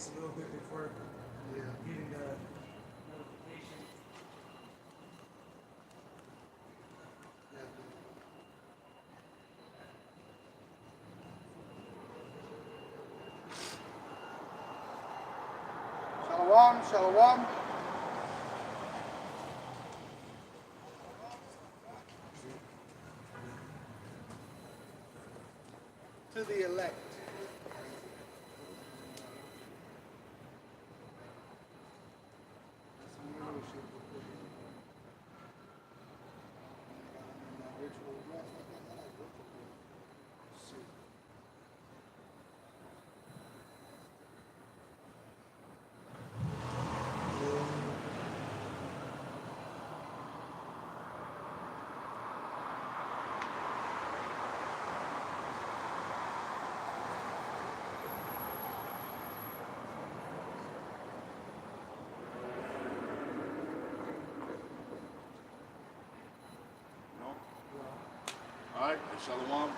a little bit before getting the notification. Shalom, shalom. To the elect. All right, and Shalom.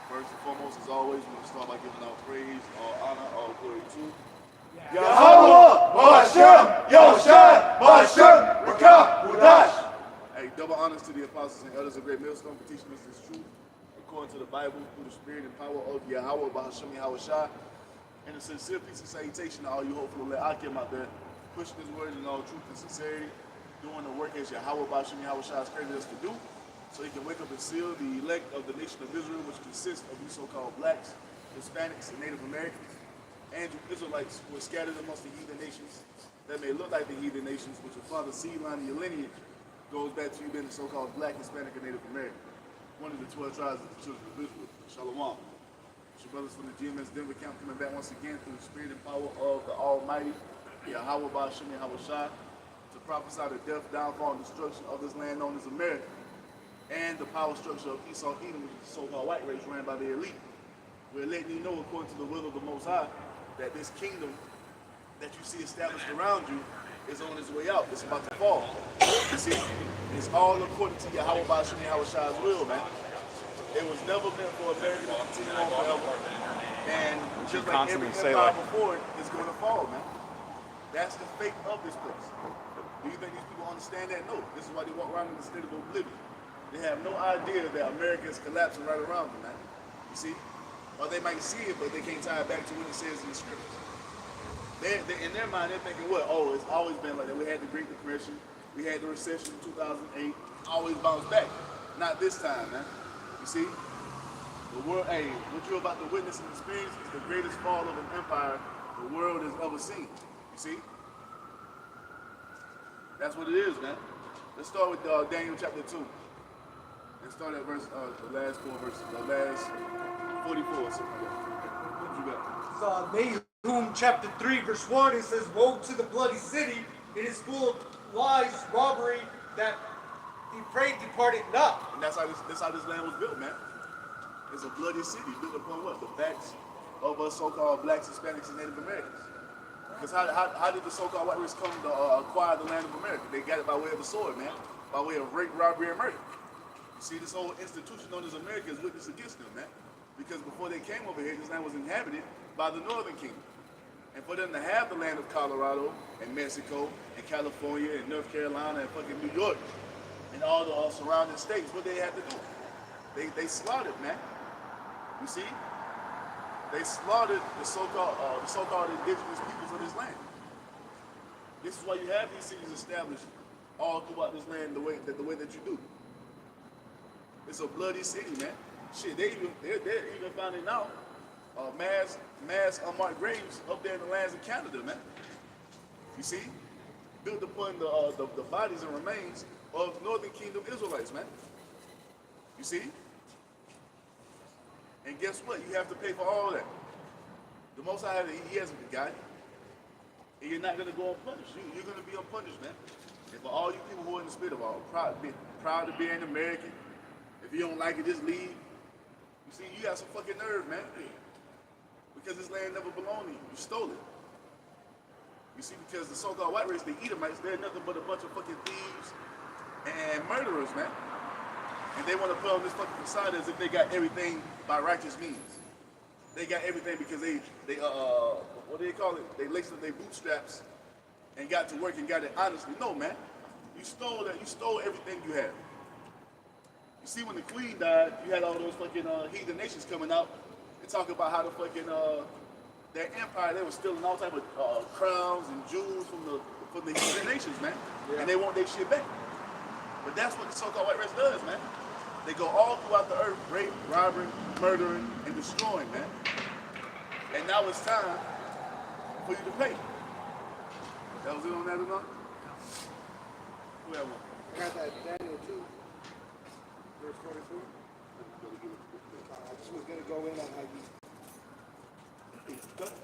First and foremost, as always, we want to start by giving out praise, all honor, all glory to Yahweh, Hashem, Yoshai, Hashem, Rakah, Hudash. Hey, double honors to the apostles and elders of Great Millstone for teaching us this truth according to the Bible through the spirit and power of Yahweh, Hashem, Yahushai. And a sincere peace and salutation to all you hopeful let Akim out there, pushing his word in all truth and sincerity, doing the work as Yahweh, Hashem, Yahushai has created us to do. So he can wake up and seal the elect of the nation of Israel, which consists of these so-called blacks, Hispanics, and Native Americans, and Israelites who are scattered amongst the heathen nations that may look like the heathen nations, which your father's seed line of your lineage goes back to you being the so-called black, Hispanic, and Native American, one of the 12 tribes of the children of Israel. Shalom. It's your brothers from the GMSDENVER camp coming back once again through the spirit and power of the Almighty, Yahweh, Hashem, Yahushai, to prophesy the death, downfall, and destruction of this land known as America, and the power structure of Esau Edom, which is the so-called white race ran by the elite. We're letting you know, according to the will of the Most High, that this kingdom that you see established around you is on its way out. It's about to fall. You see, it's all according to Yahweh Hashem Yahushai's will, man. It was never meant for America to continue on forever. And just like every empire before it, it's going to fall, man. That's the fate of this place. Do you think these people understand that? No. This is why they walk around in the state of oblivion. They have no idea that America is collapsing right around them, man. You see? Or they might see it, but they can't tie it back to what it says in the scriptures. In their mind, they're thinking, what? Oh, it's always been like that. We had the Great Depression. We had the recession in 2008. Always bounced back. Not this time, man. You see? The world, hey, what you're about to witness and experience is the greatest fall of an empire the world has ever seen. You see? That's what it is, man. Let's start with Daniel chapter 2. And start at verse, the last 4 verses, the last 44 or something like that. What you got? Nahum chapter 3, verse 1, it says, "Woe to the bloody city, it is full of lies, robbery, that the prey departed not." And that's how this land was built, man. It's a bloody city built upon what? The backs of us so-called blacks, Hispanics, and Native Americans. Because how did the so-called white race come to acquire the land of America? They got it by way of the sword, man. By way of rape, robbery, and murder. See, this whole institution known as America is witness against them, man. Because before they came over here, this land was inhabited by the Northern Kingdom. And for them to have the land of Colorado and Mexico and California and North Carolina and fucking New York and all the surrounding states, what they had to do? They slaughtered, man. You see? They slaughtered the so-called indigenous peoples of this land. This is why you have these cities established all throughout this land the way that you do. It's a bloody city, man. Shit, they're even finding now mass unmarked graves up there in the lands of Canada, man. You see, built upon the bodies and remains of Northern Kingdom Israelites, man. You see, and guess what? You have to pay for all that. The Most High, He hasn't forgotten, and you're not gonna go unpunished. You're gonna be unpunished, man. And for all you people who are in the spirit of all proud to be an American. If you don't like it, just leave. You see, you got some fucking nerve, man. Because this land never belonged to you. You stole it. You see, because the so-called white race, the Edomites, they're nothing but a bunch of fucking thieves and murderers, man. And they want to put on this fucking facade as if they got everything by righteous means. they got everything because they what do they call it? They laced up their bootstraps and got to work and got it honestly. No, man. You stole that. You stole everything you had. You see, when the queen died, you had all those fucking heathen nations coming out and talking about how the fucking their empire, they were stealing all type of crowns and jewels from the heathen nations, man. Yeah. And they want their shit back. But that's what the so-called white race does, man. They go all throughout the earth, rape, robbing, murdering, and destroying, man. And now it's time for you to pay. That was it on that or not? Who had one? I got that Daniel 2, verse 44. I just was going to go in on how you...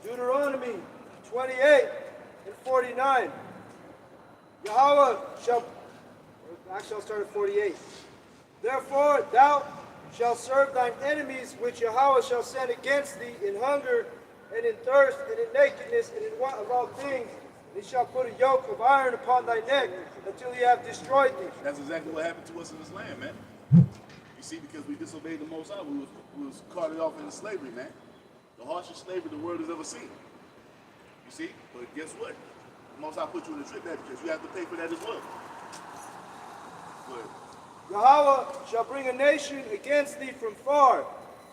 Deuteronomy 28 and 49. Yahweh shall, actually I'll start at 48. Therefore thou shalt serve thine enemies which Yahweh shall send against thee in hunger and in thirst and in nakedness and in want of all things. And he shall put a yoke of iron upon thy neck until he have destroyed thee. That's exactly what happened to us in this land, man. You see, because we disobeyed the Most High, we was carted off into slavery, man. The harshest slavery the world has ever seen. You see? But guess what? The Most High put you in a trick there because you have to pay for that as well. Good. Yahweh shall bring a nation against thee from far,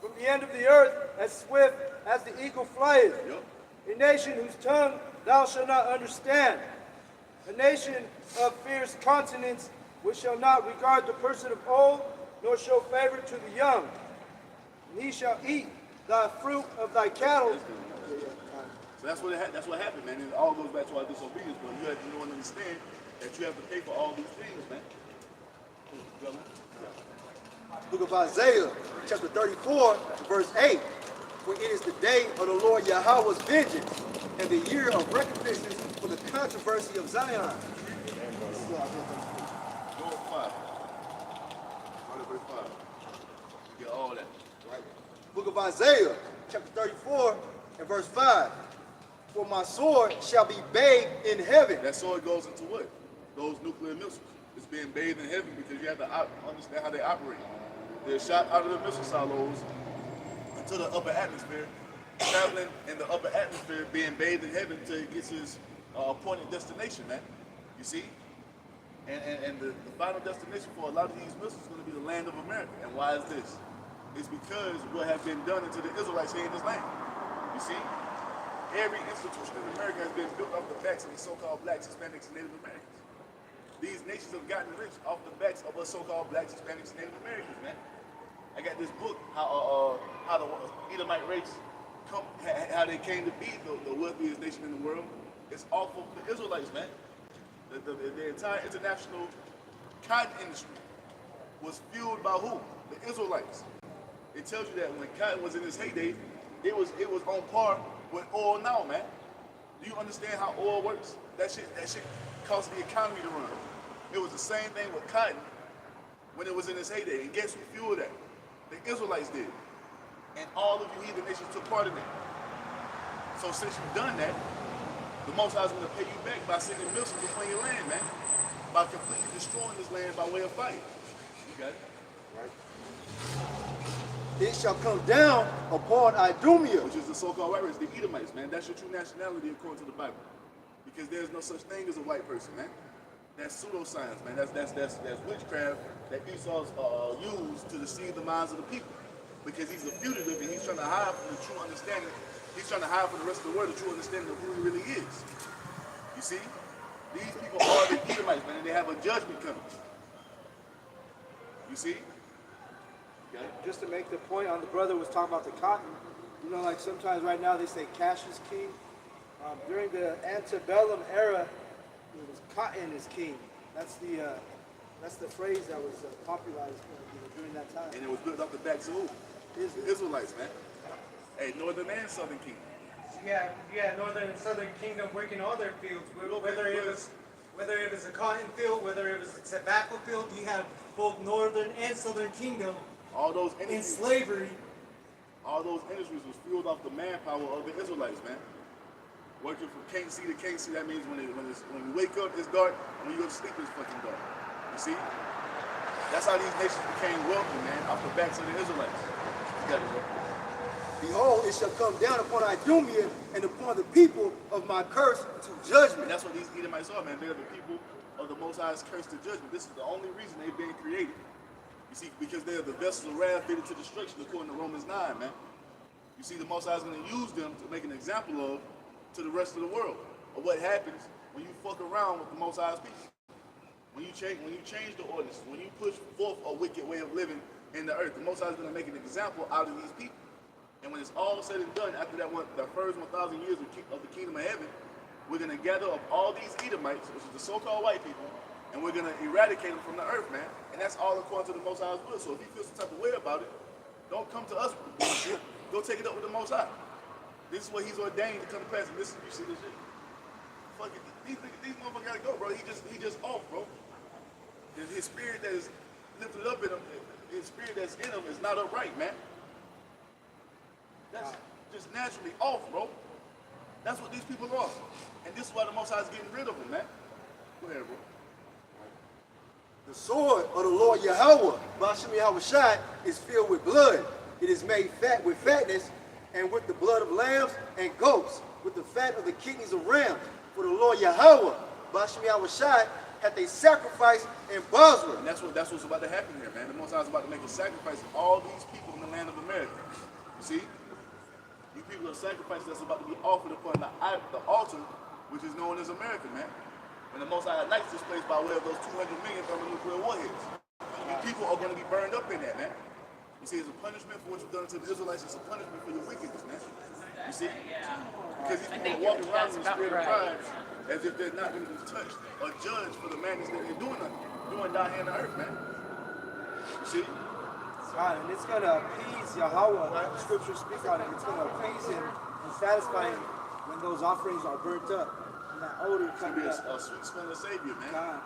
from the end of the earth, as swift as the eagle flieth. Yep. A nation whose tongue thou shalt not understand. A nation of fierce countenance, which shall not regard the person of old, nor show favor to the young. And he shall eat the fruit of thy cattle. So that's what happened, man. It all goes back to our disobedience, but you have to know and understand that you have to pay for all these things, man. Book of Isaiah, chapter 34, verse 8. For it is the day of the Lord Yahweh's vengeance, and the year of recompenses for the controversy of Zion. Go 5. Verse 5. You get all that. Right. Book of Isaiah, chapter 34, and verse 5. For my sword shall be bathed in heaven. That sword goes into what? Those nuclear missiles. It's being bathed in heaven because you have to understand how they operate. They're shot out of the missile silos into the upper atmosphere, traveling in the upper atmosphere, being bathed in heaven until it gets his appointed destination, man. You see? And the final destination for a lot of these missiles is going to be the land of America. And why is this? It's because what has been done into the Israelites here in this land. You see? Every institution in America has been built off the backs of these so-called blacks, Hispanics, and Native Americans. These nations have gotten rich off the backs of us so-called blacks, Hispanics, and Native Americans, man. I got this book, how the Edomite race how they came to be the wealthiest nation in the world. It's all for the Israelites, man. The entire international cotton industry was fueled by who? The Israelites. It tells you that when cotton was in its heyday, it was on par with oil now, man. Do you understand how oil works? That shit costs the economy to run. It was the same thing with cotton when it was in its heyday. And guess who fueled that? The Israelites did. And all of you heathen nations took part in it. So since you've done that, the Most High is going to pay you back by sending missiles between your land, man. By completely destroying this land by way of fire. You got it? Right. It shall come down upon Idumea. Which is the so-called white race, the Edomites, man. That's your true nationality according to the Bible. Because there's no such thing as a white person, man. That's pseudoscience, man. That's witchcraft that Esau's used to deceive the minds of the people. Because he's a fugitive and he's trying to hide from the true understanding. He's trying to hide from the rest of the world the true understanding of who he really is. You see? These people are the Edomites, man, and they have a judgment coming. You see? Okay. Just to make the point on the brother was talking about the cotton, you know, like sometimes right now they say cash is king. During the antebellum era, it was cotton is king. That's the phrase that was popularized during that time. And it was built off the backs of who? The Israelites, man. Hey, northern and southern kingdom. Yeah, northern and southern kingdom working all their fields. Whether it was a cotton field, whether it was a tobacco field, you had both northern and southern kingdom All those in industries, slavery. all those industries was fueled off the manpower of the Israelites, man. Working from can't see to can't see, that means when you wake up, it's dark, and when you go to sleep, it's fucking dark. You see? That's how these nations became wealthy, man, off the backs of the Israelites. You got it, bro. behold, it shall come down upon Idumea and upon the people of my curse to judgment. And that's what these Edomites are, man. They're the people of the Most High's curse to judgment. This is the only reason they've been created. You see, because they're the vessels of wrath fitted to destruction, according to Romans 9, man. You see, the Most High is going to use them to make an example of to the rest of the world of what happens when you fuck around with the Most High's people. When you change the ordinance, when you push forth a wicked way of living in the earth, the Most High is going to make an example out of these people. And when it's all said and done, after that the first 1,000 years of the kingdom of heaven, we're going to gather up all these Edomites, which is the so-called white people, and we're going to eradicate them from the earth, man. And that's all according to the Most High's will. So if you feel some type of way about it, don't come to us with bullshit. Go take it up with the Most High. This is what He's ordained to come to pass. And this is, you see this shit. Fuck it. These motherfuckers gotta go, bro. He just off, bro. His spirit that is lifted up in him, his spirit that's in him is not upright, man. That's just naturally off, bro. That's what these people are. And this is why the Most High is getting rid of them, man. Go ahead, bro. The sword of the Lord Yahweh, Ba'ashem Yahushai, is filled with blood. It is made fat with fatness, and with the blood of lambs and goats, with the fat of the kidneys of rams. For the Lord Yahweh, Ba'ashem Yahushai, hath a sacrifice in Basra. And that's what's about to happen here, man. The Most High is about to make a sacrifice of all these people in the land of America. You see? You people are sacrifices that's about to be offered upon the altar, which is known as America, man. And the Most High ignites this place by way of those 200 million thermonuclear warheads. You people are going to be burned up in that, man. You see, it's a punishment for what you've done to the Israelites. It's a punishment for your wickedness, man. You see? Because these people are walking around in the spirit of pride as if they're not going to be touched or judged for the madness that they're doing down here on the earth, man. You see? God, and it's going to appease Yahweh, like the scriptures speak on it. It's going to appease Him and satisfy Him when those offerings are burnt up and that odor It's going to coming be up. a sweet smelling Savior, man. God.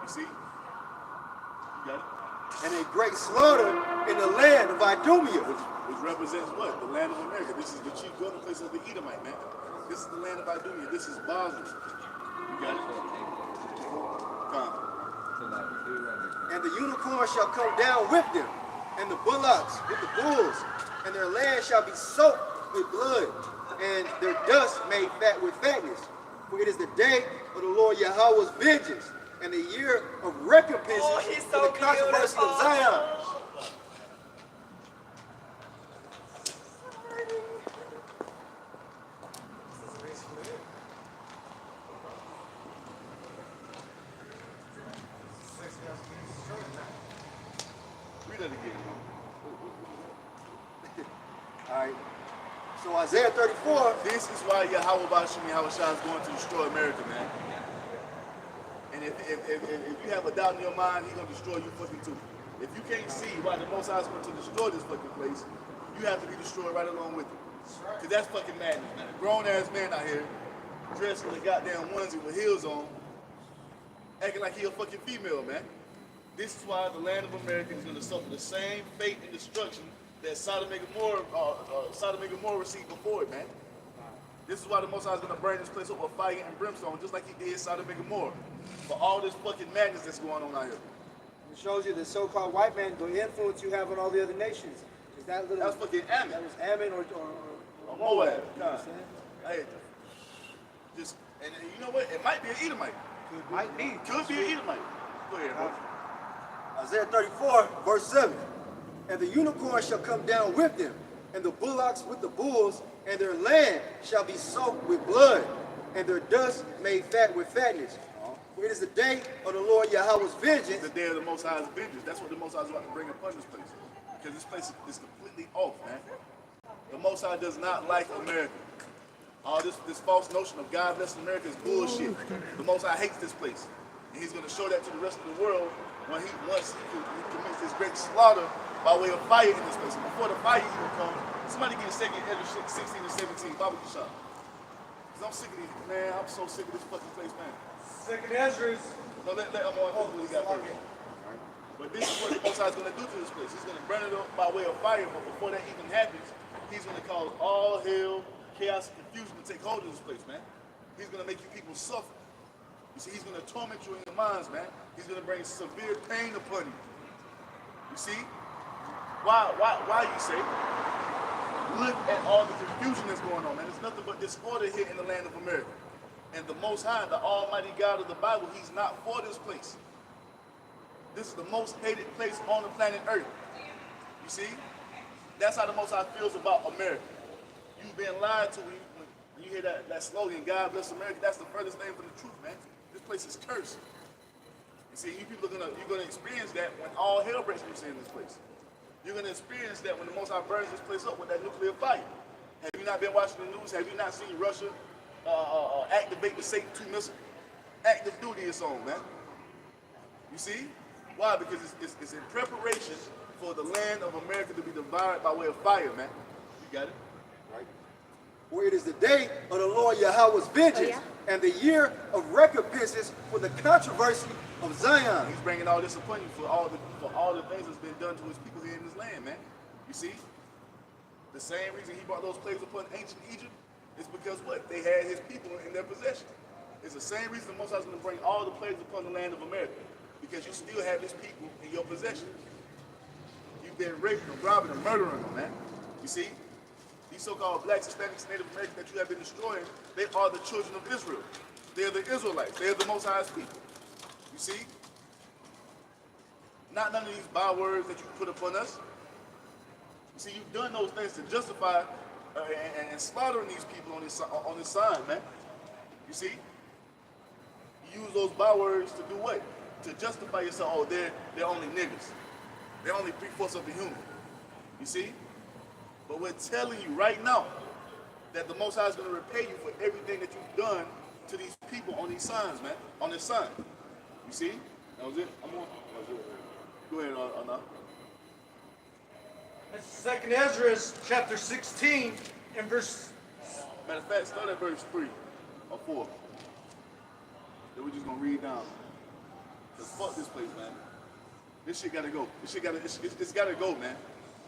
You see? You got it? And a great slaughter in the land of Idumea. Which represents what? The land of America. This is the chief dwelling place of the Edomite, man. This is the land of Idumea. This is Basra. You got it? Come. And the unicorn shall come down with them, and the bullocks with the bulls, and their land shall be soaked with blood, and their dust made fat with fatness. For it is the day of the Lord Yahweh's vengeance, and the year of recompense for the controversy of Zion. Read that again. All right. So Isaiah 34. This is why Yahweh Ba'ashem Yahushua is going to destroy America, man. And if you have a doubt in your mind, He's going to destroy you fucking too. If you can't see why the Most High is going to destroy this fucking place, you have to be destroyed right along with it. Because that's fucking madness, man. A grown-ass man out here, dressed with a goddamn onesie with heels on, acting like he a fucking female, man. This is why the land of America is going to suffer the same fate and destruction that Sodom and Gomorrah received before it, man. This is why the Most High is going to burn this place up with fire and brimstone, just like He did Sodom and Gomorrah, for all this fucking madness that's going on out here. It shows you the so-called white man, the influence you have on all the other nations. Is that little? That's fucking Ammon. That was Ammon or Moab. You know what I'm saying? Hey, just, and you know what? It might be an Edomite. Might be. Could be an Edomite. Go ahead, bro. Isaiah 34, verse 7. And the unicorn shall come down with them, and the bullocks with the bulls, and their land shall be soaked with blood, and their dust made fat with fatness. For it is the day of the Lord Yahweh's vengeance. The day of the Most High's vengeance. That's what the Most High is about to bring upon this place. Because this place is completely off, man. The Most High does not like America. All this false notion of God bless America is bullshit. The Most High hates this place. And He's going to show that to the rest of the world once he commits this great slaughter by way of fire in this place. And before the fire even comes, somebody get 2 Ezra 16 and 17, Bible shop. Because I'm sick of these, man. I'm so sick of this fucking place, man. Second Ezra's. No, let I'm on what we got first. But this is what the Most High is going to do to this place. He's going to burn it up by way of fire, but before that even happens, He's going to cause all hell, chaos, and confusion to take hold of this place, man. He's going to make you people suffer. You see, He's going to torment you in your minds, man. He's going to bring severe pain upon you. You see? Why you say? look at all the confusion that's going on, man. There's nothing but disorder here in the land of America. And the Most High, the Almighty God of the Bible, He's not for this place. This is the most hated place on the planet Earth. You see? That's how the Most High feels about America. You've been lied to when you hear that slogan, God bless America. That's the furthest thing from the truth, man. This place is cursed. You see, you people you're gonna experience that when all hell breaks loose in this place. You're gonna experience that when the Most High burns this place up with that nuclear fire. Have you not been watching the news? Have you not seen Russia activate the Satan 2 missile? Active duty is on, man. You see? Why? Because it's in preparation for the land of America to be devoured by way of fire, man. You got it? Right. For it is the day of the Lord Yahweh's vengeance, and the year of recompenses for the controversy of Zion. He's bringing all this upon you for all the things that's been done to his people here in this land, man. You see? The same reason he brought those plagues upon ancient Egypt is because what? They had his people in their possession. It's the same reason the Most High is going to bring all the plagues upon the land of America, because you still have his people in your possession. You've been raping them, robbing them, murdering them, man. You see? These so-called blacks, Hispanics, Native Americans that you have been destroying, they are the children of Israel. They are the Israelites. They are the Most High's people. You see? Not none of these bywords that you put upon us. You see, you've done those things to justify and slaughtering these people on this sign, man. You see? You use those bywords to do what? To justify yourself. Oh, they're only niggas. They're only 3/4 of the human. You see? But we're telling you right now that the Most High is going to repay you for everything that you've done to these people on these signs, man. On this sign. You see? That was it. I'm on. Go ahead, Anna. That's 2nd Ezra chapter 16 and verse. Matter of fact, start at verse 3 or 4. Then we're just gonna read down. Cause fuck this place, man. This shit gotta go. This shit gotta. It's gotta go, man.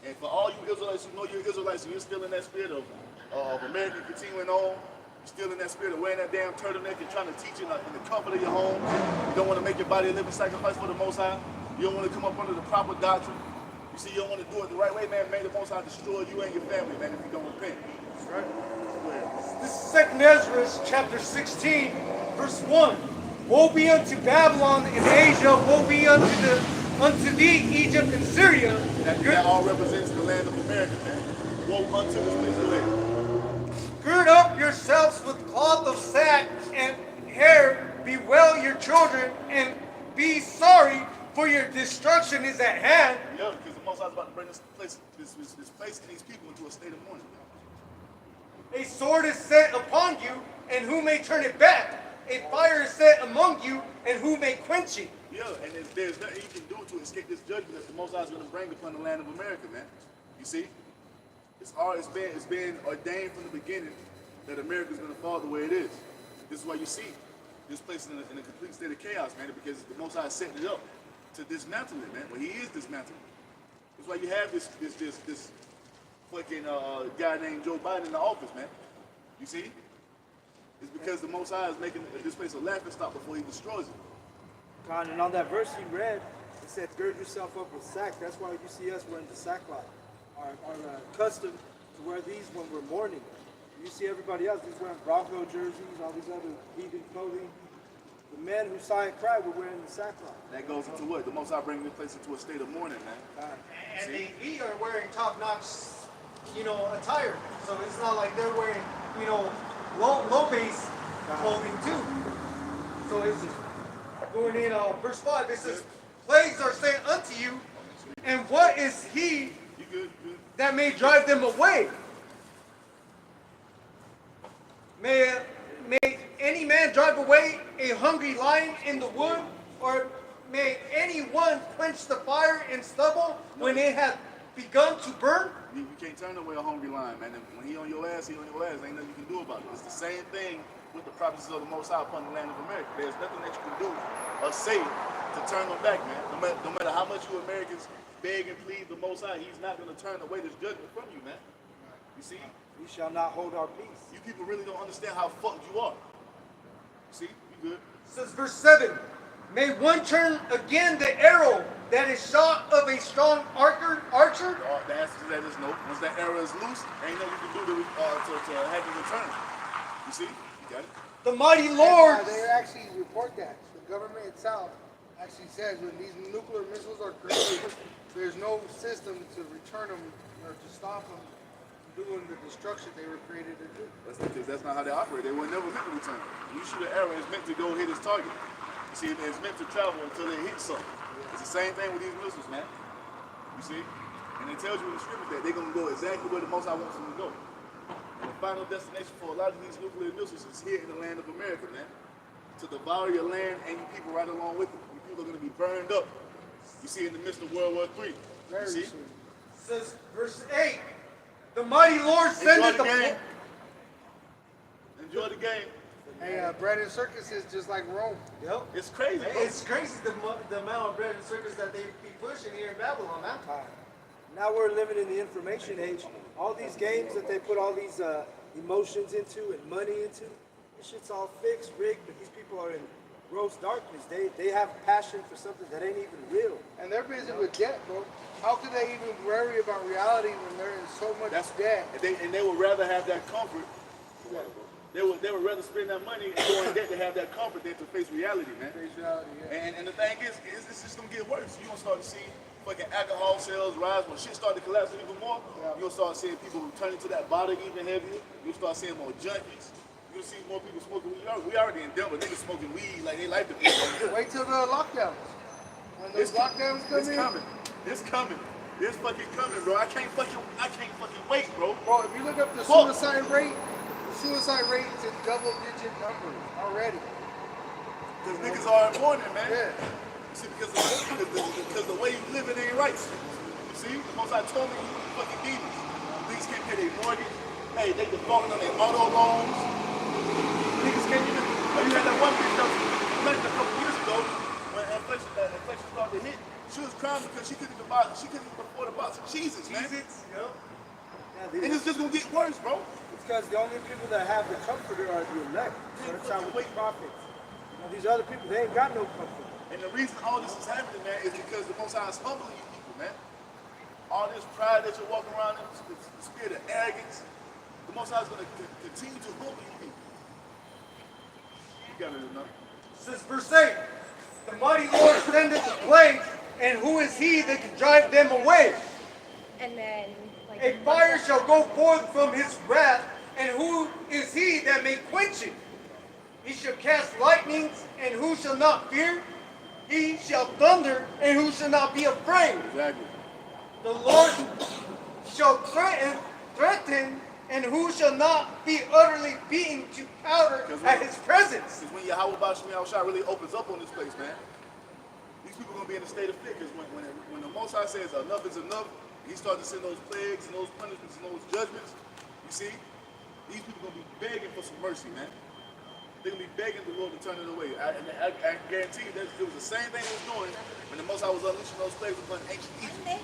And for all you Israelites who know you're Israelites and you're still in that spirit of America continuing on, you're still in that spirit of wearing that damn turtleneck and trying to teach in the comfort of your home. You don't want to make your body a living sacrifice for the Most High. You don't want to come up under the proper doctrine. You see, you don't want to do it the right way, man. May the Most High destroy you and your family, man, if you don't repent. That's right. Go ahead. This is 2nd Ezra chapter 16, verse 1. Woe be unto Babylon and Asia, woe be unto thee, Egypt and Syria. That all represents the land of America, man. Woe unto this place. Go ahead. Gird up yourselves with cloth of sack and hair, bewail your children, and be sorry, for your destruction is at hand. Yeah, because the Most High is about to bring this place and these people into a state of mourning. A sword is set upon you, and who may turn it back? A fire is set among you, and who may quench it? Yeah, and there's nothing you can do to escape this judgment that the Most High is going to bring upon the land of America, man. You see? It's been ordained from the beginning that America is going to fall the way it is. This is why you see this place in a complete state of chaos, man, because the Most High is setting it up to dismantle it, man. Well, he is dismantling it. That's why you have this fucking guy named Joe Biden in the office, man. You see? It's because the Most High is making this place a laughing stock before he destroys it. God, and on that verse he read, it said, gird yourself up with sack. That's why you see us wearing the sackcloth. Our custom to wear these when we're mourning. You see everybody else, he's wearing Bronco jerseys, all these other heathen clothing. The men who sign cry were wearing the sackcloth. That goes into what? The Most High bringing this place into a state of mourning, man. And we are wearing top-notch, attire. So it's not like they're wearing, low-base clothing too. So it's going in verse 5. It says, plagues are sent unto you, and what is he that may drive them away? May any man drive away a hungry lion in the wood, or may anyone quench the fire in stubble when it hath begun to burn? You can't turn away a hungry lion, man. And when he on your ass, he on your ass. Ain't nothing you can do about it. It's the same thing with the prophecies of the Most High upon the land of America. There's nothing that you can do or say to turn them back, man. No matter how much you Americans beg and plead the Most High, he's not going to turn away this judgment from you, man. You see? We shall not hold our peace. You people really don't understand how fucked you are. You see? You good? Says verse 7, may one turn again the arrow that is shot of a strong archer? The answer to that is no. Once that arrow is loose, ain't nothing you can do to have it return. You see? You got it? The mighty And, Lord. they actually report that. The government itself actually says when these nuclear missiles are created, there's no system to return them or to stop them from doing the destruction they were created to do. That's because that's not how they operate. They were never meant to return. When you shoot an arrow, it's meant to go hit its target. You see, it's meant to travel until it hits something. It's the same thing with these missiles, man. You see? And it tells you in the scriptures that they're going to go exactly where the Most High wants them to go. And the final destination for a lot of these nuclear missiles is here in the land of America, man. To devour your land and your people right along with it. Your people are going to be burned up. You see, in the midst of World War III. You see? Says verse 8. The mighty Lord sendeth Enjoy the game. Enjoy the game. Hey, bread and circus is just like Rome. Yep. It's crazy, bro. It's crazy the amount of bread and circus that they be pushing here in Babylon, man. Now we're living in the information age. All these games that they put all these emotions into and money into, this shit's all fixed, rigged, but these people are in gross darkness. They have passion for something that ain't even real. And they're busy with debt, bro. How could they even worry about reality when they're in so much debt? And they would rather have that comfort. They would rather spend that money and go in debt to have that comfort than to face reality, man. Face reality, yeah. And the thing is it's just gonna get worse. You're gonna start to see fucking alcohol sales rise. When shit start to collapse even more, you'll start seeing people turning to that bottle even heavier. You'll start seeing more junkies. You'll see more people smoking weed. We already in Denver, niggas smoking weed like they like to be. Wait till the lockdowns. When those lockdowns come It's in. coming. It's coming. It's fucking coming, bro. I can't fucking wait, bro. Bro, if you look up the Fuck. suicide rate is in double-digit numbers already. Because niggas are important, man. Yeah. You see, because the way you live it ain't right. You see, the most I told you fucking demons. Niggas can't pay their mortgage. Hey, they defaulting on their auto loans. Niggas can't even. You had that one bitch that was a couple years ago when inflation started to hit. She was crying because she couldn't even afford a box of cheeses, man. And it's just gonna get worse, bro. It's because the only people that have the comforter are the elect. So that's how we prophets. Now, these other people, they ain't got no comfort. And the reason all this is happening, man, is because the Most High is humbling you people, man. All this pride that you're walking around in, the spirit of arrogance, the Most High is going to continue to humble you people. You got it enough. Says verse 8. The mighty Lord sendeth the plagues, and who is he that can drive them away? And then, like, A fire shall go forth from his wrath, and who is he that may quench it? He shall cast lightnings, and who shall not fear? He shall thunder, and who shall not be afraid? Exactly. The Lord shall threaten, and who shall not be utterly beaten to powder at his presence? Because when Yahweh Bashmi Al-Shah really opens up on this place, man, these people are going to be in a state of fear. Because when the Most High says enough is enough, he starts to send those plagues and those punishments and those judgments, you see, these people are going to be begging for some mercy, man. They're going to be begging the Lord to turn it away. I guarantee you that it was the same thing they was doing when the Most High was unleashing those plagues upon ancient Egypt.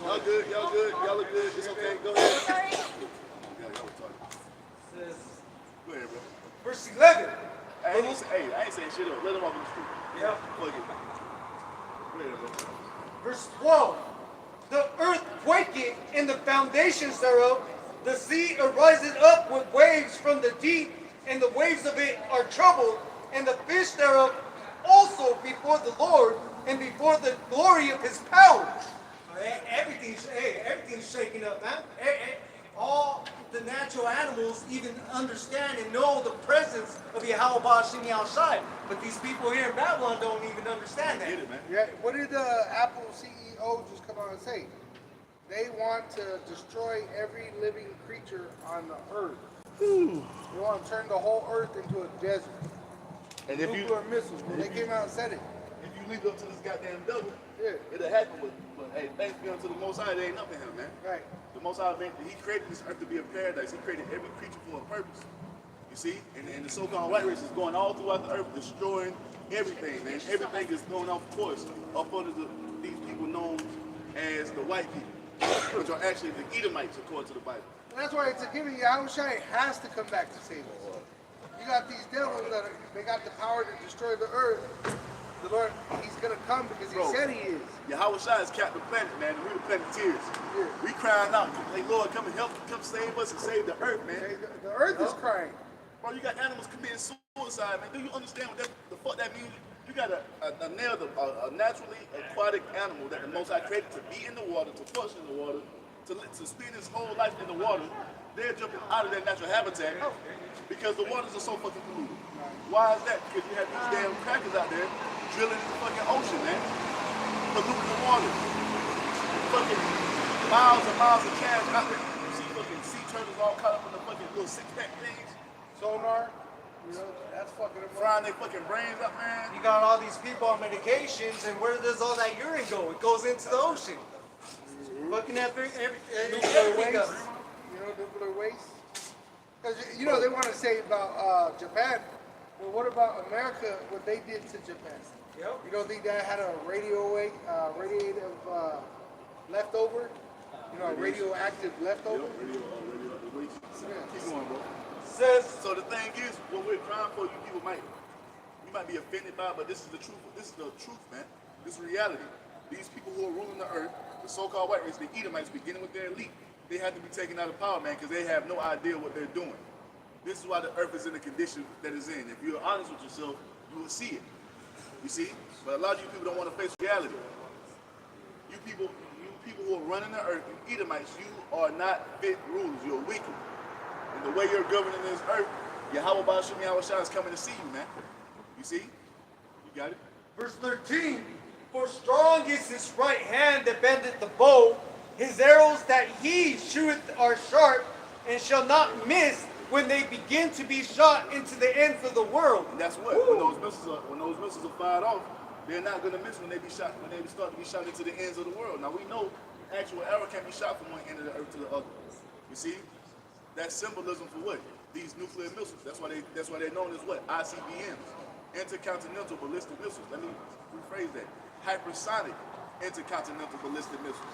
Y'all good, y'all good, y'all look good, it's okay, go ahead. sorry. Y'all was talking. Says, Go ahead, bro. verse 11. I ain't saying shit up. Let them off in the street. Yeah. Fuck it. Go ahead, bro. Verse 12. The earth quaketh, and the foundations thereof, the sea ariseth up with waves from the deep, and the waves of it are troubled, and the fish thereof also before the Lord, and before the glory of his power. Everything's shaking up, man. All the natural animals even understand and know the presence of Yahweh Ba'ashim Yahshai. But these people here in Babylon don't even understand that. Get it, man. Yeah, what did Apple CEO just come out and say? They want to destroy every living creature on the earth. They want to turn the whole earth into a desert. And if Nuclear missiles. They came out and said it. If you leave up to this goddamn devil, Yeah. it'll happen with. But hey, thanks be unto the Most High, there ain't nothing him, man. Right. The Most High, he created this earth to be a paradise. He created every creature for a purpose. You see? And the so-called white race is going all throughout the earth, destroying everything, man. Everything is going off course up under these people known as the white people, which are actually the Edomites, according to the Bible. And that's why it's a given. Yahushua has to come back to save us. You got these devils that they got the power to destroy the earth, The Lord, He's gonna come because He Bro. said He is. Yahweh Shai is Captain Planet, man. And we the Planeteers. Yeah. We crying out, like, Lord, come and help, come save us and save the earth, man. Okay, the earth is crying. Bro, you got animals committing suicide, man. Do you understand what the fuck that means? You got a naturally aquatic animal that the Most High created to be in the water, to function in the water, to spend his whole life in the water. They're jumping out of their natural habitat because the waters are so fucking polluted. Why is that? Because you have these damn crackers out there drilling in the fucking ocean, man. Polluting the water. Fucking miles and miles of cash out there. You see fucking sea turtles all caught up in the fucking little six-pack things. Sonar, you know, that's fucking them up. Frying their fucking brains up, man. You got all these people on medications, and where does all that urine go? It goes into the ocean. Fucking Nuclear everything waste. goes. You know, nuclear waste. Because, you know, they want to say about Japan. Well, what about America, what they did to Japan? Yep. You don't think that had a radiative leftover? You know, a radioactive leftover? Keep going, bro. Says So the thing is, what we're crying for, you people might be offended by, but this is the truth. This is the truth, man. This is reality. These people who are ruling the earth, the so-called white race, the Edomites, beginning with their elite, they have to be taken out of power, man, because they have no idea what they're doing. This is why the earth is in the condition that it's in. If you're honest with yourself, you will see it. You see? But a lot of you people don't want to face reality. You people who are running the earth, you Edomites, you are not fit rulers. You're weak. And the way you're governing this earth, Yahweh Ba'ashim Yahweh Shai is coming to see you, man. You see? You got it? verse 13. For strong is his right hand that bendeth the bow. His arrows that he shooteth are sharp, and shall not miss when they begin to be shot into the ends of the world. And that's what when those missiles are fired off, they're not gonna miss when they start to be shot into the ends of the world. Now we know the actual arrow can be shot from one end of the earth to the other. You see? That's symbolism for what? These nuclear missiles. That's why they're known as what? ICBMs. Intercontinental ballistic missiles. Let me rephrase that. Hypersonic intercontinental ballistic missiles.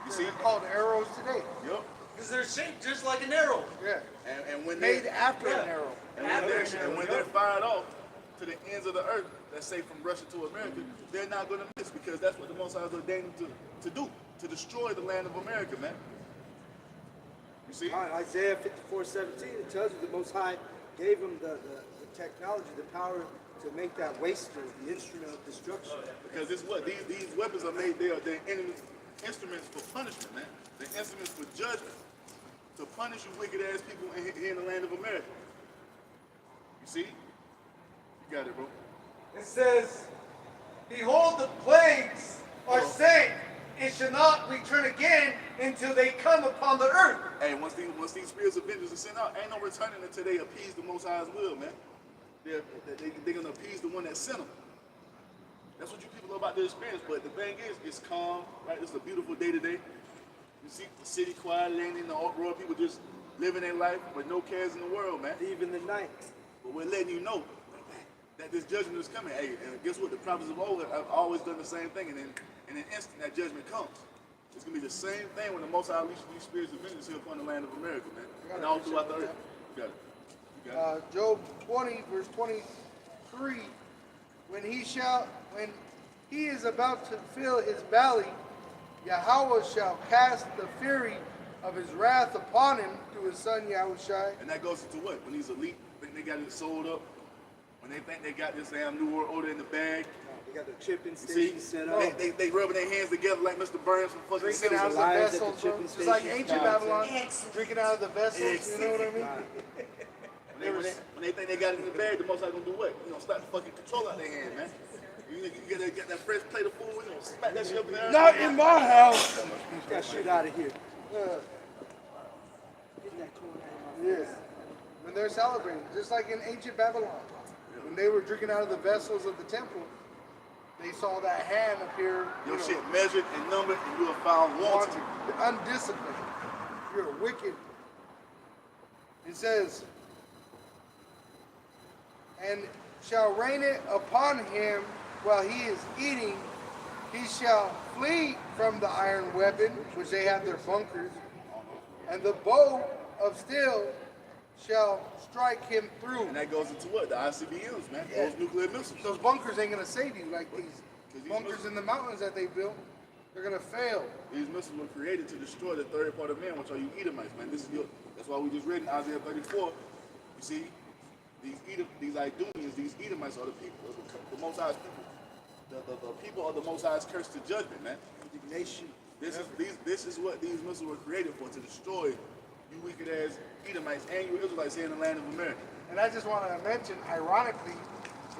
You see? They're called arrows today. Yep. Because they're shaped just like an arrow. Yeah. And when Made they after an arrow. and when they're fired off to the ends of the earth, let's say from Russia to America, they're not going to miss because that's what the Most High has ordained them to do, to destroy the land of America, man. You see? All right, Isaiah 54:17, it tells you the Most High gave him the technology, the power to make that waster, the instrument of destruction. Because this is what these weapons are made. They're enemies, instruments for punishment, man. They're instruments for judgment to punish you wicked ass people here in the land of America. You see? You got it, bro. It says, behold, the plagues are sent, and shall not return again until they come upon the earth. Hey, once these spirits of vengeance are sent out, ain't no returning until they appease the Most High's will, man. They're gonna appease the one that sent them. That's what you people know about the experience. But the thing is, it's calm, right? It's a beautiful day today. You see the city quiet, laying in the uproar, people just living their life with no cares in the world, man. Even the night. But we're letting you know that this judgment is coming. Hey, and guess what? The prophets of old have always done the same thing, and in an instant that judgment comes. It's gonna be the same thing when the Most High unleashes these spirits of vengeance here upon the land of America, man, and all throughout the earth. You got it. You got it. Job 20, verse 23, when he is about to fill his belly, Yahweh shall cast the fury of his wrath upon him through his son Yahushai. And that goes into what? When these elite think they got it sold up, when they think they got this damn New World Order in the bag. They got the chipping See, station set up. they rubbing their hands together like Mr. Burns from fucking Drinking Simpsons. out of the Lives at the vessels, bro. chipping Just like station. ancient Babylon. Drinking out of the vessels, you know what I mean? When they think they got it in the bag, the Most High gonna do what? You know, slap the fucking control out their hand, man. You get that fresh plate of food, you know, smack that shit up in there. Not in my house. Get that shit out of here. Getting that corn out of my Yes. When they're celebrating, just like in ancient Babylon. When they were drinking out of the vessels of the temple, they saw that hand appear. Your shit measured and numbered, and you are found wanting. Undisciplined. You're wicked. It says, and shall rain it upon him while he is eating. He shall flee from the iron weapon, which they have their bunkers, and the bow of steel shall strike him through. And that goes into what? The ICBMs, man. Yeah. Those nuclear missiles. Those bunkers ain't gonna save you like these bunkers in the mountains that they built. They're gonna fail. These missiles were created to destroy the third part of man, which are you Edomites, man. That's why we just read in Isaiah 34. You see, these Idumeans, these Edomites are the people, the Most High's people. The people of the Most High's cursed to judgment, man. Indignation. This is what these missiles were created for, to destroy you wicked ass Edomites and you Israelites here in the land of America. And I just want to mention, ironically,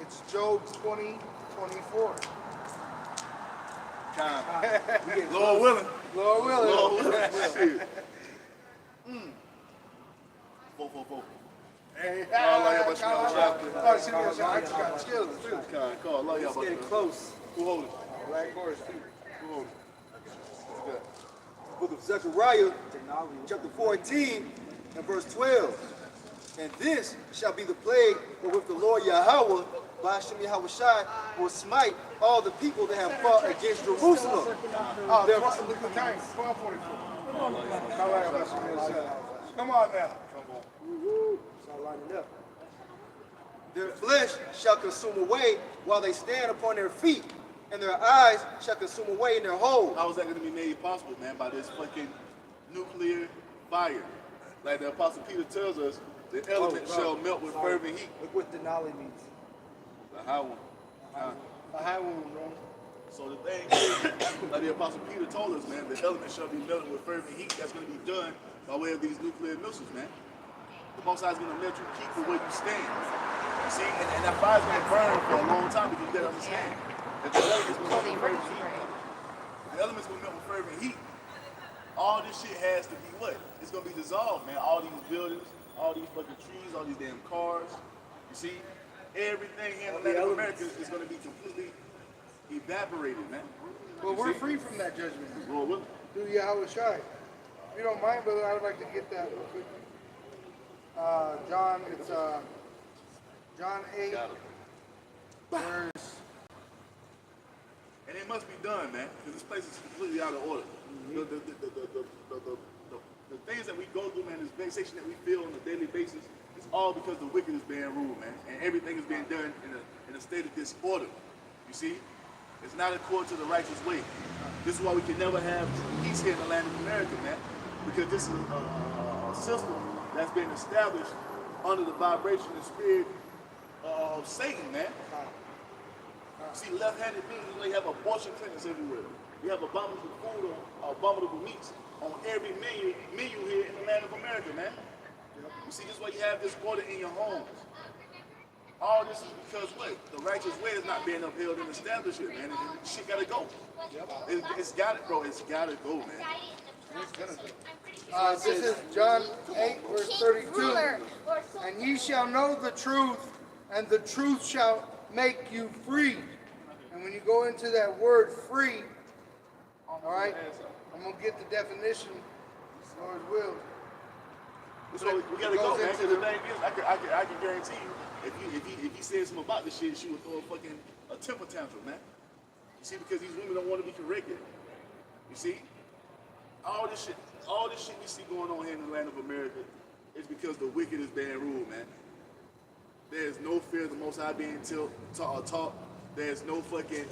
it's Job 20:24. Lord willing. Lord willing. Lord willing. Shit. 444. Hey, Allah, yeah, but you know, oh, see, I just got skills too. Call Allah, yeah, It's but getting close. who hold it? Black horse too. Who hold it? Book of Zechariah, chapter 14, and verse 12. And this shall be the plague wherewith the Lord Yahweh, by Hashem Yahushai, will smite all the people that have fought against Jerusalem. Oh, look at the time, 12:44. Come on now. It's all lining up. Their flesh shall consume away while they stand upon their feet, and their eyes shall consume away in their holes. How is that going to be made possible, man? By this fucking nuclear fire. Like the Apostle Peter tells us, the element shall melt with fervent heat. Look what Denali means. The high one. A high one, bro. So the thing is, like the Apostle Peter told us, man, the element shall be melted with fervent heat. That's going to be done by way of these nuclear missiles, man. The Most High is going to melt you, keep the way you stand. You see, and that fire's going to burn for a long time, because you got to understand that the element's going to melt with fervent heat. The element's going to melt with fervent heat. All this shit has to be what? It's going to be dissolved, man. All these buildings, all these fucking trees, all these damn cars. You see, everything here in the land of America is going to be completely evaporated, man. But we're free from that judgment. Lord willing. Through Yahweh Shai. If you don't mind, brother, I'd like to get that real quick. John, it's John 8, verse. And it must be done, man, because this place is completely out of order. The things that we go through, man, this vexation that we feel on a daily basis, it's all because the wicked is being ruled, man. And everything is being done in a state of disorder. You see? It's not according to the righteous way. This is why we can never have peace here in the land of America, man. Because this is a system that's been established under the vibration and spirit of Satan, man. You see, left-handed beings, they have abortion clinics everywhere. We have abominable food or abominable meats on every menu here in the land of America, man. You see, this is why you have disorder in your homes. All this is because what? The righteous way is not being upheld and established here, man. And shit gotta go. It's gotta, bro. It's gotta go, man. This is John 8, verse 32. And ye shall know the truth, and the truth shall make you free. And when you go into that word free, all right, I'm going to get the definition, Lord's will. So we gotta go, man. Because the thing is, I can guarantee you, if he said something about this shit, she would throw a temper tantrum, man. You see, because these women don't want to be corrected. You see, all this shit we see going on here in the land of America is because the wicked is being ruled, man. There's no fear of the Most High being taught. There's no fucking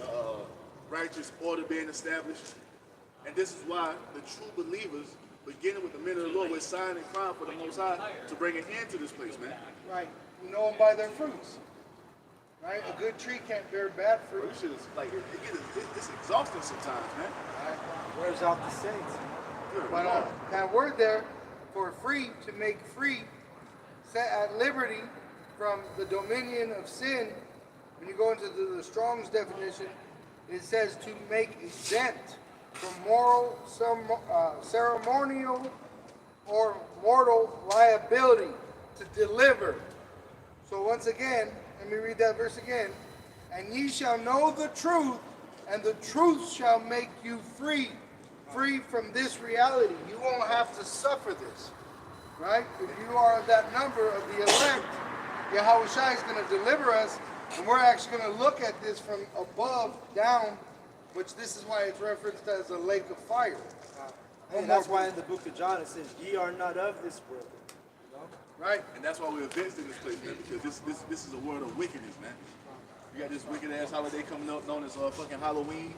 righteous order being established. And this is why the true believers, beginning with the men of the Lord, we're sighing and crying for the Most High to bring an end to this place, man. Right. We know them by their fruits. Right? A good tree can't bear bad Bro, fruit. this shit is like, it's exhausting sometimes, man. Wears out the saints. Good But Lord. that word there, for free, to make free, set at liberty from the dominion of sin. When you go into the Strong's definition, it says to make exempt from moral, ceremonial, or mortal liability, to deliver. So once again, let me read that verse again. And ye shall know the truth, and the truth shall make you free. Free from this reality. You won't have to suffer this. Right? If you are that number of the elect, Yahweh Shai is going to deliver us, and we're actually going to look at this from above down, which this is why it's referenced as a lake of fire. And that's why in the book of John it says, ye are not of this world. You know? Right. And that's why we're events in this place, man, because this is a world of wickedness, man. You got this wicked ass holiday coming up known as fucking Halloween,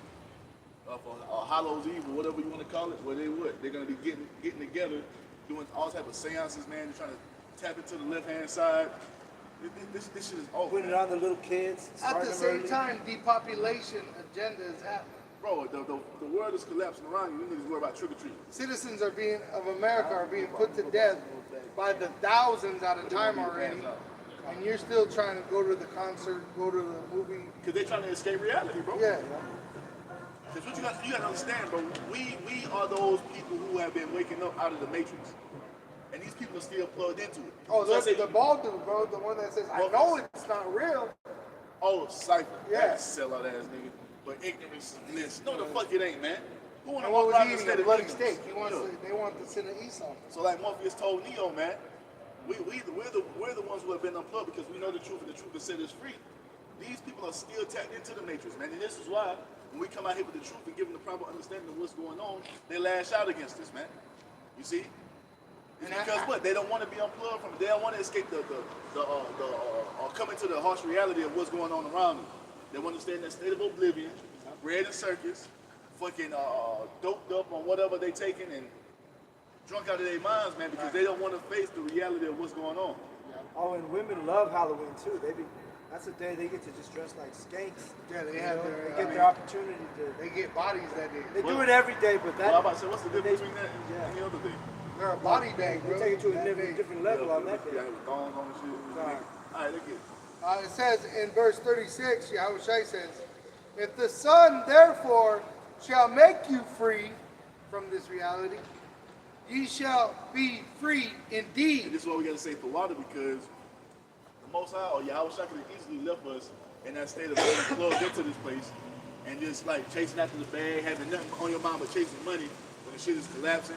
for Hallows Eve, or whatever you want to call it, where they're gonna be getting together, doing all type of seances, man. They're trying to tap into the left hand side. This shit is over. Putting it on the little kids. At the starting them same early. time, depopulation agenda is happening. Bro, the world is collapsing around you. You niggas worry about trick or treating. Citizens of America are being put to death by the thousands at a time already, and you're still trying to go to the concert, go to the movie. Because they're trying to escape reality, bro. Yeah. Because what you got to understand, bro, we are those people who have been waking up out of the matrix. And these people are still plugged into it. Oh, So I that's say, the bald dude, bro, the one that says, I know it's not real. oh, Cypher. Yeah. That sellout ass nigga. But ignorance is bliss. No, the fuck it ain't, man. Who in the And what fuck was lives he in eating? state A of bloody ignorance? steak. They want to send an Esau. So like Morpheus told Neo, man, we're the ones who have been unplugged because we know the truth and the truth has set us free. These people are still tapped into the matrix, man. And this is why when we come out here with the truth and give them the proper understanding of what's going on, they lash out against us, man. You see? It's because what? They don't want to be unplugged from it. They don't want to escape or come into the harsh reality of what's going on around them. They want to stay in that state of oblivion, bread and circus, fucking doped up on whatever they taking and drunk out of their minds, man, because they don't want to face the reality of what's going on. Oh, and women love Halloween too. That's a day they get to just dress like skanks. Yeah, they You have know, their, they get their opportunity to. they get bodies that day. They do it every day, but that. Well, I'm about to say, what's the difference between that and the other day? They're a body bag, They bro. take it to a That day. different level on that Yeah, day. with thongs on and shit. Right. All right, look at it. It says in verse 36, Yahushua says, if the Son therefore shall make you free from this reality, ye shall be free And indeed. this is why we got to say for water, because the Most High, or Yahweh Shai, could have easily left us in that state of being plugged into this place and just like chasing after the bag, having nothing on your mind but chasing money when the shit is collapsing,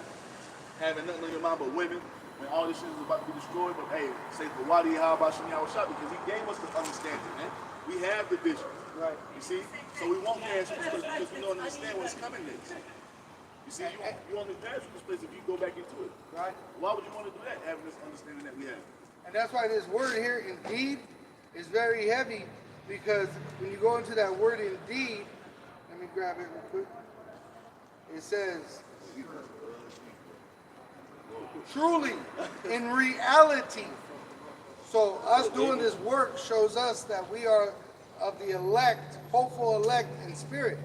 having nothing on your mind but women when all this shit is about to be destroyed. But hey, say for Wadi Yahweh Yahweh Shai, because he gave us the understanding, man. We have the vision. Right. You see? So we won't pass through this place because we don't understand what's coming next. You see, you only pass through this place if you go back into it. Right? Why would you want to do that, having this understanding that we have? And that's why this word here, indeed, is very heavy, because when you go into that word indeed, let me grab it real quick. It says, truly, in reality. So us doing this work shows us that we are of the elect, hopeful elect in spirit.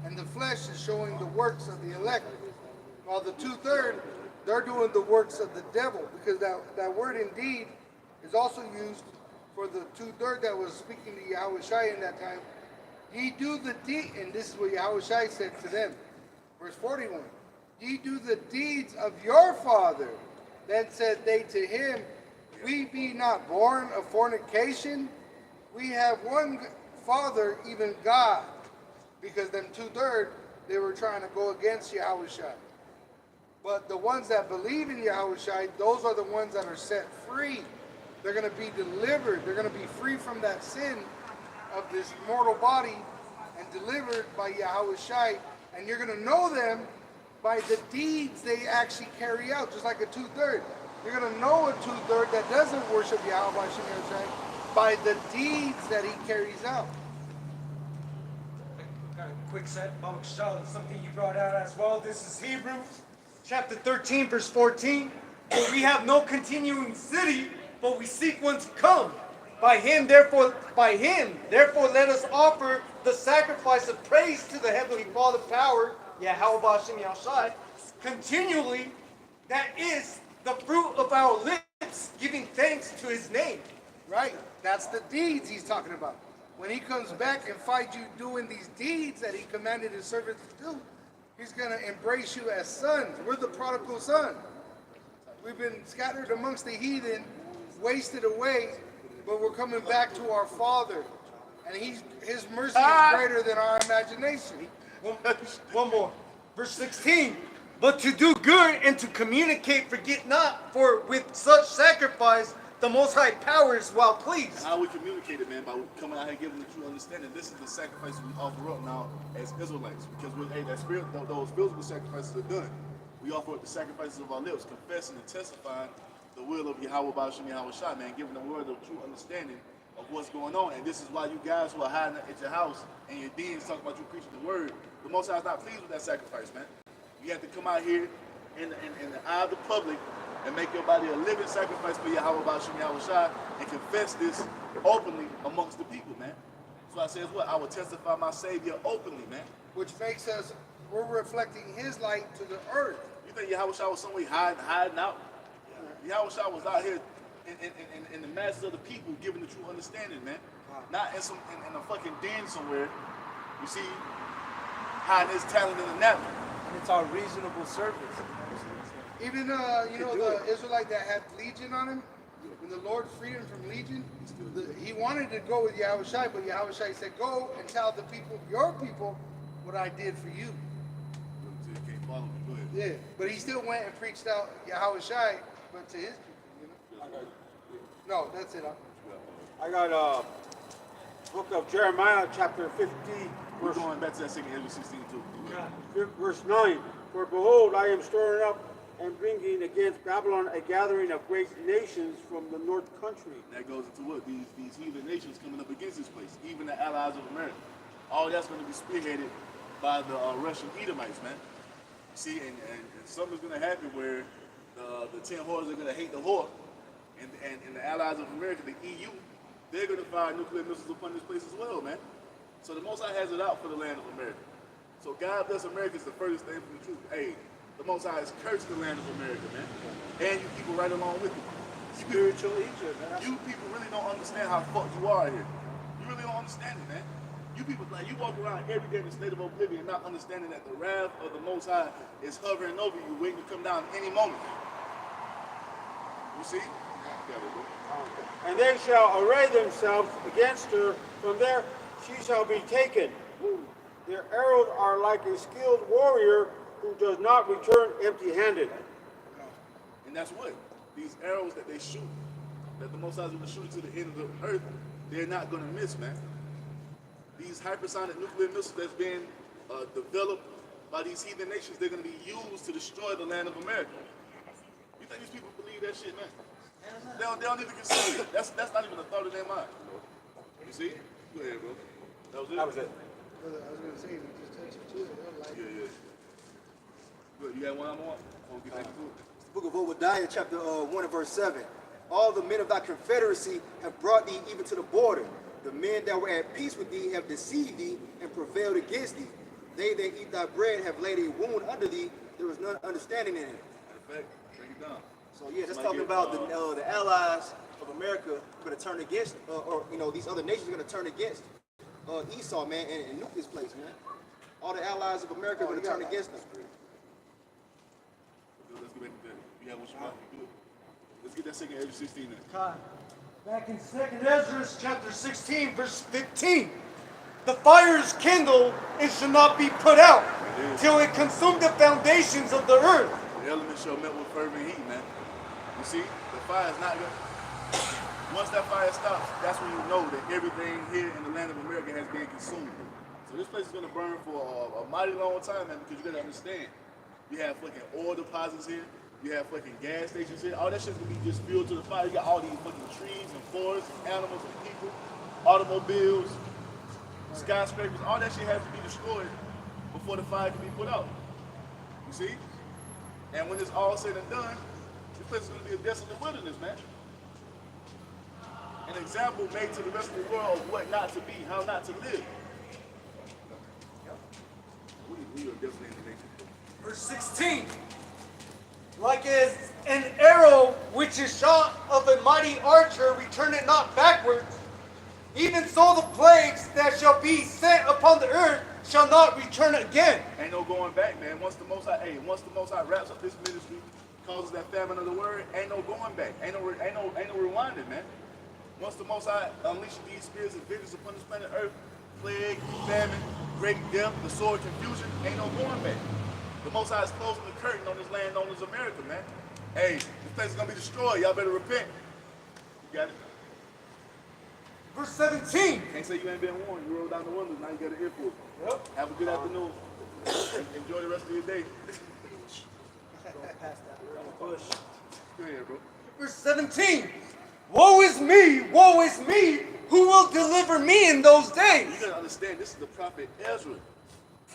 And the flesh is showing the works of the elect. While the 2/3, they're doing the works of the devil, because that word indeed is also used for the 2/3 that was speaking to Yahweh Shai in that time. Ye do the deed, and this is what Yahweh Shai said to them. Verse 41. Ye do the deeds of your father. Then said they to him, we be not born of fornication. We have one Father, even God. Because them 2/3, they were trying to go against Yahweh Shai. But the ones that believe in Yahweh Shai, those are the ones that are set free. They're going to be delivered. They're going to be free from that sin of this mortal body and delivered by Yahweh Shai. And you're going to know them by the deeds they actually carry out, just like a 2/3. You're going to know a 2/3 that doesn't worship Yahweh Shai by the deeds that he carries out. Got a quick set, Baba Kashal, something you brought out as well. This is Hebrews chapter 13, verse 14. For we have no continuing city, but we seek one to come. By him, therefore, let us offer the sacrifice of praise to the Heavenly Father power, Yahweh B'Hashem Yahshai, continually. That is the fruit of our lips, giving thanks to his name. Right? That's the deeds he's talking about. When he comes back and finds you doing these deeds that he commanded his servants to do, he's going to embrace you as sons. We're the prodigal son. We've been scattered amongst the heathen, wasted away, but we're coming back to our Father. And his mercy is greater than our imagination. One more. Verse 16. But to do good and to communicate, forget not, for with such sacrifice the Most High power is well pleased. How we communicate it, man, by coming out here giving the true understanding. This is the sacrifice we offer up now as Israelites, because those physical sacrifices are done. We offer up the sacrifices of our lips, confessing and testifying the will of Yahweh Ba'ashim Yahweh Shai, man, giving the world a true understanding of what's going on. And this is why you guys who are hiding at your house and your deans talking about you preaching the word, the Most High is not pleased with that sacrifice, man. You have to come out here in the eye of the public and make your body a living sacrifice for Yahweh Ba'ashim Yahweh Shai and confess this openly amongst the people, man. So I says what? I will testify my Savior openly, man. Which makes us, we're reflecting his light to the earth. You think Yahweh Shai was somewhere hiding out? Yahweh Shai was out here in the masses of the people giving the true understanding, man. Not in a fucking den somewhere. You see, hiding his talent in the napkin. And it's our reasonable service. Even, the Israelite that had Legion on him, when the Lord freed him from Legion, he wanted to go with Yahweh Shai, but Yahweh Shai said, go and tell the people, your people, what I did for you. You can't follow me. Go ahead. Yeah, but he still went and preached out Yahweh Shai, but to his people, No, that's it. I got book of Jeremiah, chapter 50, We're going back to that second Ezra 16 too. verse 9. For behold, I am stirring up and bringing against Babylon a gathering of great nations from the north country. That goes into what? These heathen nations coming up against this place, even the allies of America. All that's going to be spearheaded by the Russian Edomites, man. See, and something's going to happen where the 10 whores are going to hate the whore, and the allies of America, the EU, they're going to fire nuclear missiles upon this place as well, man. So the Most High has it out for the land of America. So God bless America is the furthest thing from the truth. Hey, the Most High has cursed the land of America, man. And you people right along with it. Spiritual Egypt, man. You people really don't understand how fucked you are here. You really don't understand it, man. You people, like, you walk around every day in a state of oblivion, not understanding that the wrath of the Most High is hovering over you, waiting to come down any moment. You see? And they shall array themselves against her. From there she shall be taken. Their arrows are like a skilled warrior who does not return empty-handed. And that's what? These arrows that they shoot, that the Most High is going to shoot to the end of the earth, they're not going to miss, man. These hypersonic nuclear missiles that's being developed by these heathen nations, they're going to be used to destroy the land of America. You think these people believe that shit, man? They don't even consider it. That's not even a thought in their mind. You see? Go ahead, bro. That was it? I was going to say, we just touched it too. Yeah. Good. You got one on one? We'll get back to it. It's the book of Obadiah, chapter 1 and verse 7. All the men of thy confederacy have brought thee even to the border. The men that were at peace with thee have deceived thee and prevailed against thee. They that eat thy bread have laid a wound under thee. There was none understanding in it. Matter of fact, bring it down. So yeah, that's talking about the allies of America going to turn against, these other nations are going to turn against Esau, man, and nuke this place, man. All the allies of America are going to turn against them. Let's get back to that. You have what you want. Do it. Let's get that second Ezra 16 then. Back in 2nd Ezra chapter 16, verse 15. The fire is kindled and shall not be put out till it consume the foundations of the earth. The elements shall melt with fervent heat, man. You see, the fire is not going to... Once that fire stops, that's when you know that everything here in the land of America has been consumed. So this place is going to burn for a mighty long time, man, because you got to understand. You have fucking oil deposits here. You have fucking gas stations here. All that shit's going to be just filled to the fire. You got all these fucking trees and forests and animals and people, automobiles, skyscrapers. All that shit has to be destroyed before the fire can be put out. You see? And when it's all said and done, this place is going to be a desolate wilderness, man. An example made to the rest of the world of what not to be, how not to live. We are definitely in the nation. Verse 16. Like as an arrow which is shot of a mighty archer, return it not backwards, even so the plagues that shall be sent upon the earth shall not return again. Ain't no going back, man. Once the Most High wraps up this ministry, causes that famine of the word, ain't no going back. Ain't no rewinding, man. Once the Most High unleashes these spirits of vengeance upon this planet Earth, plague, famine, great death, the sword, confusion, ain't no going back. The Most High is closing the curtain on this land known as America, man. Hey, this place is gonna be destroyed. Y'all better repent. You got it? Verse 17. Can't say you ain't been warned. You rolled down the windows, now you got an ear full. Yep. Have a good afternoon. Enjoy the rest of your day. Go past that little bush. Go ahead, bro. Verse 17. Woe is me, who will deliver me in those days? You gotta understand, this is the prophet Ezra.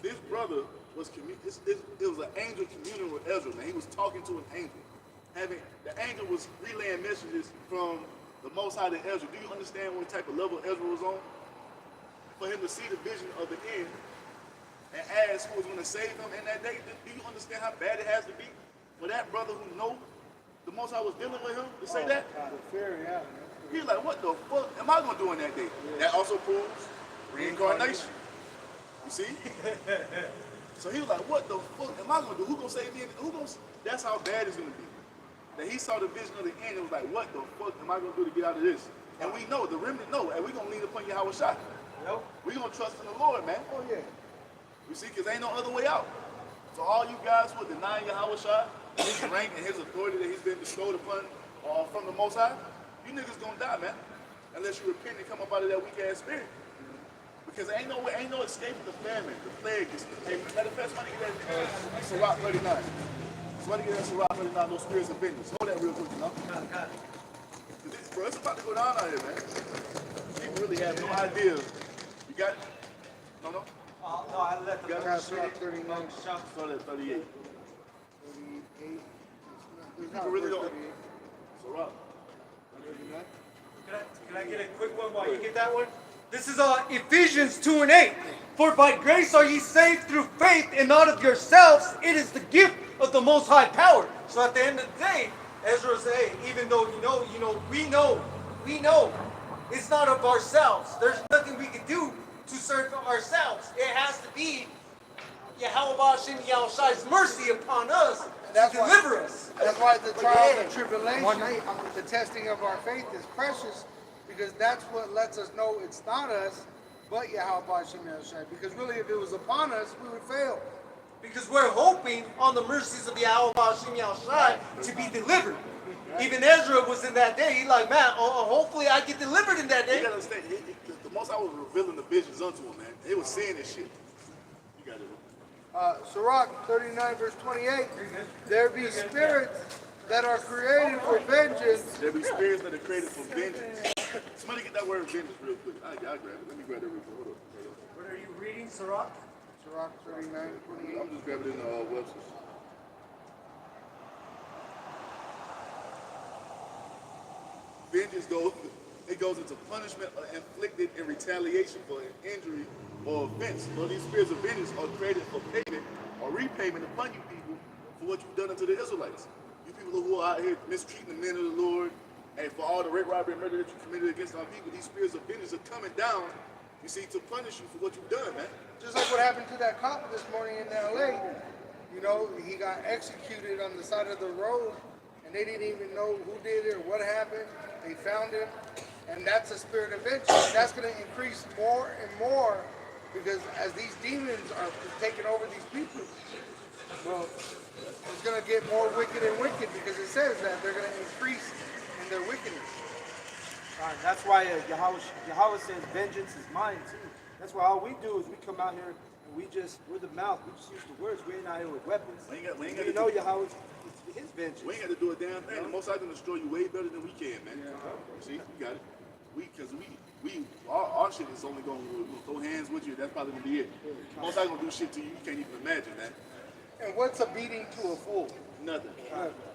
This brother was it was an angel communing with Ezra, man. He was talking to an angel. The angel was relaying messages from the Most High to Ezra. Do you understand what type of level Ezra was on? For him to see the vision of the end and ask who was going to save him in that day. Do you understand how bad it has to be for that brother who know the Most High was dealing with him to say that? The fear, yeah. He's like, what the fuck am I going to do in that day? That also proves reincarnation. You see? So he was like, what the fuck am I going to do? Who going to save me? That's how bad it's going to be. That he saw the vision of the end and was like, what the fuck am I going to do to get out of this? And we know, the remnant know, and we're going to lean upon Yahweh Shai. Yep. We're going to trust in the Lord, man. Oh, yeah. You see, because ain't no other way out. So all you guys who are denying Yahweh Shai, his rank and his authority that he's been bestowed upon from the Most High, you niggas gonna die, man. Unless you repent and come up out of that weak ass spirit. Because ain't no way, ain't no escaping the famine, the plague. Hey, matter of fact, somebody get that Sirach 39. Somebody get that Sirach 39, those spirits of vengeance. Hold that real quick, you know? Bro, it's about to go down out here, man. People really have no idea. You got it? No? No, I let the got Sirach 39. Start at 38. 38. People really don't. Sirach. Can I get a quick one while you get that one? This is Ephesians 2 and 8. For by grace are ye saved through faith, and not of yourselves. It is the gift of the Most High power. So at the end of the day, Ezra said, hey, even though we know it's not of ourselves. There's nothing we can do to serve ourselves. It has to be Yahweh Shem Yahushai's mercy upon us to deliver us. That's why the trial and tribulation, the testing of our faith is precious, because that's what lets us know it's not us, but Yahweh Shem Yahushai. Because really, if it was upon us, we would fail. Because we're hoping on the mercies of Yahweh Shem Yahushai to be delivered. Even Ezra was in that day. He's like, man, hopefully I get delivered in that day. You gotta understand, the Most High was revealing the visions unto him, man. They was seeing this shit. You got it. Sirach 39 verse 28, there be spirits that are created for vengeance. There be spirits that are created for vengeance. Somebody get that word vengeance real quick. I'll grab it. Let me grab that real quick. Hold up. What are you reading, Sirach? Sirach 39, 28. I'm just grabbing it in the Webster's. Vengeance goes into punishment inflicted in retaliation for an injury or offense. So these spirits of vengeance are created for payment or repayment upon you people for what you've done unto the Israelites. You people who are out here mistreating the men of the Lord, and for all the rape, robbery, and murder that you committed against our people, these spirits of vengeance are coming down, you see, to punish you for what you've done, man. Just like what happened to that cop this morning in LA. You know, he got executed on the side of the road, and they didn't even know who did it or what happened. They found him, and that's a spirit of vengeance. That's going to increase more and more, because as these demons are taking over these people, well, it's going to get more wicked and wicked, because it says that they're going to increase in their wickedness. That's why Yahweh says vengeance is mine too. That's why all we do is we come out here and we're the mouth. We just use the words. We ain't out here with weapons. We ain't You know Yahweh, it's his vengeance. We ain't got to do a damn thing. The Most High can destroy you way better than we can, man. See, we got it. Our shit is only going to throw hands with you. That's probably going to be it. Most High going to do shit to you can't even imagine, man. And what's a beating to a fool? Nothing.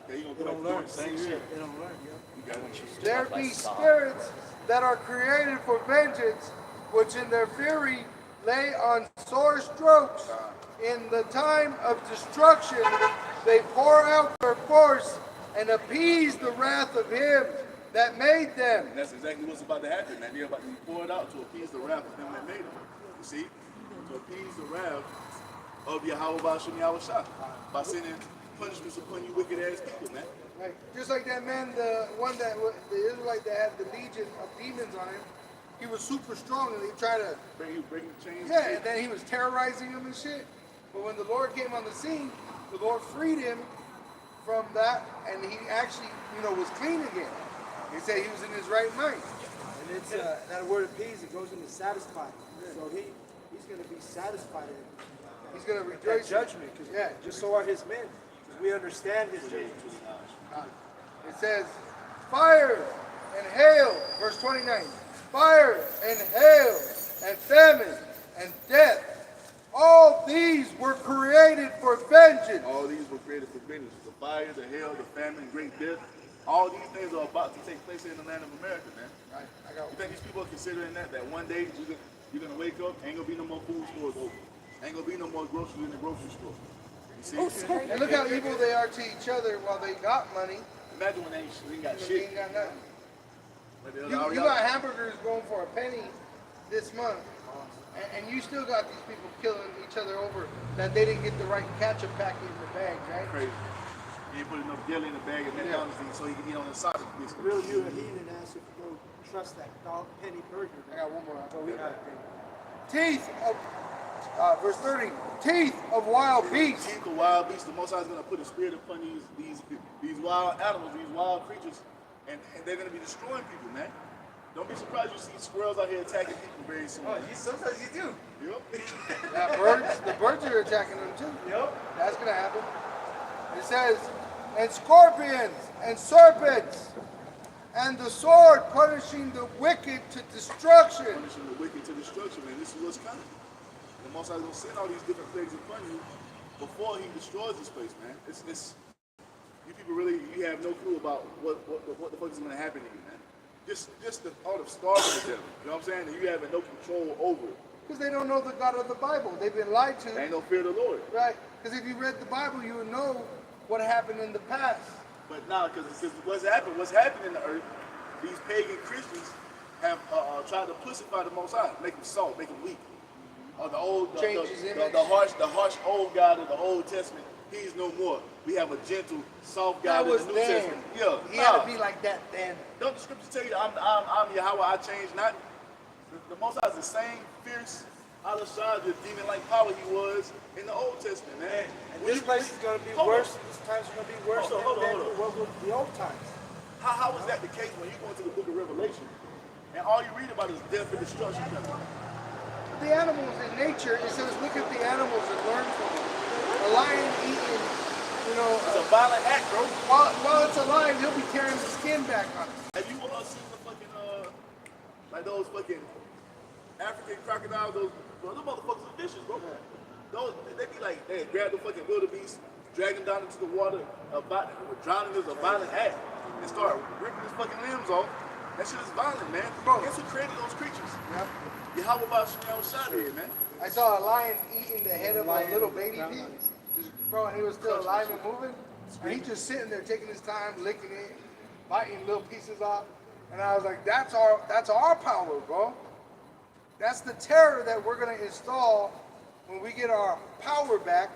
Okay, you going to They don't go learn. back to doing the same shit. They don't learn, yeah. You got it. There be spirits that are created for vengeance, which in their fury lay on sore strokes. In the time of destruction, they pour out their force and appease the wrath of him that made them. And that's exactly what's about to happen, man. They're about to be poured out to appease the wrath of him that made them. You see? To appease the wrath of Yahweh Shem Yahushai by sending punishments upon you wicked ass people, man. Right. Just like that man, the Israelite that had the legion of demons on him, he was super strong, and they tried to Breaking chains. yeah, and then he was terrorizing him and shit. But when the Lord came on the scene, the Lord freed him from that, and he actually, was clean again. He said he was in his right mind. And it's that word appease, it goes into satisfied. So he's going to be satisfied in He's going to that rejoice. judgment. Because just so are his men. Because we understand his judgment. It says, fire and hail, verse 29, fire and hail and famine and death. All these were created for vengeance. All these were created for vengeance. The fire, the hail, the famine, great death. All these things are about to take place in the land of America, man. You think these people are considering that one day you're gonna wake up, ain't gonna be no more food stores open. Ain't gonna be no more groceries in the grocery store. You see? And look how evil they are to each other while they got money. Imagine when they ain't got They shit. ain't got nothing. But they're You already got out. hamburgers going for a penny this month, and you still got these people killing each other over that they didn't get the right ketchup packet in the bag, right? Crazy. He ain't put enough jelly in the bag and McDonald's so he can eat on the side of the biscuit. Real you a heathen ass if you don't trust that dog penny burger. I got one more. Teeth of, verse 30, teeth of wild beasts. Teeth of wild beasts. The Most High is going to put a spirit upon these wild animals, these wild creatures, and they're going to be destroying people, man. Don't be surprised you see squirrels out here attacking people very soon. Oh, sometimes you do. Yep. The birds are attacking them too. Yep. That's gonna happen. It says, and scorpions and serpents, and the sword punishing the wicked to destruction. Punishing the wicked to destruction, man. This is what's coming. The Most High is going to send all these different plagues upon you before he destroys this place, man. You people really, you have no clue about what the fuck is going to happen to you, man. Just the thought of starving to death. You know what I'm saying? And you having no control over it. Because they don't know the God of the Bible. They've been lied to. There ain't no fear of the Lord. Right? Because if you read the Bible, you would know what happened in the past. But now, because what's happened in the earth, these pagan Christians have tried to pussify the Most High, make him soft, make him weak. Change his image. The harsh old God of the Old Testament, he's no more. We have a gentle, soft God That was in the New then. Testament. Yeah, He had to be like that then. Don't the scriptures tell you I'm Yahweh, I change not? The Most High is the same fierce, Alashah, the demon-like power he was in the Old Testament, man. And this place is going to be worse. This time's going to be worse than what was the old times. How is that the case when you go into the book of Revelation and all you read about is death and destruction? The animals in nature, it says, look at the animals and learn from them. A lion eating, It's a violent act, bro. while it's alive, he'll be tearing the skin back on it. Have you seen the fucking, like those fucking African crocodiles, those motherfuckers are vicious, bro. They be like, they grab the fucking wildebeest, drag him down into the water, drowning is a violent act, and start ripping his fucking limbs off. That shit is violent, man. Bro, guess who created those creatures? Yep. Yahweh about shot here, man. I saw a lion eating the head of a little baby pig. Bro, and he was still alive and moving. And he just sitting there taking his time, licking it, biting little pieces off. And I was like, that's our power, bro. That's the terror that we're gonna install when we get our power back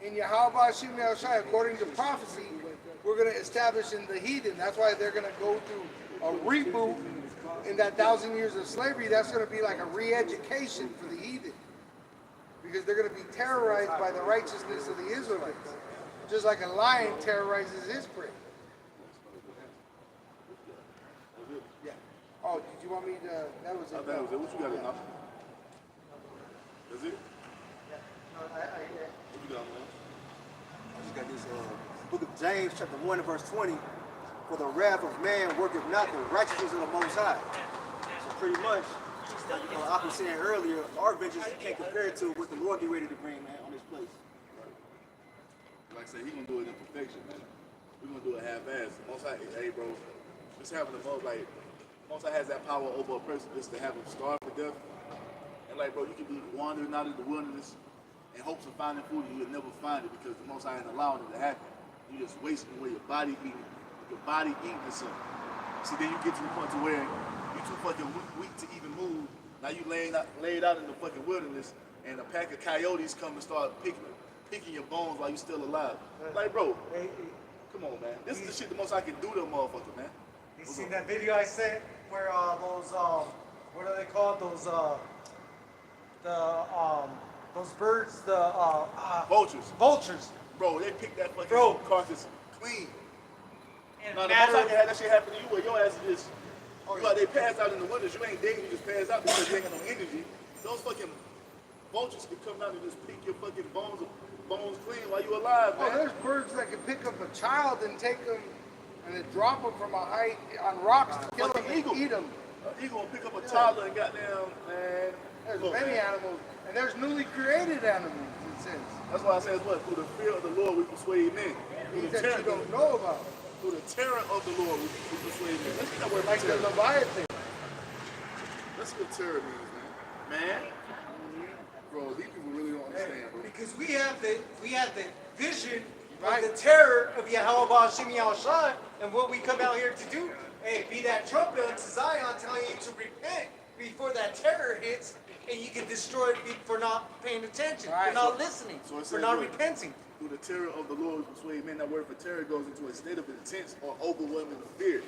in Yahweh Hashem Yahushua. According to prophecy, we're gonna establish in the heathen. That's why they're gonna go through a reboot in that 1,000 years of slavery. That's gonna be like a re-education for the heathen. Because they're going to be terrorized by the righteousness of the Israelites. Just like a lion terrorizes his prey. Yeah. Oh, did you want me to? That was it. I think that was it. What you got enough? That's it? What you got, man? I just got this book of James, chapter 1 and verse 20. For the wrath of man worketh not the righteousness of the Most High. So pretty much, like I was saying earlier, our vengeance can't compare it to what the Lord be ready to bring, man, on this place. Like I said, he gonna do it in perfection, man. We gonna do it half-assed. Most High, hey, bro, just having the most, like, Most High has that power over a person just to have them starve to death. And like, bro, you can be wandering out in the wilderness in hopes of finding food and you'll never find it because the Most High ain't allowing it to happen. You just wasting away your body eating itself. See, then you get to the point to where you too fucking weak to even move. Now you laid out in the fucking wilderness, and a pack of coyotes come and start picking your bones while you still alive. Like, bro, come on, man. This is the shit the most I can do to a motherfucker, man. You seen that video I sent where those what are they called? Those birds, Vultures. vultures. Bro, they pick that fucking carcass clean. And Now, the most I can have that shit happen to you where your ass is just, they pass out in the winters, you ain't dead, you just pass out because you ain't got no energy. Those fucking vultures can come down and just pick your fucking bones clean while you alive, man. Oh, there's birds that can pick up a child and take them and then drop them from a height on rocks to kill them Fucking and eagle. eat them. An eagle will pick up a toddler and goddamn, man. There's Look, many man. animals, and there's newly created animals, it says. That's why I says what? Through the fear of the Lord we persuade men. Through Things the that you terror, don't know about. through the terror of the Lord we persuade men. Let's get that word Like the terror. Leviathan. That's what terror means, man. Man, bro, these people really don't understand, bro. Because we have the vision Right. of the terror of Yahweh Hashem Yahushua, and what we come out here to do. Hey, be that trumpet unto Zion, telling you to repent before that terror hits, and you can destroy it for not paying attention, for Right. not listening, So it for says not what? repenting. Through the terror of the Lord we persuade men. That word for terror goes into a state of intense or overwhelming fear.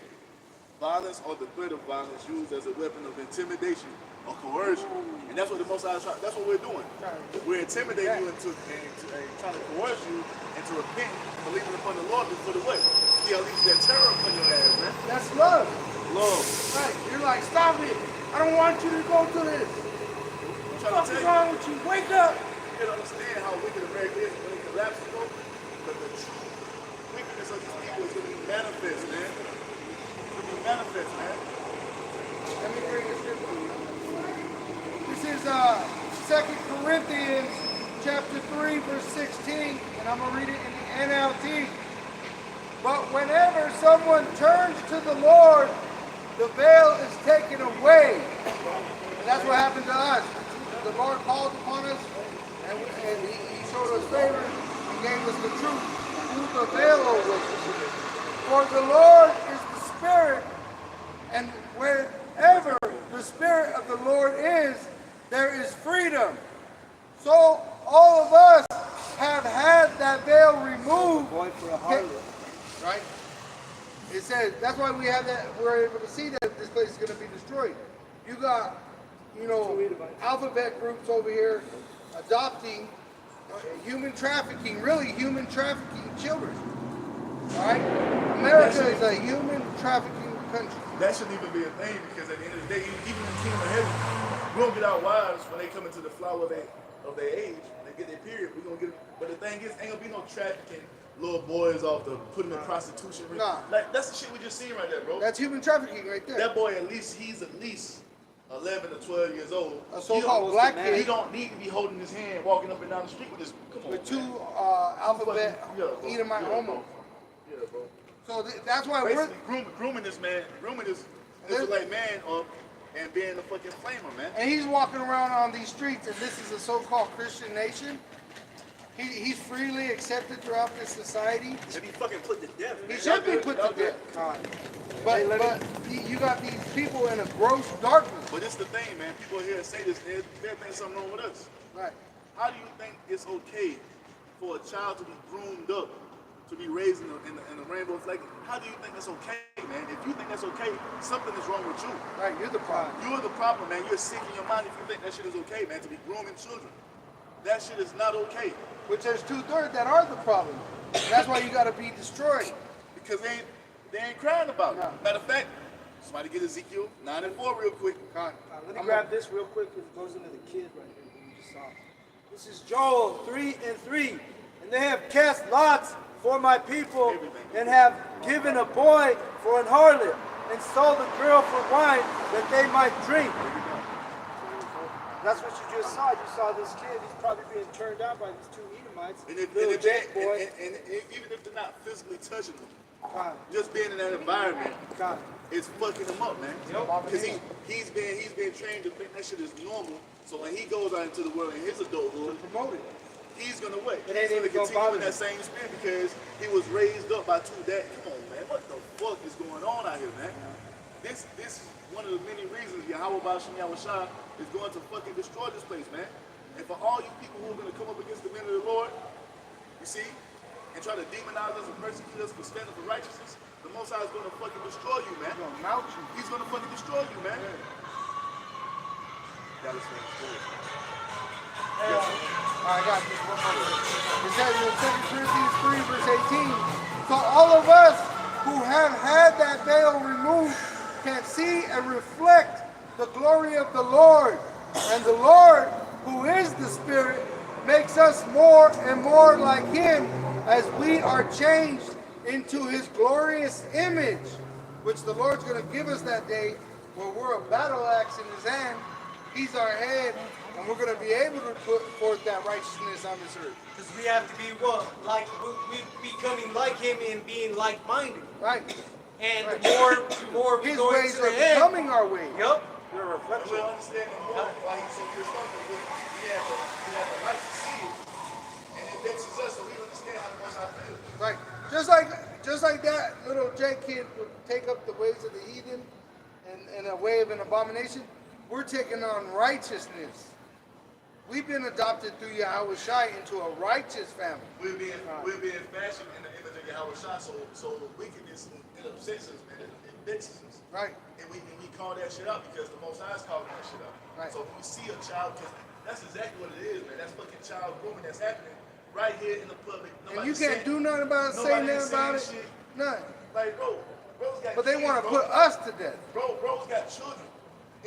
Violence or the threat of violence used as a weapon of intimidation or coercion. And that's what the Most High is trying, that's what we're doing. We're intimidating you into trying to coerce you into repent, believing upon the Lord before the what? See, I'll leave that terror upon your ass, man. That's love. Lord, Right. You're like, stop it. I don't want you to go to this. I'm trying What's to tell you. wrong with you? Wake up. You can understand how wicked America is when it collapses, bro. But the true wickedness of these people is going to be manifest, man. It's going to be manifest, man. Let me bring a scripture. This is 2 Corinthians chapter 3, verse 16, and I'm going to read it in the NLT. But whenever someone turns to the Lord, the veil is taken away. And that's what happened to us. The Lord called upon us, and he showed us favor and gave us the truth. Who the veil over. For the Lord is the Spirit, and wherever the Spirit of the Lord is, there is freedom. So all of us have had that veil removed. Boy for a harlot. Right? It says, that's why we have that, we're able to see that this place is going to be destroyed. You got, alphabet groups over here adopting human trafficking, really human trafficking children. All right? America is a human trafficking country. That shouldn't even be a thing because at the end of the day, even in the kingdom of heaven, we don't get our wives when they come into the flower of their age, when they get their period, we're going to get them. But the thing is, ain't going to be no trafficking little boys off the put them in prostitution. Nah. Like, that's the shit we just seen right there, bro. That's human trafficking right there. That boy, he's at least 11 to 12 years old. A so-called black He kid don't need to be holding his hand, walking up and down the street with this. Come on, with man. two alphabet Yeah, bro. Edomite Yeah, homos. bro. Yeah, bro. So that's why we're... Basically, grooming this man, grooming this like man up and being a fucking flamer, man. And he's walking around on these streets, and this is a so-called Christian nation. He's freely accepted throughout this society. Should be fucking put to death, He man. should be put to death. But you got these people in a gross darkness. But it's the thing, man. People here say this, they think something wrong with us. Right. How do you think it's okay for a child to be groomed up, to be raised in the rainbow flag? How do you think that's okay, man? If you think that's okay, something is wrong with you. Right, you're the problem. You're the problem, man. You're sick in your mind if you think that shit is okay, man, to be grooming children. That shit is not okay. Which there's 2/3 that are the problem. That's why you got to be destroyed. Because they ain't crying about it. No. Matter of fact, somebody get Ezekiel 9:4 real quick. God. Let me grab this real quick because it goes into the kid right here that we just saw. This is Joel 3:3. And they have cast lots for my people and have given a boy for an harlot and sold a girl for wine that they might drink. That's what you just saw. You saw this kid. He's probably being turned out by these two Edomites. And if, Little and, if Jack they, boy. and even if they're not physically touching them, God, just being in that environment, God. it's fucking him up, man. Because he's been trained to think that shit is normal. So when he goes out into the world in his adulthood, Promote it. he's gonna what? It ain't He's gonna even gonna continue bother in that same spirit because he was raised up by two dads. Come on, man. What the fuck is going on out here, man? This is one of the many reasons Yahweh Bashim Yahushua is going to fucking destroy this place, man. And for all you people who are gonna come up against the men of the Lord, you see, and try to demonize us and persecute us for standing for righteousness, the Most High is gonna fucking destroy you, man. He's gonna mount you. He's gonna fucking destroy you, man. That is All right, I got this one more. It says in 2 Corinthians 3, verse 18, so all of us who have had that veil removed can see and reflect the glory of the Lord. And the Lord, who is the Spirit, makes us more and more like Him as we are changed into his glorious image, which the Lord's going to give us that day, where we're a battle axe in his hand. He's our head, and we're going to be able to put forth that righteousness on this earth. Because we have to be what? Like, we becoming like him and being like-minded. Right. And Right. the more we His go ways into are the head. becoming our ways. Yep. You're a And reflection. we'll understand it more why he's so pissed off with it. He had the right to see it. And it vexes us so we understand how the Most High feels. Right. Just like that little J kid would take up the ways of the heathen and a way of an abomination, we're taking on righteousness. We've been adopted through Yahweh Shai into a righteous family. We're being fashioned in the image of Yahweh Shah, so wickedness and obsessions, man, it vexes us. Right. And we call that shit out because the Most High is calling that shit out. Right. So when we see a child, because that's exactly what it is, man. That's fucking child grooming that's happening right here in the public. And you can't do nothing about it, say nothing about it. Shit. None. Like, bro's got But they kids, want to bro. put us to death. Bro's got children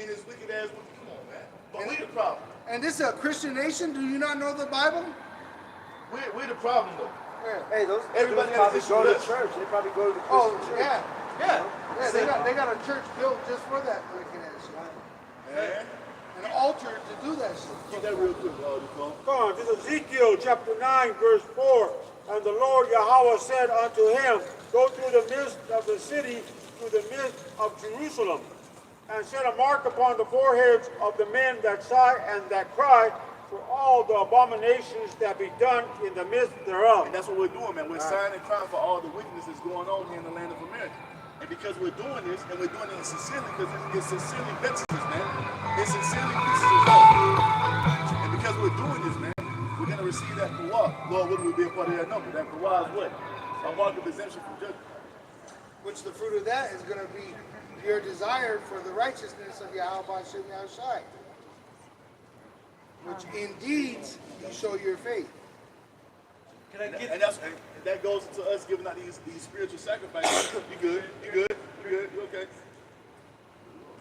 in his wicked ass. Come on, man. But we the problem. And this is a Christian nation. Do you not know the Bible? We're the problem, though. Yeah. Hey, those Everybody dudes probably has go issue to with us. church. They probably go to the Oh, Christian church. yeah. Yeah. Yeah, they got a church built just for that wicked ass shit. Man. An altar to do that shit. Keep that real quick, Nicole. Come on, this is Ezekiel chapter 9, verse 4. And the Lord Yahweh said unto him, Go through the midst of the city, through the midst of Jerusalem, and set a mark upon the foreheads of the men that sigh and that cry for all the abominations that be done in the midst thereof. And that's what we're doing, man. We're signing and crying for all the wickedness that's going on here in the land of America. And because we're doing this, and we're doing it sincerely, because it sincerely vexes us, man. It sincerely pisses us off. And because we're doing this, man, we're going to receive that Kawah. Lord, wouldn't we be a part of that number? That Kawah is what? A mark of exemption from judgment. Which the fruit of that is going to be your desire for the righteousness of Yahweh Shem Yahushai. Which in deeds you show your faith. Can I get And that goes into us giving out these spiritual sacrifices. You good? You good? You good? You okay?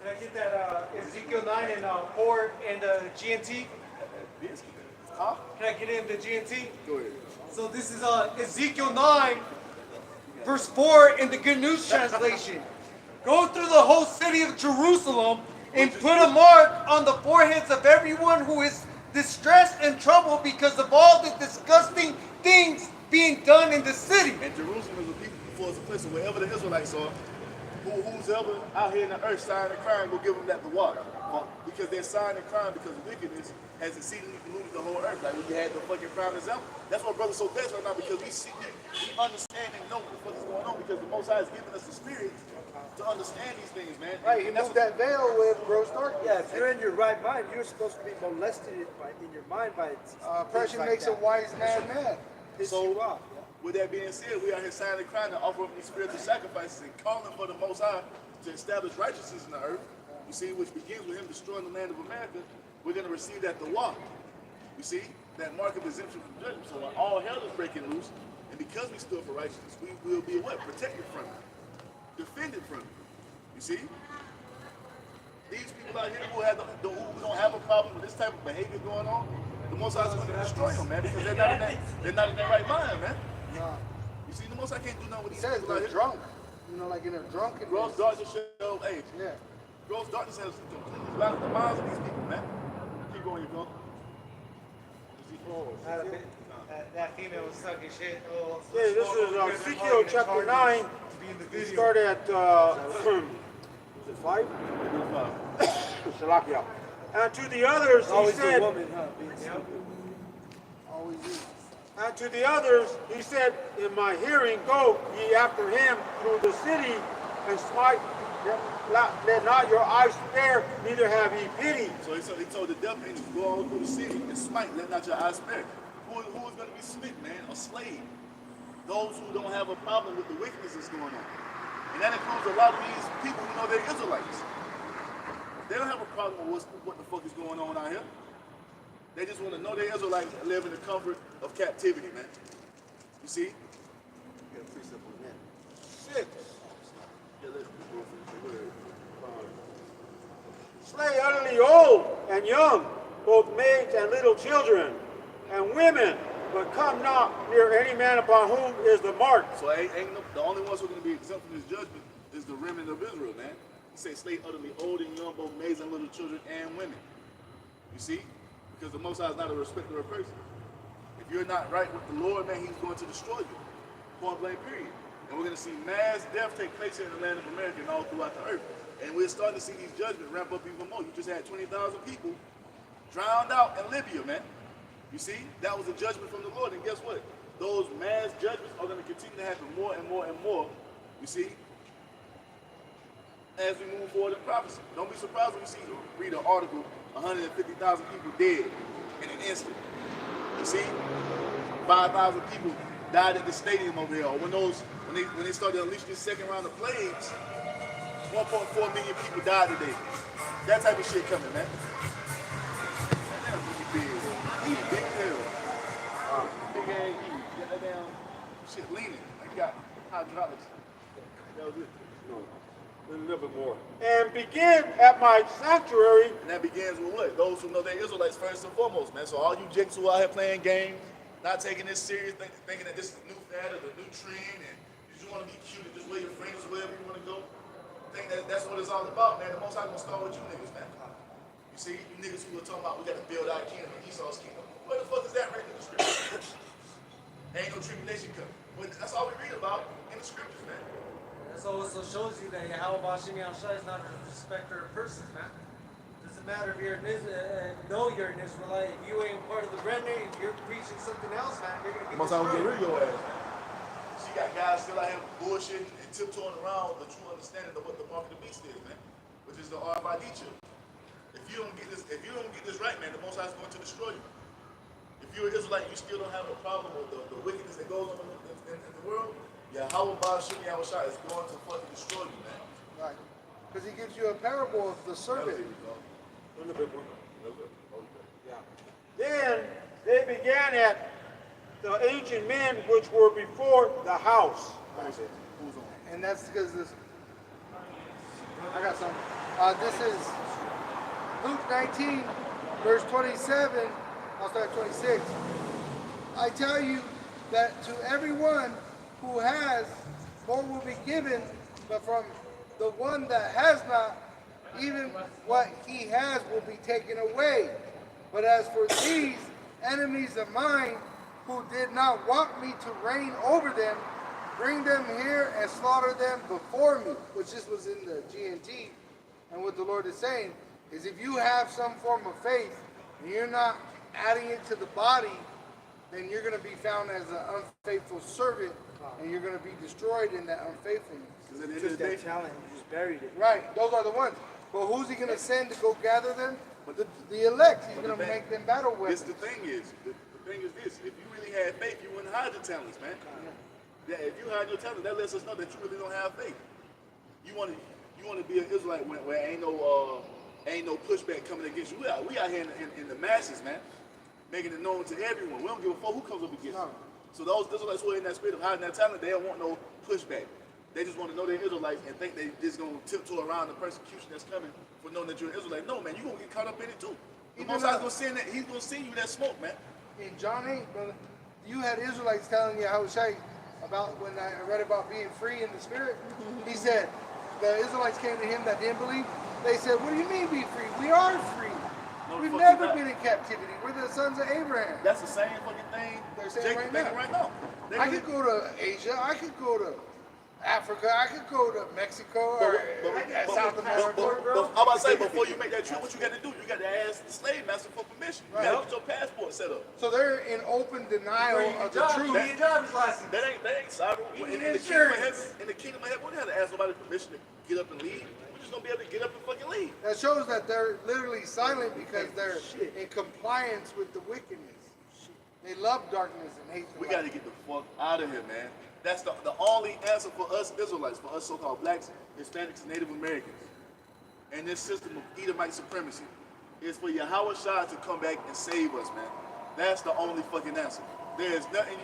Can I get that Ezekiel 9 and 4 and GNT? Huh? Can I get in the GNT? Go ahead. So this is Ezekiel 9, verse 4 in the Good News Translation. Go through the whole city of Jerusalem and put a mark on the foreheads of everyone who is distressed and troubled because of all the disgusting things being done in the city. And Jerusalem is a people before it's a place, so wherever the Israelites are, who's ever out here in the earth sighing and crying, go give them that the water. Because they're sighing and crying because wickedness has exceedingly polluted the whole earth. Like we had the fucking prime example. That's why brothers so best right now, because we see it, we understand and know what the fuck is going on, because the Most High is giving us the spirit to understand these things, man. Right, you And that's move that veil with gross darkness. Yeah, if you're in your right mind, you're supposed to be molested in your mind by Oppression things like makes a that. wise man mad. Piss So, you off. Yeah. with that being said, we are here signing and crying to offer up these spiritual sacrifices and calling for the Most High to establish righteousness in the earth. You see, which begins with him destroying the land of America. We're going to receive that the walk. You see, that mark of exemption from judgment. So when all hell is breaking loose, and because we stood for righteousness, we will be what? Protected from it. Defended from it. You see? These people out here who don't have a problem with this type of behavior going on, the Most High is going to destroy them, man, because they're not in their right mind, man. No. You see, the Most High can't do nothing with He these says people out they're here. drunk. You know, like in a drunken. Gross darkness show age. Yeah. Gross darkness has completely blinded the minds of these people, man. Keep going, you go. That female was sucking shit. Oh, Okay, this is Ezekiel chapter 9. We start at, is it 5? Shalakia. And to the others, he Always said, a woman, huh? Being stupid. Always is. And to the others, he said, in my hearing, go ye after him through the city, and smite, let not your eyes spare, neither have ye pity. So he told the death angels, go all through the city and smite, let not your eyes spare. Who is going to be smitten, man? A slave. Those who don't have a problem with the wickedness that's going on. And that includes a lot of these people who know they're Israelites. They don't have a problem with what the fuck is going on out here. They just want to know they're Israelites and live in the comfort of captivity, man. You see? Get a precept on that. 6. Yeah, go ahead. Slay utterly old and young, both maids and little children, and women, but come not near any man upon whom is the mark. So the only ones who are going to be exempt from this judgment is the remnant of Israel, man. He said, slay utterly old and young, both maids and little children and women. You see? Because the Most High is not a respecter of person. If you're not right with the Lord, man, he's going to destroy you. Point blank, period. And we're going to see mass death take place here in the land of America and all throughout the earth. And we're starting to see these judgments ramp up even more. You just had 20,000 people drowned out in Libya, man. You see? That was a judgment from the Lord. And guess what? Those mass judgments are going to continue to happen more and more and more. You see? As we move forward in prophecy. Don't be surprised when you read an article, 150,000 people dead in an instant. You see? 5,000 people died at the stadium over here. Or when they started to unleash this second round of plagues, 1.4 million people died today. That type of shit coming, man. That's really big. He big as hell. Big ass he. Get that damn shit leaning. Like got hydraulics. That was it. No. A little bit more. And begin at my sanctuary. And that begins with what? Those who know they're Israelites first and foremost, man. So all you jakes who out here playing games, not taking this serious, thinking that this is the new fad or the new trend, and you just want to be cute and just wear your fringes wherever you want to go. Think that's what it's all about, man. The Most High gonna start with you niggas, man. You see, you niggas who were talking about we got to build our kingdom, Esau's kingdom. Where the fuck is that written in the scripture? Ain't no tribulation coming. But that's all we read about in the scriptures, man. This also shows you that Yahweh Bashim Yahushua is not a respecter of persons, man. Doesn't matter if you're an you're an Israelite. If you ain't part of the remnant, if you're preaching something else, man, you're gonna get Most High will get destroyed. rid of your ass, man. She got guys still out here bullshitting and tiptoeing around the true understanding of what the mark of the beast is, man. Which is the RFID chip. If you don't get this right, man, the Most High is going to destroy you. If you're an Israelite, you still don't have a problem with the wickedness that goes on in the world. Yahweh Bashim Yahushua is going to fucking destroy you, man. Right. Because he gives you a parable of the serpent. A little bit more. Yeah. Then they began at the ancient men which were before the house. Who's on? And that's because this. I got some. This is Luke 19, verse 27. I'll start at 26. I tell you that to everyone who has, more will be given, but from the one that has not, even what he has will be taken away. But as for these enemies of mine, who did not want me to reign over them, bring them here and slaughter them before me. Which this was in the GNT. And what the Lord is saying is, if you have some form of faith and you're not adding it to the body, then you're going to be found as an unfaithful servant, and you're going to be destroyed in that unfaithfulness. Because at the end of the day, talent, you just buried it. Right, those are the ones. But who's he going to send to go gather them? The elect. He's going to make them battle weapons. The thing is this: if you really had faith, you wouldn't hide your talents, man. Yeah, if you hide your talent, that lets us know that you really don't have faith. You want to be an Israelite where ain't no pushback coming against you. We out here in the masses, man, making it known to everyone. We don't give a fuck who comes up against us. So those Israelites who are in that spirit of hiding their talent, they don't want no pushback. They just want to know they're Israelites and think they just gonna tiptoe around the persecution that's coming for knowing that you're an Israelite. No, man, you're gonna get caught up in it too. The Most High's gonna send that. He's gonna send you that smoke, man. In John 8, brother, you had Israelites telling you how say about when I read about being free in the spirit. He said the Israelites came to him that didn't believe. They said, "What do you mean be free? We are free. No, We've fuck never you not. been in captivity. We're the sons of Abraham." That's the same fucking thing They're saying Jake right is making now. right now. They I really- could go to Asia. I could go to Africa. I could go to Mexico or South America. I'm about to say, before you make that trip, what you got to do? You got to ask the slave master for permission. You got to get your passport set up. So they're in open denial of the truth. Your driver's license. That ain't sovereign. You In need the kingdom of insurance. heaven, we don't have to ask nobody permission to get up and leave. We're just gonna be able to get up and fucking leave. That shows that they're literally silent because they're in compliance with the wickedness. They love darkness and hate the We light. got to get the fuck out of here, man. That's the only answer for us Israelites, for us so-called blacks, Hispanics, and Native Americans. And this system of Edomite supremacy is for Yahweh Shah to come back and save us, man. That's the only fucking answer. There's nothing,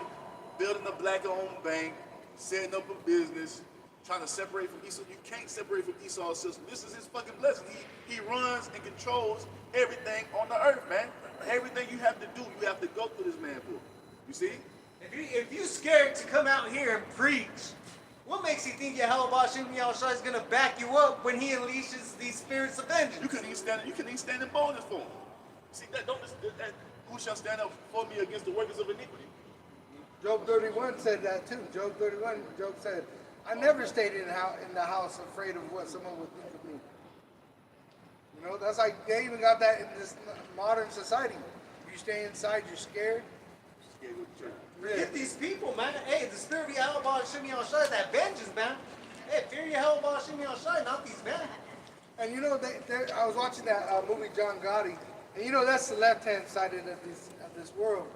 building a black-owned bank, setting up a business, trying to separate from Esau. You can't separate from Esau's system. This is his fucking blessing. He runs and controls everything on the earth, man. Everything you have to do, you have to go through this man for. You see? If you scared to come out here and preach, what makes you think Yahweh Shem Yahushua is going to back you up when he unleashes these spirits of vengeance? You couldn't even stand in boldness for him. See who shall stand up for me against the workers of iniquity? Job 31 said that too. Job 31, Job said, I never stayed in the house afraid of what someone would think of me. You know, that's like, they even got that in this modern society. If you stay inside, you're scared. Scared with the church. Forget these people, man. Hey, the spirit of Yahweh Shem Yahushua is that vengeance, man. Hey, fear Yahweh Shem Yahushua, not these men. And you know, I was watching that movie, John Gotti, and you know, that's the left-hand side of this world.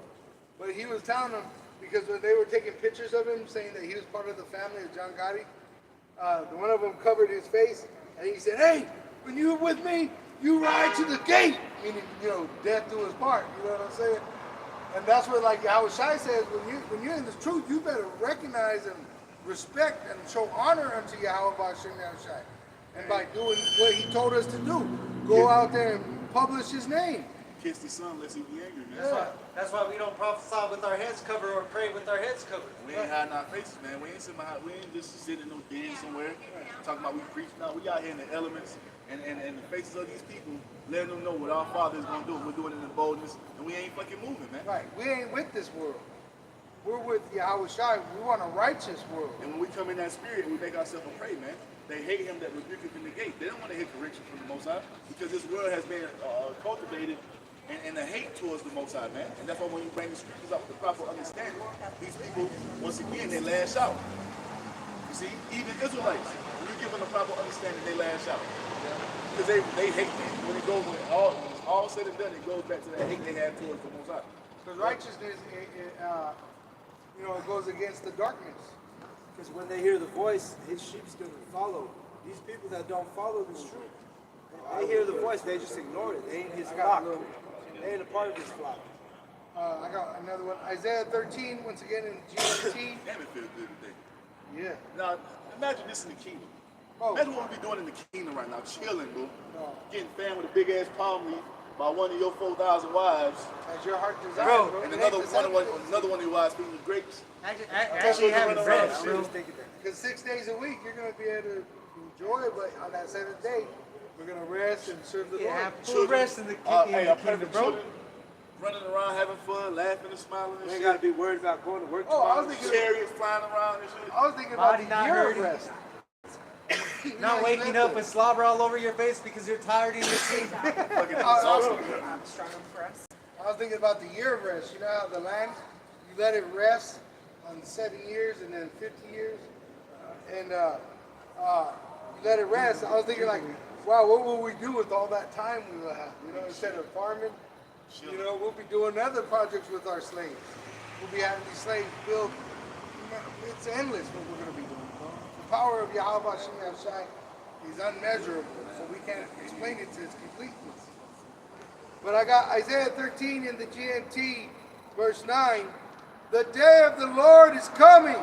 But he was telling them, because when they were taking pictures of him, saying that he was part of the family of John Gotti, one of them covered his face, and he said, hey, when you're with me, you ride to the gate, meaning, you know, death do his part, you know what I'm saying? And that's what, like Yahweh Shai says, when you're in this truth, you better recognize and respect and show honor unto Yahweh Shem Yahushai. And by doing what he told us to do, go out there and publish his name. Kiss the son lest he be angry, man. That's why we don't prophesy with our heads covered or pray with our heads covered. We ain't hiding our faces, man. We ain't just sitting in no den somewhere talking about we preach. No, we out here in the elements and the faces of these people, letting them know what our Father is gonna do. We're doing it in boldness, and we ain't fucking moving, man. Right. We ain't with this world. We're with Yahweh Shai. We want a righteous world. And when we come in that spirit, we make ourselves a prey, man. They hate him that rebuketh in the gate. They don't want to hear correction from the Most High because this world has been cultivated and the hate towards the Most High, man. And that's why when you bring the scriptures up with the proper understanding, these people, once again, they lash out. You see, even Israelites, when you give them the proper understanding, they lash out. Because they hate me. When it's all said and done, it goes back to that hate they have towards the Most High. Because righteousness, you know, it goes against the darkness. Because when they hear the voice, his sheep's going to follow. These people that don't follow this truth, they hear the voice, they just ignore it. They ain't his flock. They ain't a part of his flock. I got another one. Isaiah 13, once again in GMT. Damn, it feels good today. Yeah. Now, imagine this in the kingdom. Oh. Imagine what we be doing in the kingdom right now, chilling, bro. Getting fanned with a big ass palm leaf by one of your 4,000 wives. As your heart desires, bro. And another one of your wives feeding you grapes. Actually having rest, bro. Because 6 days a week, you're going to be able to enjoy it, but on that seventh day, we're going to rest and serve the Lord. Have full rest in the kingdom, bro. Running around, having fun, laughing and smiling and You ain't shit. got to be worried about going to work Oh, I tomorrow. was thinking, Chariots flying around and shit. I was thinking about Body the not year of hurting. rest. Not waking up with slobber all over your face because you're tired in your sleep. Fucking exhausted. I was thinking about the year of rest. You know how the land, you let it rest on 7 years and then 50 years, and you let it rest. I was thinking like, wow, what will we do with all that time we will have? You know, instead of farming, you know, we'll be doing other projects with our slaves. We'll be having these slaves build. It's endless what we're going to be doing. The power of Yahweh Shem Yahushai is unmeasurable, so we can't explain it to its completeness. But I got Isaiah 13 in the GMT, verse 9. The day of the Lord is coming,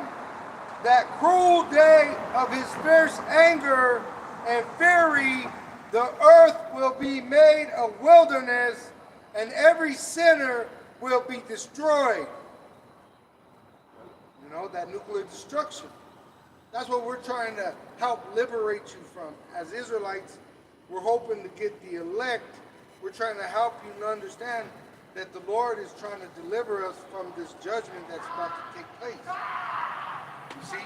that cruel day of his fierce anger and fury. The earth will be made a wilderness, and every sinner will be destroyed. You know, that nuclear destruction. That's what we're trying to help liberate you from. As Israelites, we're hoping to get the elect. We're trying to help you understand that the Lord is trying to deliver us from this judgment that's about to take place. You see?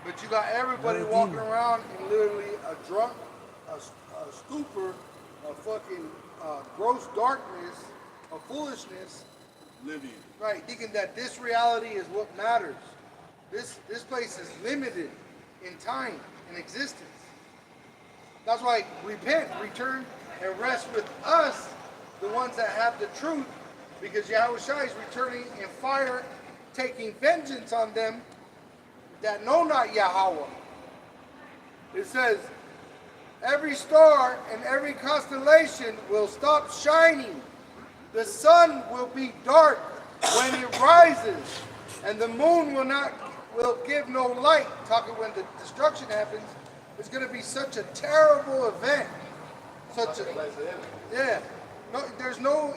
But you got everybody walking around in literally a drunk, a stupor, a fucking gross darkness, a foolishness. Living. Right, thinking that this reality is what matters. This place is limited in time and existence. That's why repent, return, and rest with us, the ones that have the truth, because Yahweh Shai is returning in fire, taking vengeance on them that know not Yahweh. It says, every star and every constellation will stop shining. The sun will be dark when it rises, and the moon will give no light. Talking when the destruction happens, it's going to be such a terrible event. Yeah. No, there's no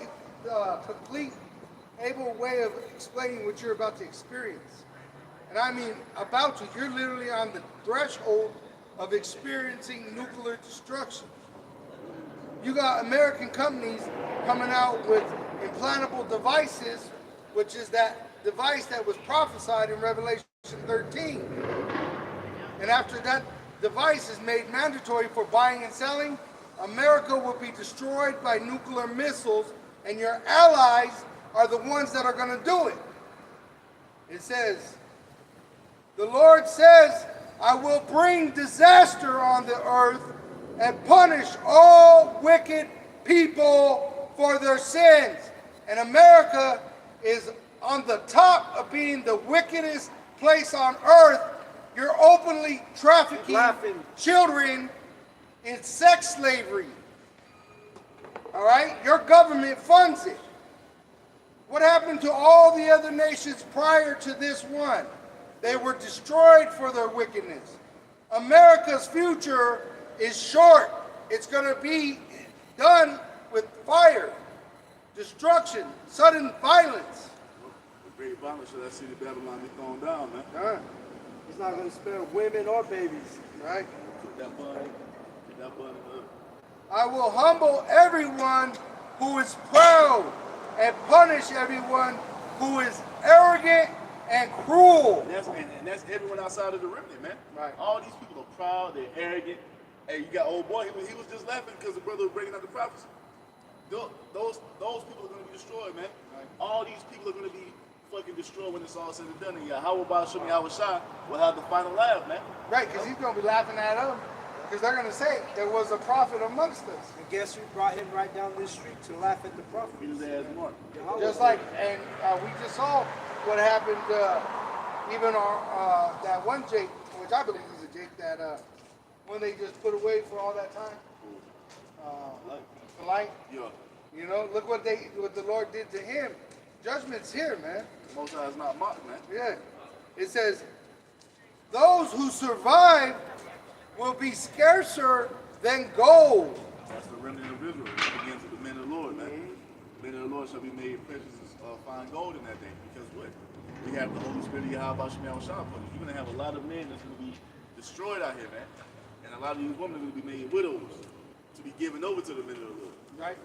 complete able way of explaining what you're about to experience. And I mean about to. You're literally on the threshold of experiencing nuclear destruction. You got American companies coming out with implantable devices, which is that device that was prophesied in Revelation 13. And after that device is made mandatory for buying and selling, America will be destroyed by nuclear missiles, and your allies are the ones that are going to do it. It says, the Lord says, I will bring disaster on the earth and punish all wicked people for their sins. And America is on the top of being the wickedest place on earth. You're openly trafficking children in sex slavery. All right? Your government funds it. What happened to all the other nations prior to this one? They were destroyed for their wickedness. America's future is short. It's going to be done with fire, destruction, sudden violence. The great violence of that city of Babylon be thrown down, man. He's not going to spare women or babies. Right? Put that bun up. I will humble everyone who is proud and punish everyone who is arrogant and cruel. And that's everyone outside of the remnant, man. Right. All these people are proud, they're arrogant. Hey, you got old boy, he was just laughing because the brother was bringing up the prophecy. Those people are going to be destroyed, man. Right. All these people are going to be fucking destroyed when it's all said and done. And Yahweh Ba'ashim Yahweh Shai will have the final laugh, man. Right, because he's going to be laughing at them. Because they're going to say there was a prophet amongst us. And guess who brought him right down this street to laugh at the prophet? He was ass mark. Just like, and we just saw what happened, even on that one Jake, which I believe is a Jake, that when they just put away for all that time. The light. Yeah. You know, look what the Lord did to him. Judgment's here, man. The Most High is not mocked, man. Yeah. It says, those who survive will be scarcer than gold. That's the remnant of Israel. It begins with the men of the Lord, man. The men of the Lord shall be made precious as fine gold in that day. Because what? We have the Holy Spirit of Yahweh Ba'ashim Yahweh Shai upon us. You're going to have a lot of men that's going to be destroyed out here, man. And a lot of these women are going to be made widows to be given over to the men of the Lord. Right?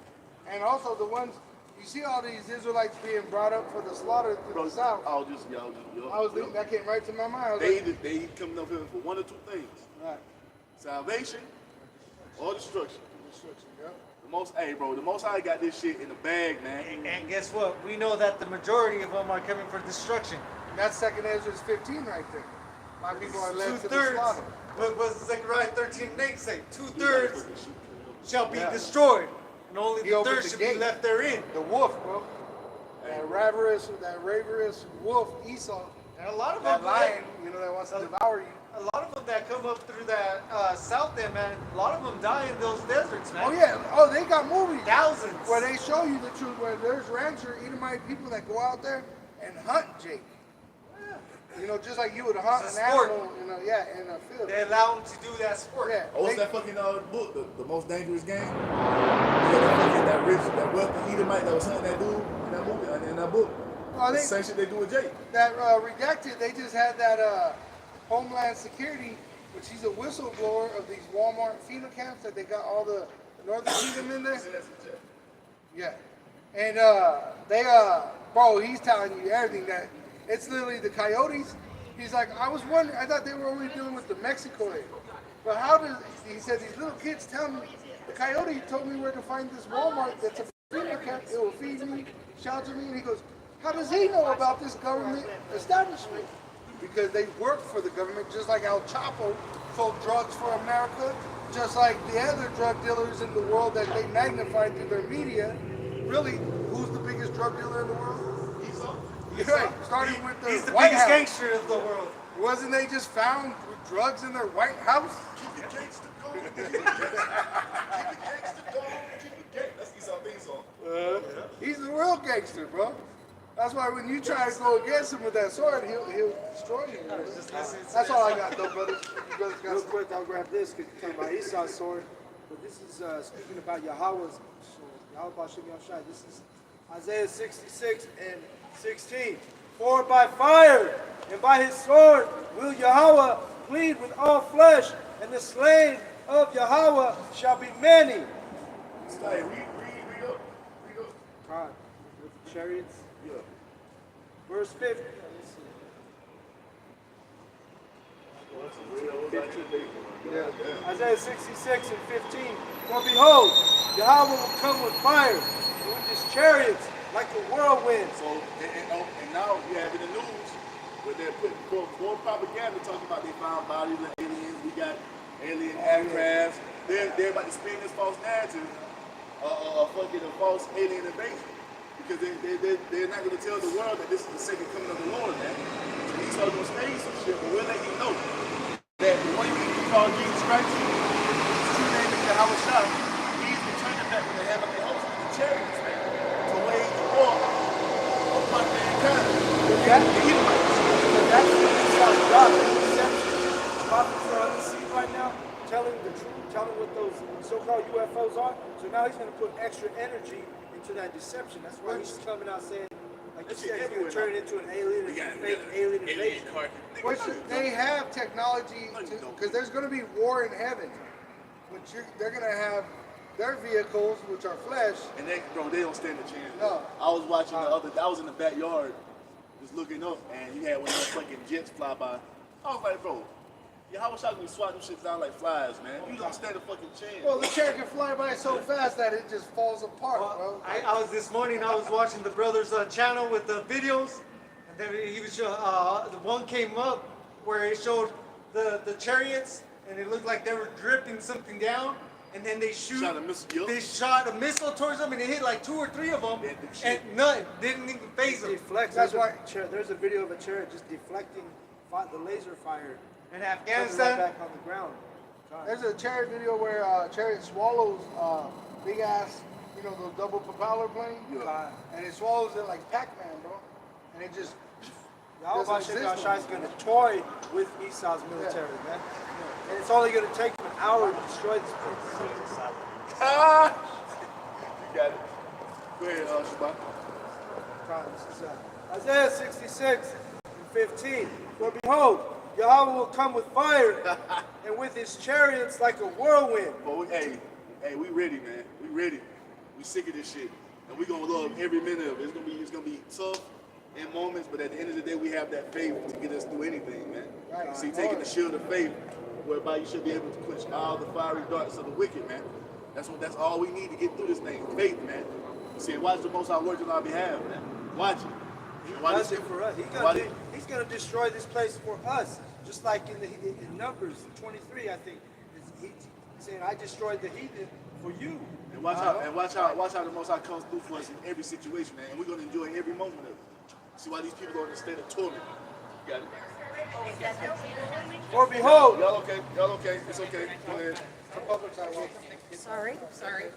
And also the ones, you see all these Israelites being brought up for the slaughter to the south. I was thinking, That came right to my mind. They coming up here for one or two things. Right. Salvation or destruction. Yep. The Most High got this shit in the bag, man. And guess what? We know that the majority of them are coming for destruction. That's 2nd Ezra 15 right there. My people are led to the slaughter. What does Zechariah 13:8 say? 2/3 shall be destroyed, and only the third should be left therein. The wolf, bro. That ravenous wolf, Esau. And a lot of That them, lion, that wants to devour you. a lot of them that come up through that south end, man. A lot of them die in those deserts, man. Oh yeah. Oh, they got movies. Thousands. Where they show you the truth. Where there's rancher Edomite people that go out there and hunt Jake. Just like you would hunt an animal in a field. They allow them to do that sport. Yeah. What's that fucking book? The most dangerous game? That wealthy Edomite that was hunting that dude in that movie, in that book. Oh, the same shit they do with Jake. That redacted. They just had that Homeland Security, which he's a whistleblower of these Walmart FEMA camps that they got all the Northern Kingdom in there. Yeah. And bro, he's telling you everything that. It's literally the coyotes. He's like, I was wondering, I thought they were only dealing with the Mexico area. But he said, these little kids tell me, the coyote told me where to find this Walmart that's a FEMA camp. It will feed me, shelter me. And he goes, how does he know about this government establishment? Because they work for the government, just like El Chapo sold drugs for America, just like the other drug dealers in the world that they magnified through their media. Really, who's the biggest drug dealer in the world? Right. Starting with the He's the White biggest House. gangster of the world. Wasn't they just found drugs in their White House? Keep it gangster going. Keep it gangster going. Keep it gangster. That's Esau theme song. He's the real gangster, bro. That's why when you try to go against him with that sword, he'll destroy you. That's all I got, though, brothers. You brothers got Real quick, I'll grab this because you're talking about Esau's sword. But this is speaking about Yahweh's sword. Yahweh Ba'ashim Yahweh Shai. This is Isaiah 66 and 16. For by fire and by his sword will Yahweh plead with all flesh, and the slain of Yahweh shall be many. Hey, read up. Right. With the chariots. Yeah. Verse 50. Isaiah 66 and 15. For behold, Yahweh will come with fire, and with his chariots like a whirlwind. So, and now you have in the news where they're putting more propaganda talking about they found bodies of aliens, we got alien aircrafts. They're about to spin this false narrative of fucking a false alien invasion. Because they're not going to tell the world that this is the second coming of the Lord, man. So he's going to stage some shit, but we'll let you know that the one you call Jesus Christ, his true name is Yahweh Shah, he's returning back with the heavenly host with the chariots, man, to wage war upon mankind. That's what this God deception. Prophets are on the scene right now, telling the truth, telling what those so-called UFOs are. So now he's going to put extra energy into that deception. That's why he's coming out saying, like you said, he's going to turn it into an alien, fake alien invasion. Which they have technology because there's going to be war in heaven, but they're going to have their vehicles, which are flesh. And they don't stand a chance. No. I was watching I was in the backyard, just looking up, and you had one of those fucking jets fly by. I was like, bro, how much I can swat them shit down like flies, man? You don't stand a fucking chance. Well, the chair can fly by so fast that it just falls apart, bro. I was this morning. I was watching the brothers' channel with the videos, and then he was the one came up where it showed the chariots, and it looked like they were dripping something down, and then they Shot a missile, yup. They shot a missile towards them, and it hit like 2 or 3 of them, and none didn't even phase them. Deflects. That's why There's a video of a chariot just deflecting the laser fire. In Right Afghanistan, back on the ground. there's a chariot video where chariot swallows big ass, those double propeller planes, and it swallows it like Pac-Man, bro, and it just. Yahweh is going to toy with Esau's military, man. And it's only going to take him an hour to destroy this place. You got it. Go ahead, Shabbat. This is Isaiah 66 and 15. For behold, Yahweh will come with fire, and with his chariots like a whirlwind. But we ready, man. We ready. We sick of this shit, and we gonna love every minute of it. It's gonna be tough in moments, but at the end of the day, we have that faith to get us through anything, man. Right. See, taking the shield of faith, whereby you should be able to quench all the fiery darts of the wicked, man. That's all we need to get through this thing. Faith, man. See, watch the Most High work on our behalf, man. Watch it. He does it for us. He's going to destroy this place for us. Just like in Numbers 23, I think, he's saying, "I destroyed the heathen for you." And watch how the Most High comes through for us in every situation, man. And we're gonna enjoy every moment of it. See why these people are in a state of torment. You got it. For behold, Y'all okay? It's okay. Go ahead. Sorry.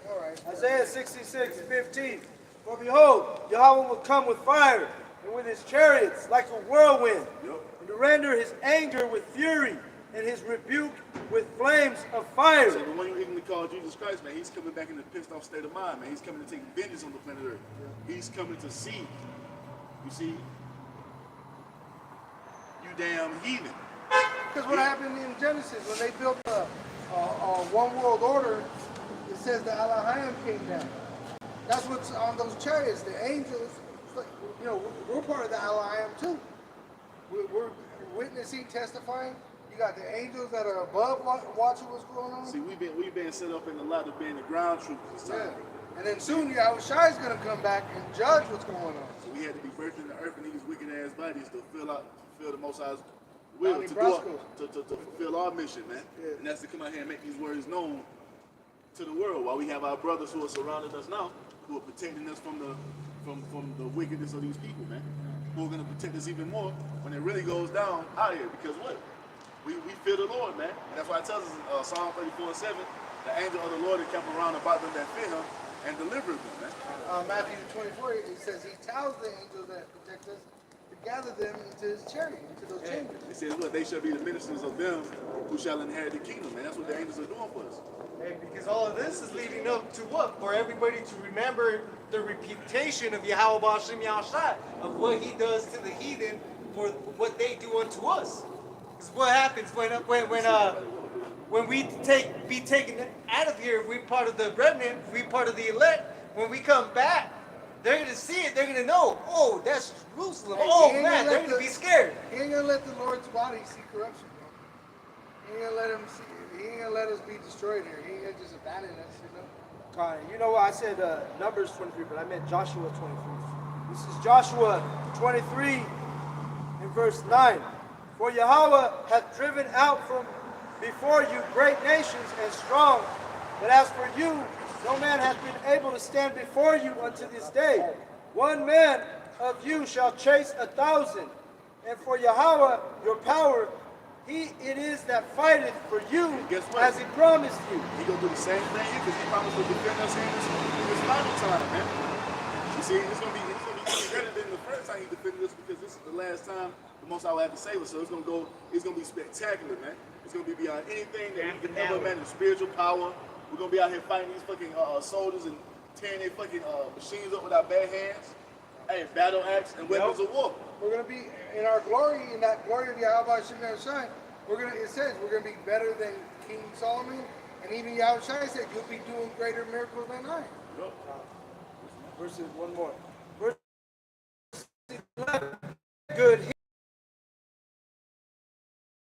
All right. Isaiah 66:15. For behold, Yahweh will come with fire, and with his chariots like a whirlwind, and to render his anger with fury, and his rebuke with flames of fire. So the one you ignorantly call Jesus Christ, man, he's coming back in a pissed off state of mind, man. He's coming to take vengeance on the planet Earth. He's coming to see. You see? You damn heathen. Because what happened in Genesis when they built a one world order, it says the Elohim came down. That's what's on those chariots. The angels, we're part of the Elohim too. We're witnessing, testifying. You got the angels that are above watching what's going on. See, we've been set up in the lot of being the ground troopers this time. Yeah. And then soon Yahweh Shai is going to come back and judge what's going on. So we had to be birthed in the earth in these wicked ass bodies to fulfill the Most High's will, Donnie to Brasco. fulfill our mission, man. Yeah. And that's to come out here and make these words known to the world. While we have our brothers who are surrounding us now, who are protecting us from the wickedness of these people, man. Who are going to protect us even more when it really goes down out here. Because what? We fear the Lord, man. And that's why it tells us in Psalm 34:7, the angel of the Lord is kept around about them that fear him and delivers them, man. Matthew 24, it says he tells the angels that protect us to gather them into his chariot, into those chambers. It says, look, they shall be the ministers of them who shall inherit the kingdom, man. That's what the angels are doing for us. Hey, because all of this is leading up to what? For everybody to remember the reputation of Yahweh Ba'Shem Yahushua, of what he does to the heathen for what they do unto us. Because what happens when we be taken out of here, if we're part of the remnant, if we're part of the elect, when we come back, they're going to see it, they're going to know, oh, that's Jerusalem. Hey, Oh he ain't man, gonna they're let going to be scared. He ain't gonna let the Lord's body see corruption, bro. He ain't gonna let him see. He ain't gonna let us be destroyed here. He ain't gonna just abandon us, you know. Kind of. You know what? I said Numbers 23, but I meant Joshua 23. This is Joshua 23 in verse 9. For Yahweh hath driven out from before you great nations and strong, but as for you, no man hath been able to stand before you unto this day. One man of you shall chase 1,000, and for Yahweh your power, he it is that fighteth for you, Guess what? as he promised you. He gonna do the same thing because he promised to defend us in this final time, man. You see, it's gonna be better than the first time he defended us because this is the last time the Most High will have to save us. So it's gonna be spectacular, man. It's gonna be beyond anything that we can ever imagine. Spiritual power. We're gonna be out here fighting these fucking soldiers and tearing their fucking machines up with our bare hands. Hey, battle axe and weapons of war. We're gonna be in our glory, in that glory of Yahweh Shemel Shai. It says we're gonna be better than King Solomon, and even Yahweh Shai said you'll be doing greater miracles than I. Verse one more. Verse 11. Good.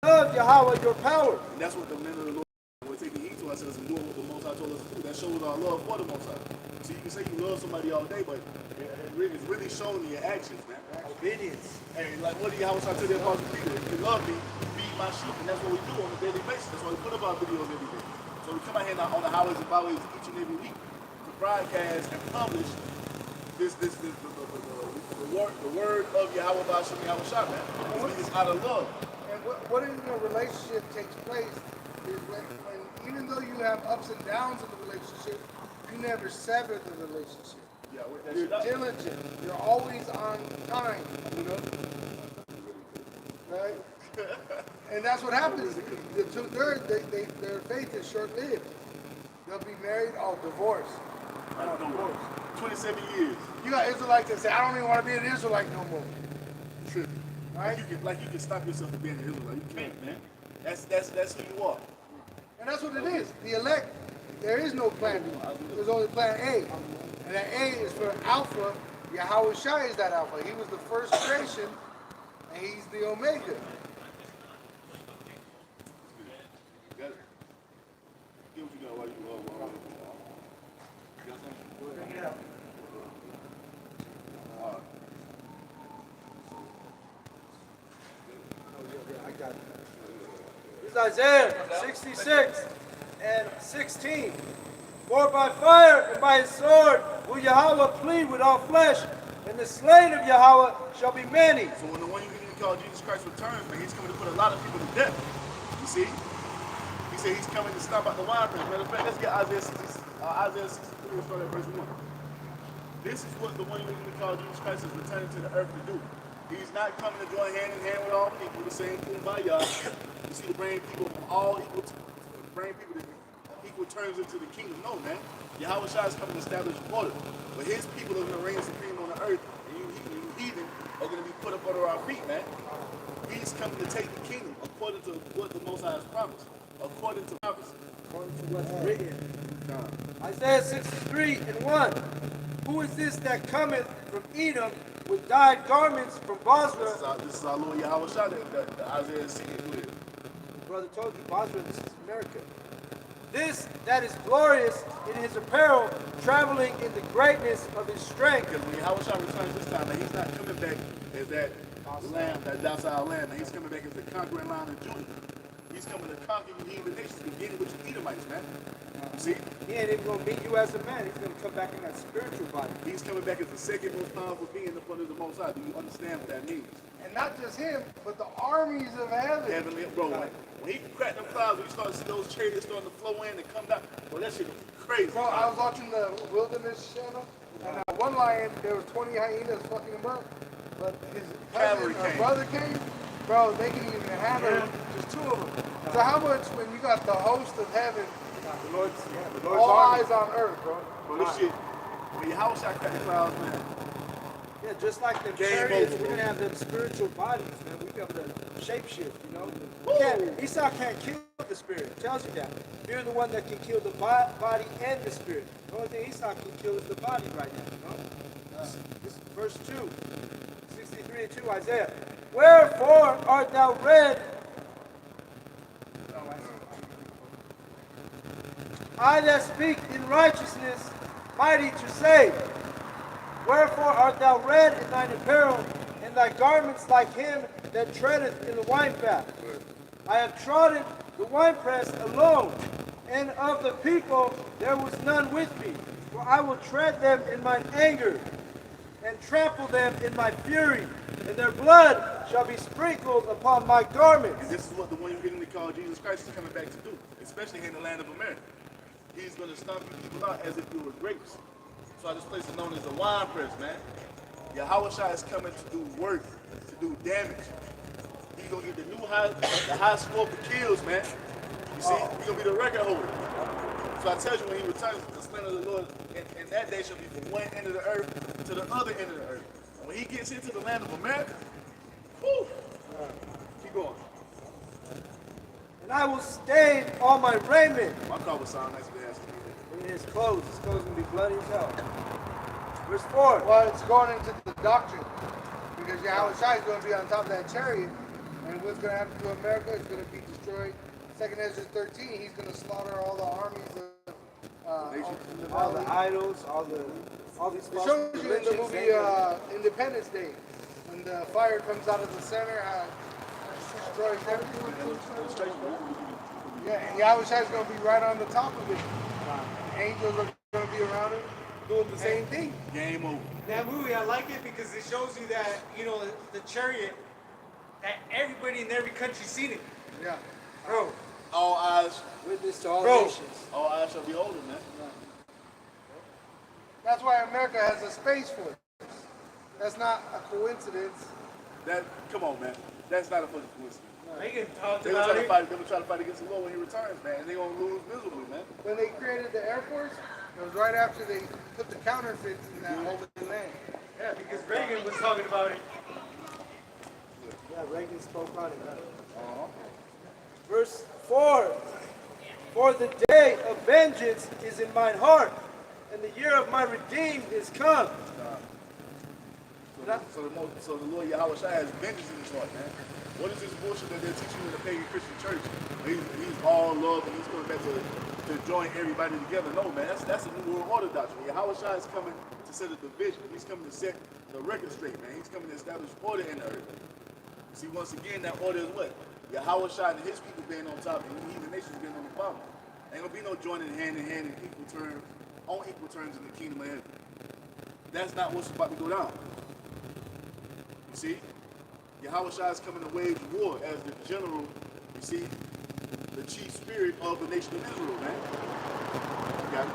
Love Yahweh your power. And that's what the men of the Lord will take the heed to ourselves and doing what the Most High told us to do. That shows our love for the Most High. So you can say you love somebody all day, but it's really shown in your actions, man. Obedience. Hey, like what did Yahweh to the Apostle Peter? If you love me, feed my sheep. And that's what we do on a daily basis. That's why we put up our videos every day. So we come out here on the highways and byways each and every week to broadcast and publish the word of Yahweh Ba'Shem Yahushua, man. It's out of love. And what in a relationship takes place is when even though you have ups and downs in the relationship, you never sever the relationship. Yeah, You're diligent. You're always on time, you know? Right? And that's what happens. The two-thirds, their faith is short-lived. They'll be married or divorced. 27 years. You got Israelites that say, I don't even want to be an Israelite no more. Tripping. Right? Like you can stop yourself from being an Israelite. You can't, man. That's who you are. And that's what it is. The elect, there is no plan B. There's only plan A. And that A is for Alpha. Yahweh Shai is that Alpha. He was the first creation, and he's the Omega. Got it. Get what you got while you got something? Bring it up. I got it. This is Isaiah 66 and 16. For by fire and by his sword will Yahweh plead with all flesh, and the slain of Yahweh shall be many. So when the one you can call Jesus Christ returns, man, he's coming to put a lot of people to death. You see? He said he's coming to stop out the winepress. Matter of fact, let's get Isaiah 63 and start at verse 1. This is what the one you can call Jesus Christ is returning to the earth to do. He's not coming to join hand in hand with all people, the same kumbaya. You see, to bring people from all equal, bring people to equal terms into the kingdom. No, man. Yahweh Shai is coming to establish order. But his people are going to reign supreme on the earth, and you heathen are going to be put up under our feet, man. He's coming to take the kingdom according to what the Most High has promised. According to prophecy. According to what's written. Isaiah 63 and 1. Who is this that cometh from Edom with dyed garments from Basra? This is our Lord Yahweh Shai that Isaiah is seeing with. The brother told you, Basra, this is America. This that is glorious in his apparel, traveling in the greatness of his strength. Because when Yahweh Shai returns this time, man, he's not coming back as that lamb, that docile lamb, man. He's coming back as the conquering lion of Judah. He's coming to conquer you heathen nations, beginning with the Edomites, man. You see? He ain't even going to meet you as a man. He's going to come back in that spiritual body. He's coming back as the second most powerful being in front of the Most High. Do you understand what that means? And not just him, but the armies of heaven. Heavenly, bro, when he cracked them clouds, when you start to see those chariots starting to flow in and come down, bro, that shit was crazy. Bro, I was watching the Wilderness channel, and one lion, there were 20 hyenas fucking him up, but his cousin or brother came, bro, they can even handle just two of them. So how much when you got the host of heaven, The Lord's all army. eyes on earth, bro? Bro, this shit, When your house shot cut the clouds, man. Yeah, just like them Game chariots, over, we're bro. gonna have them spiritual bodies, man. We be able to shapeshift, you know. We can't, Esau can't kill the spirit. It tells you that. You're the one that can kill the body and the spirit. The only thing Esau can kill is the body right now, you know. This is verse 2, 63 and 2, Isaiah. Wherefore art thou red? I that speak in righteousness, mighty to save. Wherefore art thou red in thine apparel, and thy garments like him that treadeth in the winepress? I have trodden the winepress alone, and of the people there was none with me. For I will tread them in mine anger, and trample them in my fury, and their blood shall be sprinkled upon my garments. And this is what the one you're getting to call Jesus Christ is coming back to do, especially here in the land of America. He's going to stomp you people out as if you were grapes. So this place is known as the wine press, man. Yahushua is coming to do work, to do damage. He's going to get the high score for kills, man. You see, he's going to be the record holder. So I tell you, when he returns, the splendor of the Lord, and that day shall be from one end of the earth to the other end of the earth. And when he gets into the land of America, whew, keep going. And I will stain all my raiment. My car would sound nice if they asked me. In his clothes going to be bloody as hell. Verse 4. Well, it's going into the doctrine because Yahushua is going to be on top of that chariot, and what's going to happen to America is going to be destroyed. 2nd Ezra 13, he's going to slaughter all the armies of All the idols, all these It false shows you in the religions, movie Independence Day when the fire comes out of the center, how it destroys everything. Yeah, and Yahushua is going to be right on the top of it. Angels are going to be around him doing the same thing. Game over. That movie, I like it because it shows you that, you know, the chariot, that everybody in every country seen it. Yeah. Bro, All eyes witness to all Bro. nations. All eyes shall be on him, man. That's why America has a space force. That's not a coincidence. Come on, man. That's not a fucking coincidence. Reagan talked They gonna about try to it. fight. They gonna try to fight against the Lord when he returns, man. And they gonna lose miserably, man. When they created the Air Force, it was right after they put the counterfeits in that holy land. Yeah, because Reagan was talking about it. Yeah, Reagan spoke on it. Verse 4. For the day of vengeance is in mine heart, and the year of my redeemed is come. So the Lord Yahushua has vengeance in his heart, man. What is this bullshit that they're teaching in the pagan Christian church? He's all love and he's coming back to join everybody together. No, man, that's a new world order doctrine. Yahushua is coming to set a division. He's coming to set the record straight, man. He's coming to establish order in the earth. See, once again, that order is what? Yahushua and his people being on top and we the nations being on the bottom. Ain't gonna be no joining hand in hand in on equal terms in the kingdom of heaven. That's not what's about to go down. You see? Yahushua is coming to wage war as the general, you see, the chief spirit of the nation of Israel, man. You got it?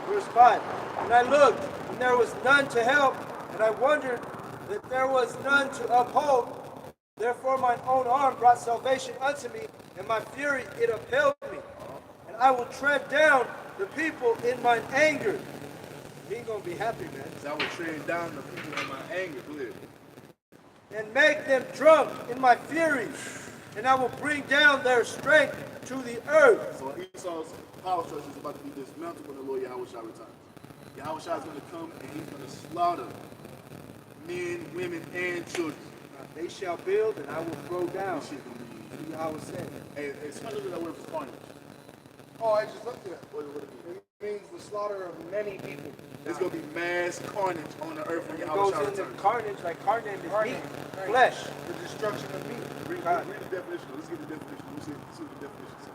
Verse 5. And I looked, and there was none to help, and I wondered that there was none to uphold. Therefore mine own arm brought salvation unto me, and my fury it upheld me. And I will tread down the people in mine anger. He ain't gonna be happy, man. So I will tread down the people in my anger, clear. And make them drunk in my fury, and I will bring down their strength to the earth. So Esau's power structure is about to be dismantled when the Lord Yahushua returns. Yahushua is going to come and he's going to slaughter men, women, and children. They shall build, and I will throw down. This shit gonna be. See how it said. Hey, explain a little bit that word for carnage. Oh, I just looked at it. What it mean? It means the slaughter of many people. There's going to be mass carnage on the earth when It goes Yahushua into returns. carnage, like carnage is Carnage, meat, right. flesh. The destruction of meat. Read the definition. Let's get the definition. Let's see what the definition says.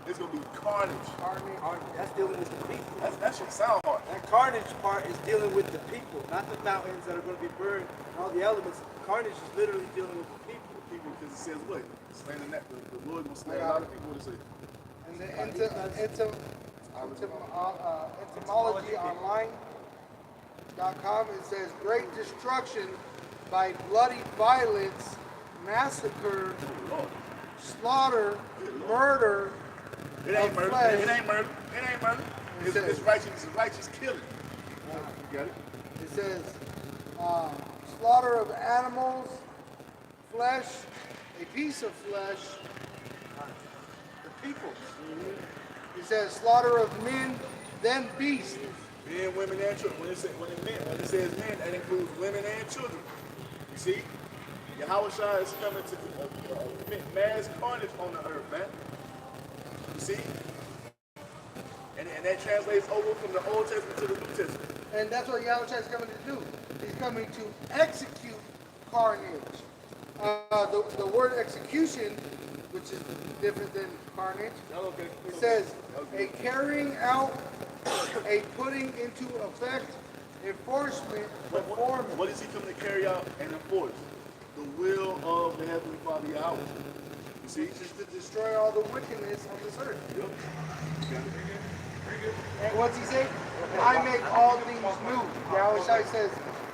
It's going to be carnage. Carnage, that's dealing with the people. That should sound hard. That carnage part is dealing with the people, not the mountains that are going to be burned, all the elements. Carnage is literally dealing with the people. People, because it says what? Slaying that the Lord going to slay a lot of people. What it say? And the etymologyonline.com, it says great destruction by bloody violence, massacre, slaughter, murder. It ain't of murder. flesh. It ain't murder. It ain't murder. It's righteous killing. You got it? It says, slaughter of animals, flesh, a piece of flesh, the people. It says slaughter of men, then beasts. Men, women, and children. When it says men, that includes women and children. You see? Yahweh Shai is coming to commit mass carnage on the earth, man. You see? And that translates over from the Old Testament to the New Testament. And that's what Yahweh is coming to do. He's coming to execute carnage. The word execution, which is different than carnage, it says a carrying out, a putting into effect, enforcement, performance. What is he coming to carry out and enforce? The will of the Heavenly Father Yahweh. You see? Just to destroy all the wickedness on this earth. Yep. And what's he say? I make all things new. Yahweh Shai says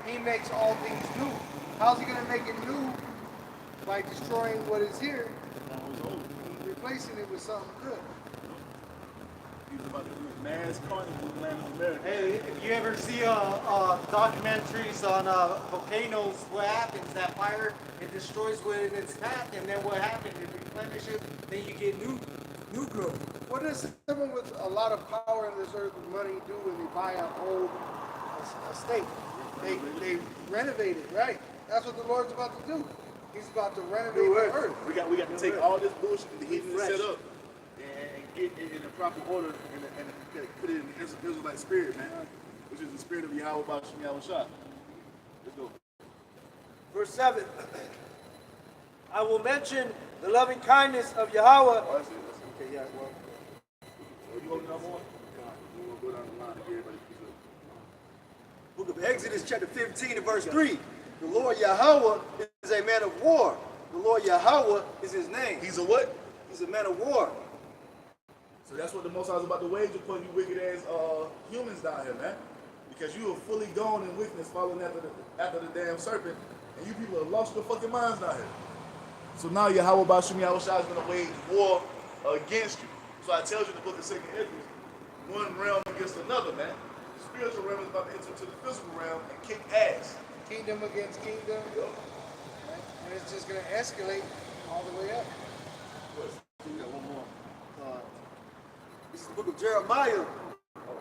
he makes all things new. How's he going to make it new? By destroying what is here and replacing it with something good. He's about to do mass carnage in the land of America. Hey, if you ever see documentaries on volcanoes, what happens? That fire, it destroys what in its path, and then what happens? It replenishes, then you get new growth. What does someone with a lot of power in this earth and money do when they buy a whole estate? They renovate it, right? That's what the Lord's about to do. He's about to renovate the earth. We got to take all this bullshit that he's set up and get it in the proper order and put it in the Israelite spirit, man. Which is the spirit of Yahweh B'Shem Yahweh Shai. Let's go. Verse 7. I will mention the loving kindness of Yahweh. Oh, that's it. Okay, yeah, well. You holding number one? We'll go down the line and get everybody to Book of Exodus, chapter 15, and verse 3. The Lord Yahweh is a man of war. The Lord Yahweh is his name. He's a what? He's a man of war. So that's what the Most High is about to wage upon you wicked ass humans down here, man. Because you are fully gone in wickedness following after the damn serpent, and you people have lost your fucking minds down here. So now Yahweh B'Shem Yahweh Shai is going to wage war against you. So I tell you in the book of 2 Ezra, one realm against another, man. The spiritual realm is about to enter into the physical realm and kick ass. Kingdom against kingdom. Right? And it's just going to escalate all the way up. We got one more. This is the book of Jeremiah,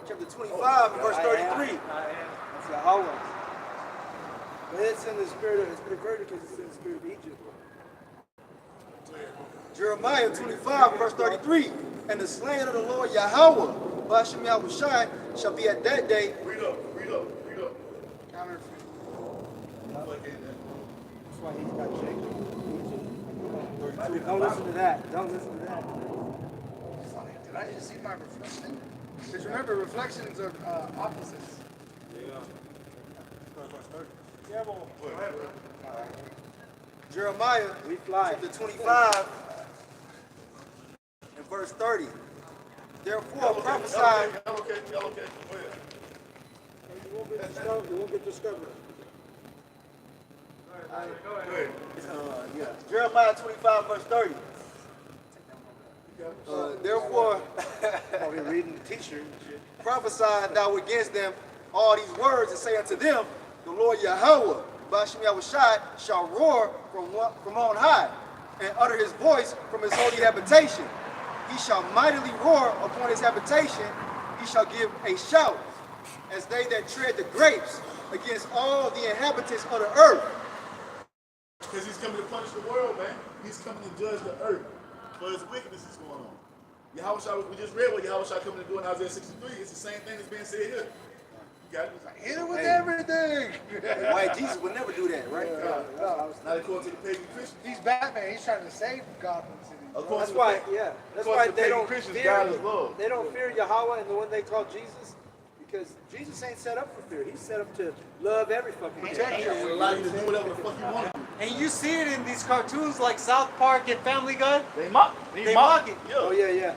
chapter 25, and verse 33. That's Yahweh. But it's in the spirit of, it's perverted because it's in the spirit of Egypt. Jeremiah 25, verse 33. And the slaying of the Lord Yahweh, B'Shem Yahweh Shai, shall be at that day. Read up. Counterfeit. That's why he's got Jacob. Don't listen to that. Don't listen to that. Did I just see my reflection? Because remember, reflections are opposites. Jeremiah, We fly. chapter 25, and verse 30. Therefore prophesy. Y'all okay. Go ahead. You won't get discovered. You won't get discovered. Go ahead. Jeremiah 25, verse 30. Therefore I'll be reading the t-shirt and shit. prophesy thou against them all these words, and say unto them, the Lord Yahweh, B'Shem Yahweh Shai, shall roar from on high, and utter his voice from his holy habitation. He shall mightily roar upon his habitation. He shall give a shout, as they that tread the grapes, against all the inhabitants of the earth. Because he's coming to punish the world, man. He's coming to judge the earth for his wickedness that's going on. Yahweh Shai, we just read what Yahweh Shai coming to do in Isaiah 63. It's the same thing that's being said here. You got it? Hit it with everything. White Jesus would never do that, right? Not according to the pagan Christians. He's Batman. He's trying to save Gotham City. According That's to the why, pagan- yeah. That's according why to the they pagan don't Christians, fear. God is love. They don't fear Yahweh and the one they call Jesus, because Jesus ain't set up for fear. He's set up to love every fucking Protect you. And allow you to do whatever the fuck you want to do. And you see it in these cartoons like South Park and Family Guy. They mock. They mock it. Oh yeah, yeah.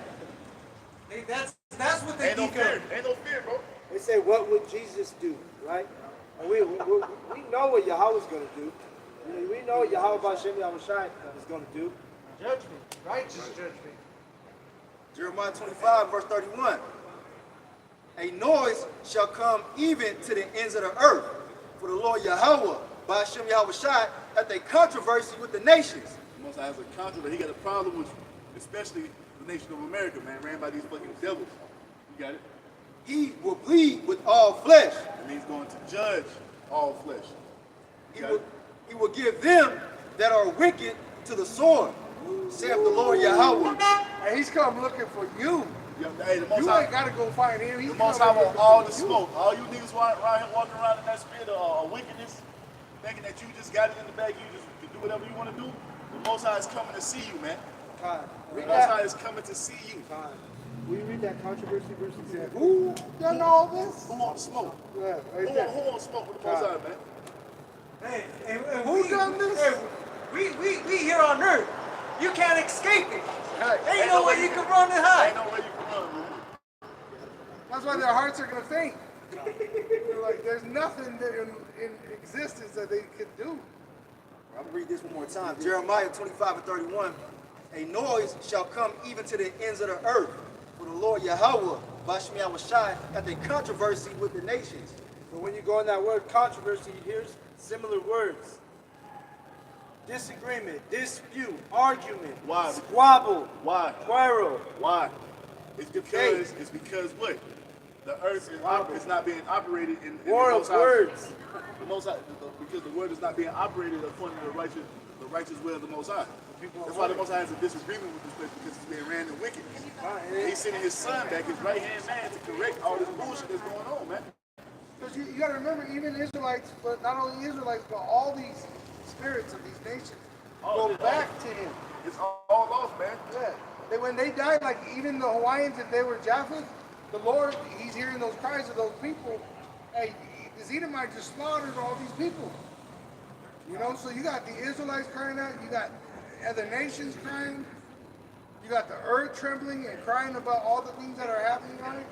That's what they Ain't no think fear. of. Ain't no fear, bro. They say, what would Jesus do, right? And we know what Yahweh's going to do. We know what Yahweh B'Shem Yahweh Shai is going to do. Judgment. Righteous judgment. Jeremiah 25, verse 31. a noise shall come even to the ends of the earth. For the Lord Yahweh, by Hashem Yahweh Shai, hath a controversy with the nations. The Most High has a controversy. He got a problem with, especially the nation of America, man, ran by these fucking devils. You got it? He will plead with all flesh. And he's going to judge all flesh. He will give them that are wicked to the sword, saith the Lord Yahweh. And he's come looking for you. Hey, the Most You High, ain't got to go find him. He's the Most coming High want looking all for the you. smoke. All you niggas walking around in that spirit of wickedness, thinking that you just got it in the bag, you just can do whatever you want to do. The Most High is coming to see you, man. The Most High is coming to see you. Will you read that controversy verse? He said, who done all this? Who wants smoke? Yeah, Who right there. wants smoke with the Most High, man? Hey, and Who done this? Hey, we here on earth. You can't escape it. Hey, Ain't no way you can run and Ain't hide. no way you can run, man. that's why their hearts are going to faint. They're like, there's nothing that in existence that they could do. I'm going to read this one more time. Jeremiah 25:31. A noise shall come even to the ends of the earth. For the Lord Yahweh, by Hashem Yahweh Shai, hath a controversy with the nations. But when you go in that word controversy, here's similar words. Disagreement, dispute, argument, Why? squabble, Why? quarrel. Why? It's because what? The earth is not being operated in War the of Most High. words. The Most High, because the word is not being operated according to the righteous way of the Most High. That's why the Most High has a disagreement with this place, because it's being ran in wickedness. And he's sending his son back, his right-hand man, to correct all this bullshit that's going on, man. Because you got to remember, even Israelites, but not only Israelites, but all these spirits of these nations go back to him. It's all off, man. Yeah. When they died, like even the Hawaiians, if they were Japheth, the Lord, he's hearing those cries of those people. Hey, the Edomites just slaughtered all these people. You know, so you got the Israelites crying out, you got other nations crying, you got the earth trembling and crying about all the things that are happening on it.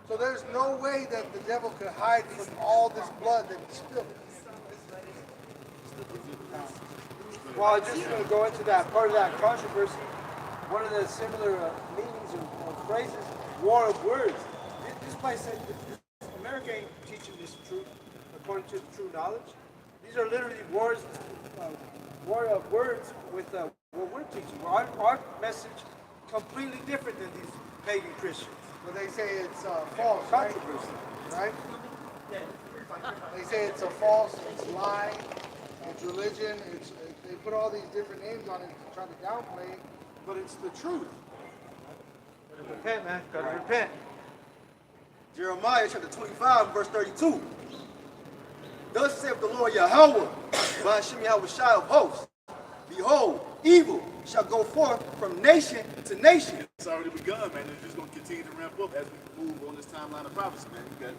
So there's no way that the devil could hide from all this blood that he spilled. Well, I just going to go into that part of that controversy. One of the similar meanings of phrases, war of words. This place said, America ain't teaching this truth according to the true knowledge. These are literally war of words with what we're teaching. Our message completely different than these pagan Christians. But they say it's false, right? Controversy. Right? They say it's a false, it's lie, it's religion, they put all these different names on it to try to downplay it, but it's the truth. Repent, man. Gotta repent. Jeremiah chapter 25, verse 32. Thus saith the Lord Yahweh, by Hashem Yahweh Shai of hosts, behold, evil shall go forth from nation to nation. It's already begun, man. It's just going to continue to ramp up as we move on this timeline of prophecy, man. You got it.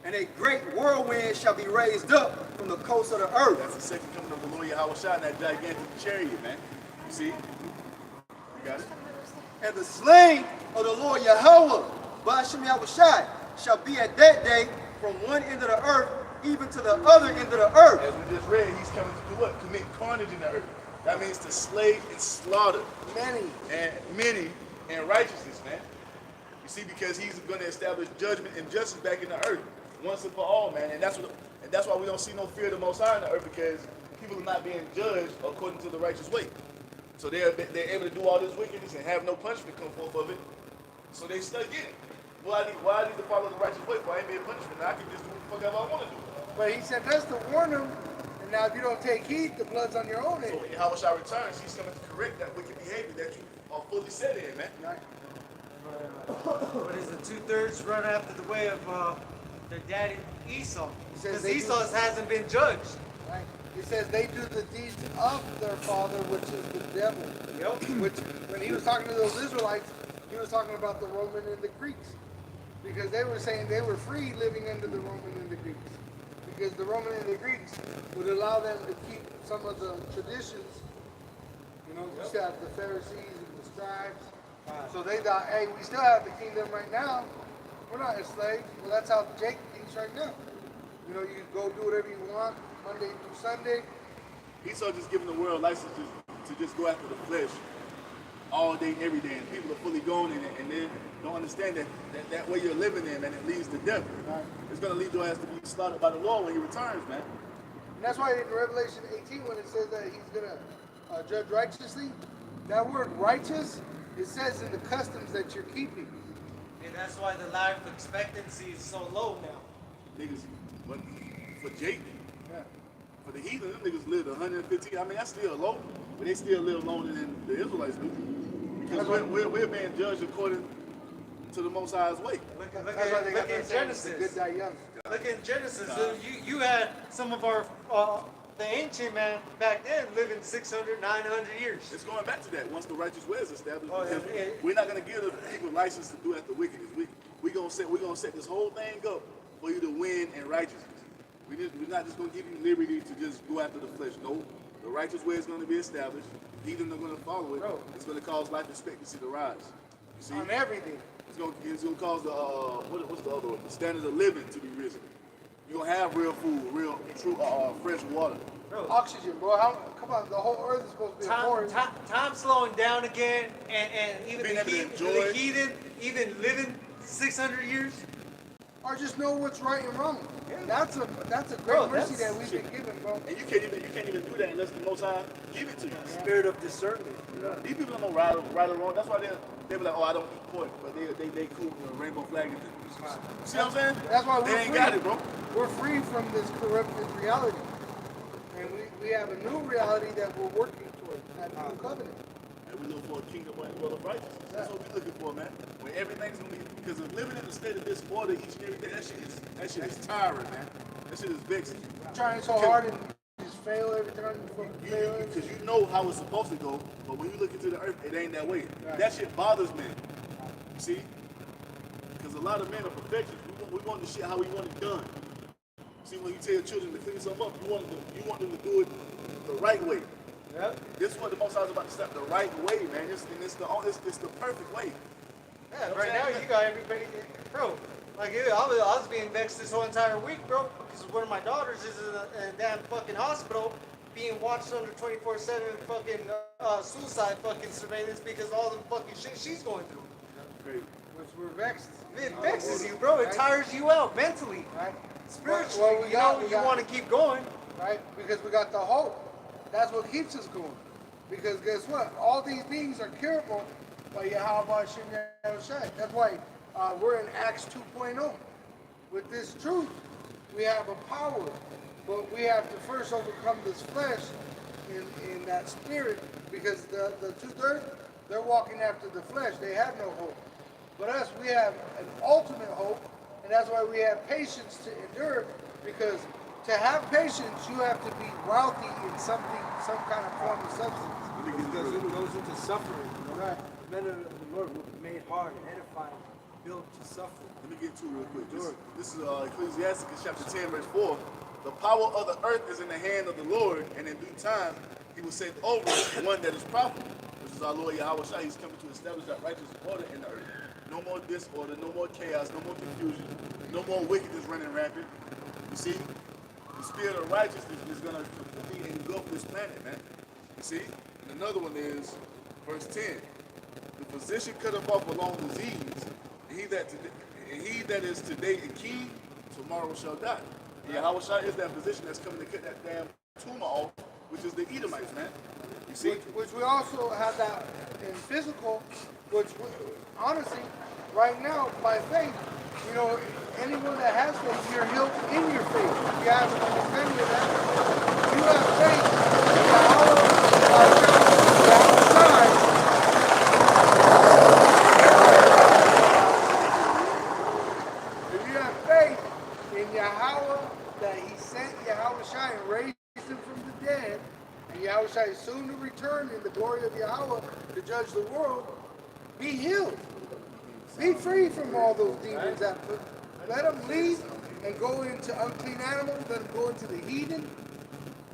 And a great whirlwind shall be raised up from the coast of the earth. That's the second coming of the Lord Yahweh Shai in that gigantic chariot, man. You see? You got it? And the slain of the Lord Yahweh, by Hashem Yahweh Shai, shall be at that day from one end of the earth even to the other end of the earth. As we just read, he's coming to do what? Commit carnage in the earth. That means to slay and slaughter many in righteousness, man. You see, because he's going to establish judgment and justice back in the earth once and for all, man. And that's why we don't see no fear of the Most High in the earth, because people are not being judged according to the righteous way. So they're able to do all this wickedness and have no punishment come forth of it. So they stuck in it. Why I need to follow the righteous way? Why ain't be a punishment? I can just do what the fuck I want to do. But he sent us to warn them, and now if you don't take heed, the blood's on your own head. So when Yahweh Shai returns, he's coming to correct that wicked behavior that you are fully set in, man. Right? What is the 2/3 run after the way of their daddy Esau? says Because they Esau hasn't been judged. Right? It says they do the deeds of their father, which is the devil. Yep. Which, when he was talking to those Israelites, he was talking about the Roman and the Greeks. Because they were saying they were free living under the Roman and the Greeks. Because the Roman and the Greeks would allow them to keep some of the traditions. You know, you still have the Pharisees and the scribes. So they thought, hey, we still have the kingdom right now. We're not enslaved. Well, that's how Jake thinks right now. You know, you can go do whatever you want, Monday through Sunday. Esau just giving the world license to just go after the flesh all day, every day, and people are fully going in it, and they don't understand that way you're living in, man, it leads to death. Right. It's going to lead your ass to be slaughtered by the Lord when he returns, man. And that's why in Revelation 18, when it says that he's going to judge righteously, that word righteous, it says in the customs that you're keeping. And that's why the life expectancy is so low now. Niggas, but for Jake, Yeah. for the heathen, them niggas lived 115. I mean, that's still low, but they still live longer than the Israelites do. Because we're being judged according to the Most High's way. Look That's why they got in that saying, Genesis. the good die young. Look in Genesis. You had some of our the ancient man back then living 600, 900 years. It's going back to that once the righteous way is established. Oh, because we're not going to give the people license to do after wickedness. We're gonna set this whole thing up for you to win in righteousness. We're not just going to give you liberty to just go after the flesh. No, the righteous way is going to be established. Heathen are going to follow it. Bro. It's going to cause life expectancy to rise. You see? On everything. It's gonna cause the what's the other one? The standard of living to be risen. You're gonna have real food, real true fresh water. Bro, Oxygen, bro. Come on, the whole earth is supposed to be a forest. time slowing down again, and even Being able to enjoy the it. heathen, even living 600 years. Or just know what's right and wrong. That's a great Bro, mercy that's- that we've been given, bro. And you can't even do that unless the Most High give it to you. Spirit of discernment. These people don't know right or wrong. That's why they be like, oh, I don't eat pork, but they cool with a rainbow flag. See what I'm saying? That's why they we're ain't free. got it, bro. We're free from this corrupted reality. And we have a new reality that we're working towards, that new covenant. And we look for a kingdom where dwell of righteousness. That's what we're looking for, man. Where everything's gonna be, because of living in a state of disorder each and every day, that shit is tiring, man. That shit is vexing. Trying so hard and just fail every time you fail. Because you know how it's supposed to go, but when you look into the earth, it ain't that way. That shit bothers men. You see? Because a lot of men are perfectionists. We want the shit how we want it done. See, when you tell your children to clean something up, you want them to do it the right way. Yep. This is what the Most High is about to step the right way, man. It's the perfect way. Yeah, right now you got everybody, bro. Like I was being vexed this whole entire week, bro, because one of my daughters is in a damn fucking hospital, being watched under 24/7 fucking suicide fucking surveillance because all the fucking shit she's going through. Great. Which we're vexed. It vexes you, bro. It tires you out mentally, Right? spiritually. Well, we you want to keep going. right? Because we got the hope. That's what keeps us going. Because guess what? All these things are curable by Yahweh Shem Yahushai. That's why we're in Acts 2.0. With this truth, we have a power, but we have to first overcome this flesh in that spirit, because the two-thirds, they're walking after the flesh. They have no hope. But us, we have an ultimate hope, and that's why we have patience to endure, because to have patience, you have to be wealthy in some kind of form of substance. Because it goes into suffering. Right. The men of the Lord were made hard, edifying, built to suffer. Let me get to it real quick. This is Ecclesiasticus chapter 10, verse 4. The power of the earth is in the hand of the Lord, and in due time he will set over one that is profitable, which is our Lord Yahweh Shai. He's coming to establish that righteous order in the earth. No more disorder, no more chaos, no more confusion, no more wickedness running rampant. You see? The spirit of righteousness is going to completely engulf this planet, man. You see? And another one is verse 10. The physician cutteth off a long disease, and he that is today a king, tomorrow shall die. And Yahweh Shai is that physician that's coming to cut that damn tumor off, which is the Edomites, man. You see? Which we also have that in physical, which honestly, right now, by faith, you know, anyone that has faith, you're healed in your faith. If you have an understanding of that, you have faith. If you have faith in Yahweh, that he sent Yahweh Shai and raised him from the dead, and Yahweh Shai is soon to return in the glory of Yahweh to judge the world, be healed. Be free from all those demons. Let them leave and go into unclean animals. Let them go into the heathen.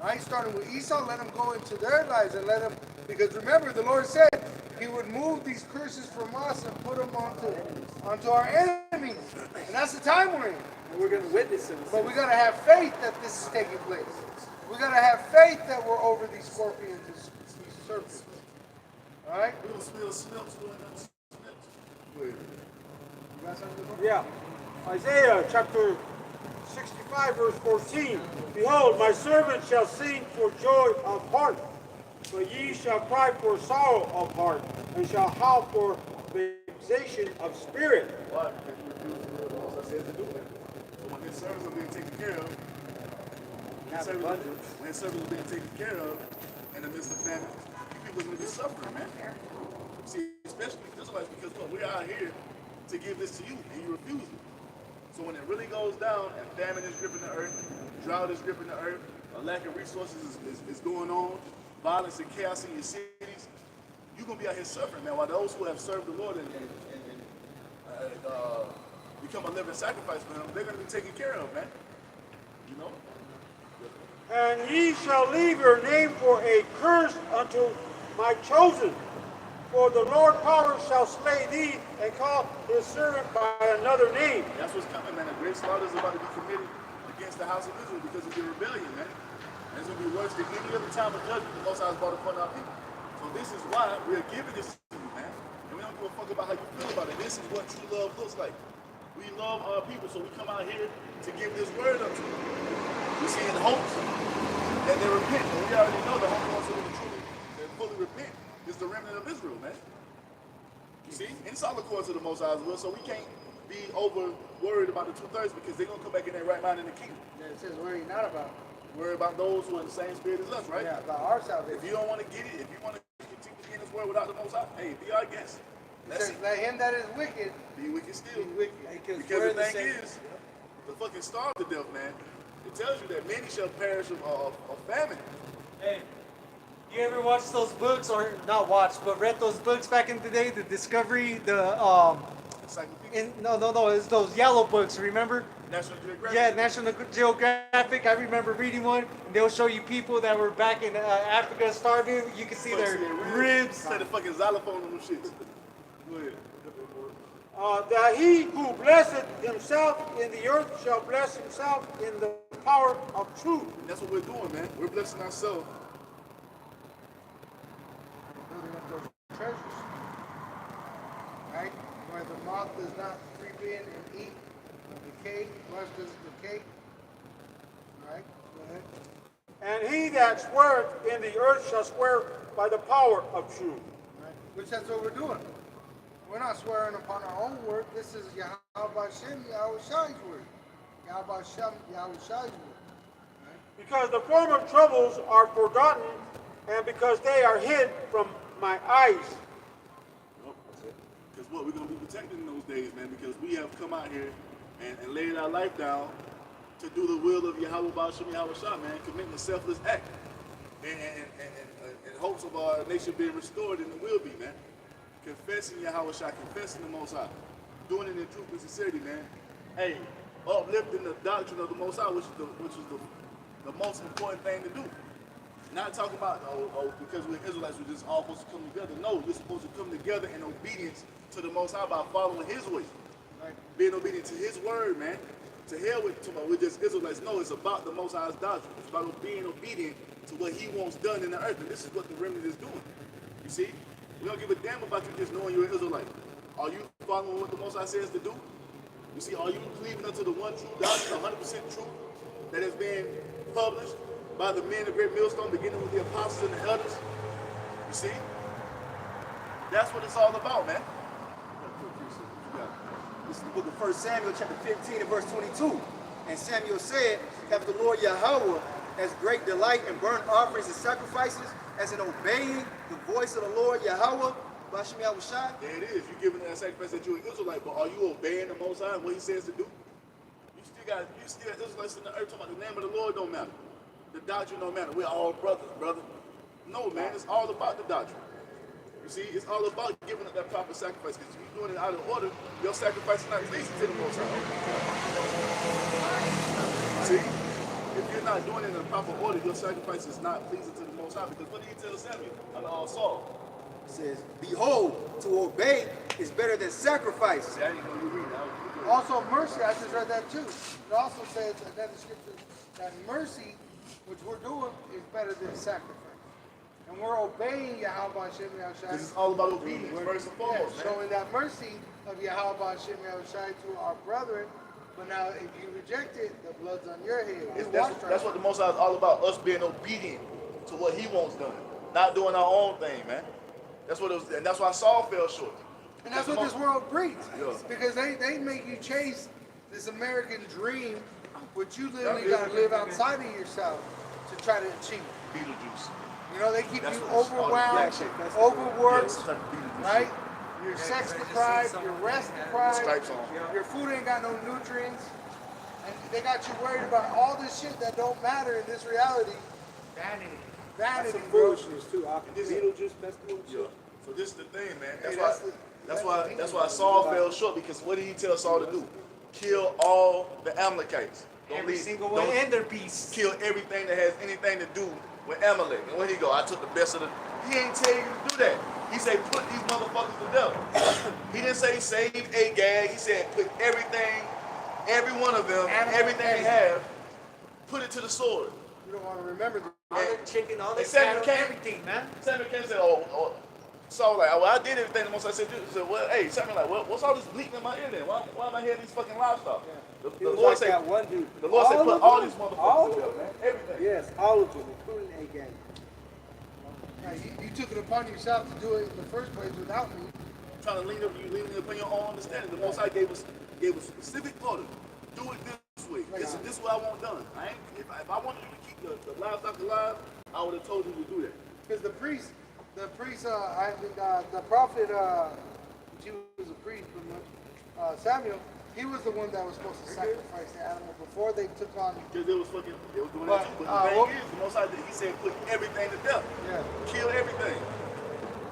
Right? Starting with Esau, let them go into their lives and let them, because remember, the Lord said he would move these curses from us and put them onto our enemies. And that's the time we're in. And we're going to witness it. But we got to have faith that this is taking place. We got to have faith that we're over these scorpions, these serpents. Right? Little snips doing them snips. Go ahead. You got something to do? Yeah. Isaiah chapter 65 verse 14. Behold, my servant shall sing for joy of heart, but ye shall cry for sorrow of heart, and shall howl for vexation of spirit. Why? Because you refuse to do what the Most High says to do it. So when his servants are being taken care of, when his servants are being taken care of in the midst of famine, you people are going to be suffering, man. See, especially Israelites, because look, we're out here to give this to you, and you refuse it. So when it really goes down, and famine is gripping the earth, drought is gripping the earth, a lack of resources is going on, violence and chaos in your cities, you're going to be out here suffering, man, while those who have served the Lord and become a living sacrifice for him, they're going to be taken care of, man. You know? And ye shall leave your name for a curse unto my chosen. For the Lord power shall slay thee, and call his servant by another name. That's what's coming, man. A great slaughter is about to be committed against the house of Israel because of their rebellion, man. And it's going to be worse than any other time of judgment the Most High has brought upon our people. So this is why we're giving this to you, man. And we don't give a fuck about how you feel about it. This is what true love looks like. We love our people, so we come out here to give this word up to them. We see in hopes that they repent. And we already know the only ones who will truly and fully repent is the remnant of Israel, man. You see? And it's all according to the Most High's will, so we can't be over worried about the 2/3 because they're going to come back in their right mind in the kingdom. Yeah, it says worry not about. Worry about those who are in the same spirit as us, right? Yeah, about our salvation. If you don't want to get it, if you want to continue to get in this world without the Most High, hey, be our guest. It says, let him that is wicked Be wicked still. be wicked. Because the thing is, the fucking starve to death, man. It tells you that many shall perish of famine. Hey, you ever watched those books, or not watched, but read those books back in the day? The Discovery, no, it's those yellow books. Remember? National Geographic. Yeah, National Geographic. I remember reading one. And they'll show you people that were back in Africa starving. You can see their ribs. Say the fucking xylophone on them shits. Go ahead. That he who blesseth himself in the earth shall bless himself in the power of truth. And that's what we're doing, man. We're blessing ourselves. building up those treasures. Right? Where the moth does not creep in and eat or decay, flesh doesn't decay. Right? Go ahead. And he that sweareth in the earth shall swear by the power of truth. Right? Which that's what we're doing. We're not swearing upon our own word. This is Yahweh Shem, Yahweh Shai's word. Yahweh Shem, Yahweh Shai's word. Right? Because the former troubles are forgotten, and because they are hid from my eyes. Nope, that's it. Because what, we're going to be protected in those days, man, because we have come out here and laid our life down to do the will of Yahweh Ba'ashem Yahweh Shah, man, committing a selfless act in hopes of our nation being restored, and it will be, man. Confessing Yahweh Shah, confessing the Most High, doing it in truth and sincerity, man. Hey, uplifting the doctrine of the Most High, which is the most important thing to do. Not talking about, because we're Israelites, we're just all supposed to come together. No, we're supposed to come together in obedience to the Most High by following His way. Right? Being obedient to His word, man. To hell with we're just Israelites. No, it's about the Most High's doctrine. It's about being obedient to what He wants done in the earth. And this is what the remnant is doing. You see? We don't give a damn about you just knowing you're an Israelite. Are you following what the Most High says to do? You see, are you cleaving unto the one true doctrine, 100% truth, that has been published by the men of Great Millstone, beginning with the apostles and the elders? You see? That's what it's all about, man. This is the book of 1 Samuel, chapter 15, and verse 22. And Samuel said, have the Lord Yahweh as great delight in burnt offerings and sacrifices, as in obeying the voice of the Lord Yahweh, Ba'ashem Yahweh Shai? There it is. You're giving that sacrifice that you're an Israelite, but are you obeying the Most High and what He says to do? You still got Israelites in the earth talking about the name of the Lord don't matter. The doctrine don't matter. We're all brothers, brother. No, man, it's all about the doctrine. You see, it's all about giving up that proper sacrifice, because if you're doing it out of order, your sacrifice is not pleasing to the Most High. See? If you're not doing it in the proper order, your sacrifice is not pleasing to the Most High, because what did He tell Samuel? Saul. It says, behold, to obey is better than sacrifice. See, I didn't know you read that. Also mercy, I just read that too. It also says, another scripture, that mercy, which we're doing, is better than sacrifice. and we're obeying Yahweh Hashem Yahushai. This is all about obedience, first and Yeah, foremost, man. showing that mercy of Yahweh Hashem Yahushai to our brethren. But now, if you reject it, the blood's on your head. That's what the Most High is all about, us being obedient to what He wants done. Not doing our own thing, man. That's what it was, and that's why Saul fell short. And that's what this world breeds. Yeah. Because they make you chase this American dream, but you literally got to live outside of yourself to try to achieve. Beetlejuice. You know, they keep That's you what it's overwhelmed, called. overworked, Yes, it's like Beetlejuice. right? You're sex deprived, you're rest deprived, Stripes on. your food ain't got no nutrients, and they got you worried about all this shit that don't matter in this reality. Vanity. That's Vanity, some bro. foolishness too. Beetlejuice festival and Yeah. shit. So this is the thing, man. Hey, That's why Saul fell short, because what did he tell Saul to do? Kill all the Amalekites. Every single one and their beasts. Kill everything that has anything to do with Amalek. And where he go? I took the best of the. He ain't tell you to do that. He said put these motherfuckers to death. He didn't say save Agag. He said put everything, every one of them, everything they have, put it to the sword. You don't want to remember that. All their chicken, all their And Samuel cattle, came- everything, man. Samuel came and said, Saul like, well, I did everything the most I said do. He said, well, hey, Samuel like, well, what's all this bleating in my ear then? Why am I hearing these fucking livestock? The He was Lord like said, that one dude. the Lord said, put of all them? these motherfuckers All of together, them? man. Everything. Yes, all of them, including Agag. Now, you took it upon yourself to do it in the first place without me. Trying to lean upon your own understanding. The Most High gave us specific order. Do it this way. This is what I want done. If I wanted you to keep the livestock alive, I would have told you to do that. Because the priest, the prophet, he was a priest, Samuel, he was the one that was supposed to sacrifice the animal before they took on. Because they was doing But, that too. But the thing is, the Most High, he said put everything to death. Yeah. Kill everything.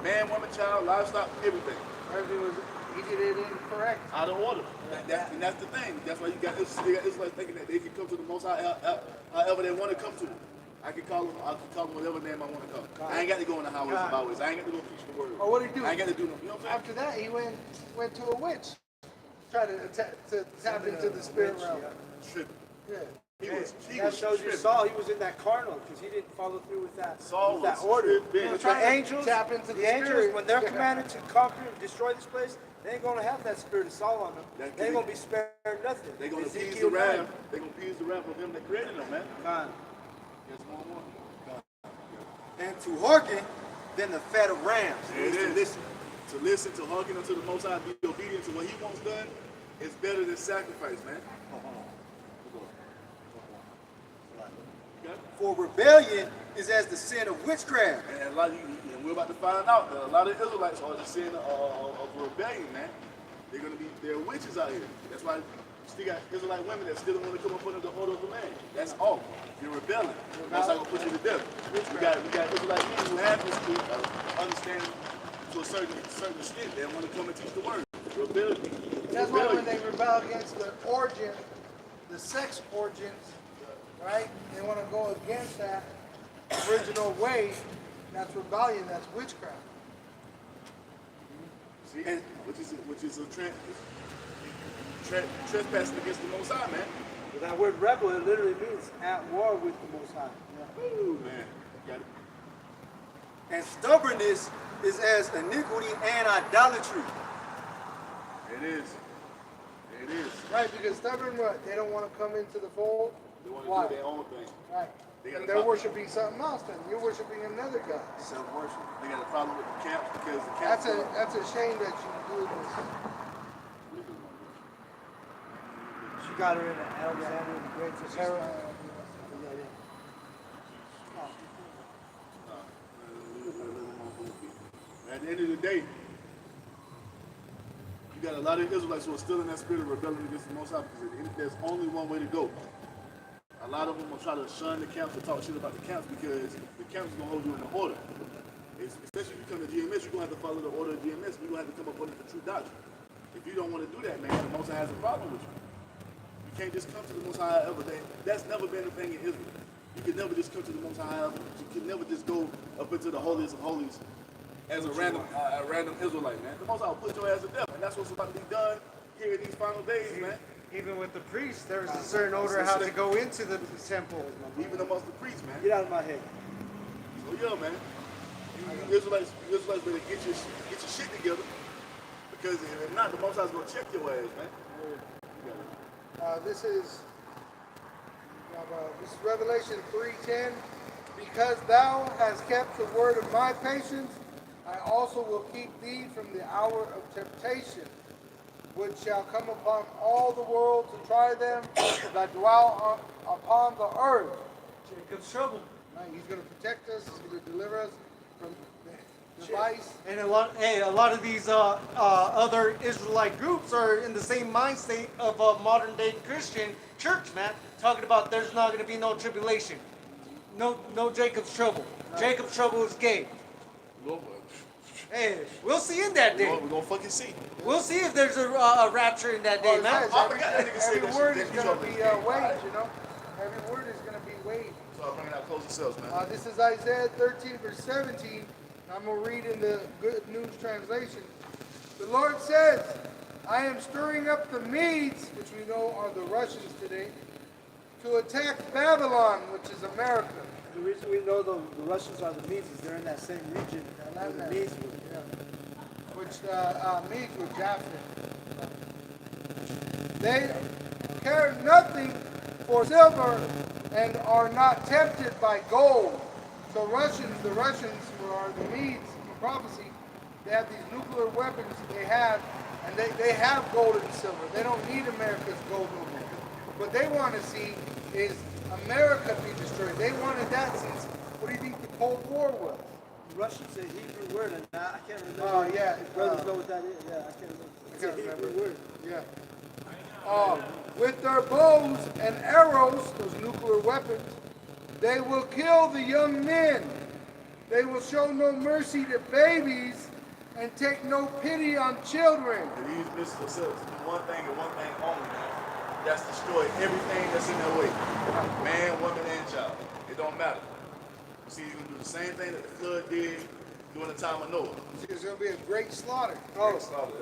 Man, woman, child, livestock, everything. Everything was, he did it incorrect. Out of order. And that's the thing. That's why you got Israelites thinking that they can come to the Most High however they want to come to them. I can call them whatever name I want to call them. I ain't got to go in the highways and byways. I ain't got to go preach the word. Or what did he do? I ain't got to do no. You know what I'm After that, he went to a witch, tried to tap into the spirit realm. saying? Tripping. Yeah. He That was shows you tripping. Saul, he was in that carnal because he didn't follow through with that, Saul with that was order. tripping. He was But the trying to angels, tap into the angels, spirit. when they're commanded to conquer and destroy this place, they ain't gonna have that spirit of Saul on them. That- They ain't gonna be spared nothing. They're going to appease Ezekiel the 9. wrath. They're going to appease the wrath of them that created them, man. God. Yes, one. And to hearken, then the fat of rams. There it To is. listen. To listen, to hearken unto the Most High, be obedient to what He wants done, is better than sacrifice, man. Okay? For rebellion is as the sin of witchcraft. And we're about to find out that a lot of Israelites are the sin of rebellion, man. There are witches out here. That's why you still got Israelite women that still don't want to come up under the order of the man. That's all. You're rebelling. That's not gonna put you to death. We got Israelite men who have this understanding to a certain extent. They want to come and teach the word. Rebellion. That's why when they rebel against the origin, the sex origins, right? They want to go against that original way. That's rebellion. That's witchcraft. See, and which is a trespassing against the Most High, man. But that word rebel, it literally means at war with the Most High. Ooh, man. Got it. And stubbornness is as iniquity and idolatry. It is. It is. Right, because stubborn, what? They don't want to come into the fold. They want Why? to do their own thing. Right. They got And a they're problem. worshiping something else. Then you're worshiping another god. Self-worship. They got a problem with the camps because the camps. That's a shame that you do this. She got her in Alexander the Great's Herod. At the end of the day, you got a lot of Israelites who are still in that spirit of rebellion against the Most High because there's only one way to go. A lot of them will try to shun the camps or talk shit about the camps because the camps is going to hold you in the order. Especially if you come to GMS, you're going to have to follow the order of GMS. You're going to have to come up with the true doctrine. If you don't want to do that, man, the Most High has a problem with you. You can't just come to the Most High ever. That's never been a thing in Israel. You can never just come to the Most High ever. You can never just go up into the holiest of holies as a random Israelite, man. The Most High will put your ass to death, and that's what's about to be done here in these final days, man. Even with the priests, there's a certain order how to go into the temple. Even amongst the priests, man. Get out of my head. So yeah, man. You Israelites better get your shit together. Because if not, the Most High's gonna check your ass, man. This is Revelation 3:10. Because thou hast kept the word of my patience, I also will keep thee from the hour of temptation, which shall come upon all the world to try them that dwell upon the earth. Jacob's trouble. Right? He's going to protect us. He's going to deliver us from the device. And a lot of these other Israelite groups are in the same mind state of a modern day Christian church, man. Talking about there's not going to be no tribulation. No Jacob's trouble. Jacob's trouble is gay. Hey, we'll see in that day. We're gonna fucking see. We'll see if there's a rapture in that day, man. Every word is going to be weighed, you know. Every word is going to be weighed. So I'm bringing out closing sales, man. This is Isaiah 13, verse 17. I'm going to read in the Good News Translation. The Lord says, I am stirring up the Medes, which we know are the Russians today, to attack Babylon, which is America. The reason we know the Russians are the Medes is they're in that same region where the Medes were. Which Medes were Japheth. They care nothing for silver and are not tempted by gold. So the Russians who are the Medes in prophecy, they have these nuclear weapons and they have gold and silver. They don't need America's gold no more. What they want to see is America be destroyed. They wanted that since, what do you think the Cold War was? The Russians say Hebrew word, and I can't remember. Oh, yeah. If brothers know what that is. Yeah, I can't remember. It's a Hebrew word. Yeah. With their bows and arrows, those nuclear weapons, they will kill the young men. They will show no mercy to babies and take no pity on children. And these missiles do one thing and one thing only. That's destroy everything that's in their way. Man, woman, and child. It don't matter. You see, you're going to do the same thing that the flood did during the time of Noah. There's going to be a great slaughter.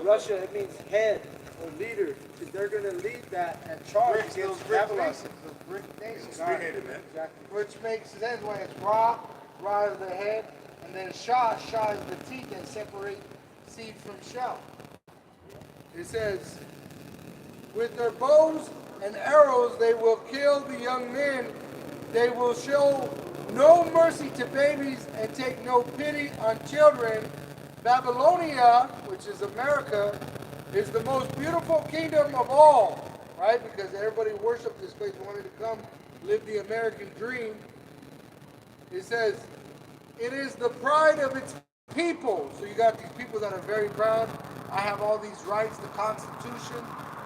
Russia, it means head or leader. They're going to lead that and charge against Babylon. Spearheaded, man. Exactly. Which makes sense when it's Ra is the head, and then Shah is the teeth that separate seed from shell. It says, with their bows and arrows they will kill the young men. They will show no mercy to babies and take no pity on children. Babylonia, which is America, is the most beautiful kingdom of all, right? Because everybody worshipped this place, wanted to come live the American dream. It says, it is the pride of its people. So you got these people that are very proud. I have all these rights, the Constitution.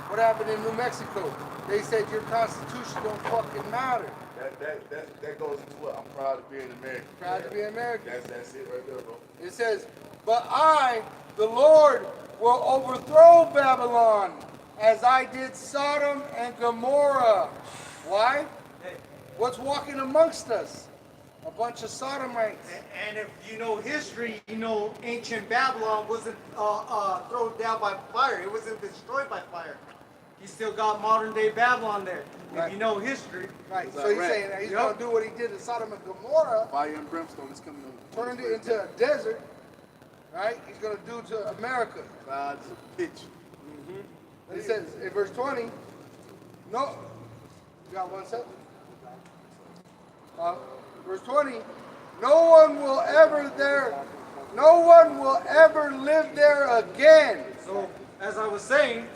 What happened in New Mexico? They said your Constitution don't fucking matter. That goes into what? I'm proud to be an American. Proud to be American. That's it right there, bro. It says, but I, the Lord, will overthrow Babylon as I did Sodom and Gomorrah. Why? What's walking amongst us? A bunch of sodomites. And if you know history, you know ancient Babylon wasn't thrown down by fire. It wasn't destroyed by fire. You still got modern day Babylon there. Right. If you know history. Right. So he's saying that he's going to do what he did to Sodom and Gomorrah. Fire and brimstone is coming over. Turned it into a desert. Right? He's going to do to America. God's bitch. And it says in verse 20, no, you got one second? Verse 20, no one will ever live there again. So, as I was saying,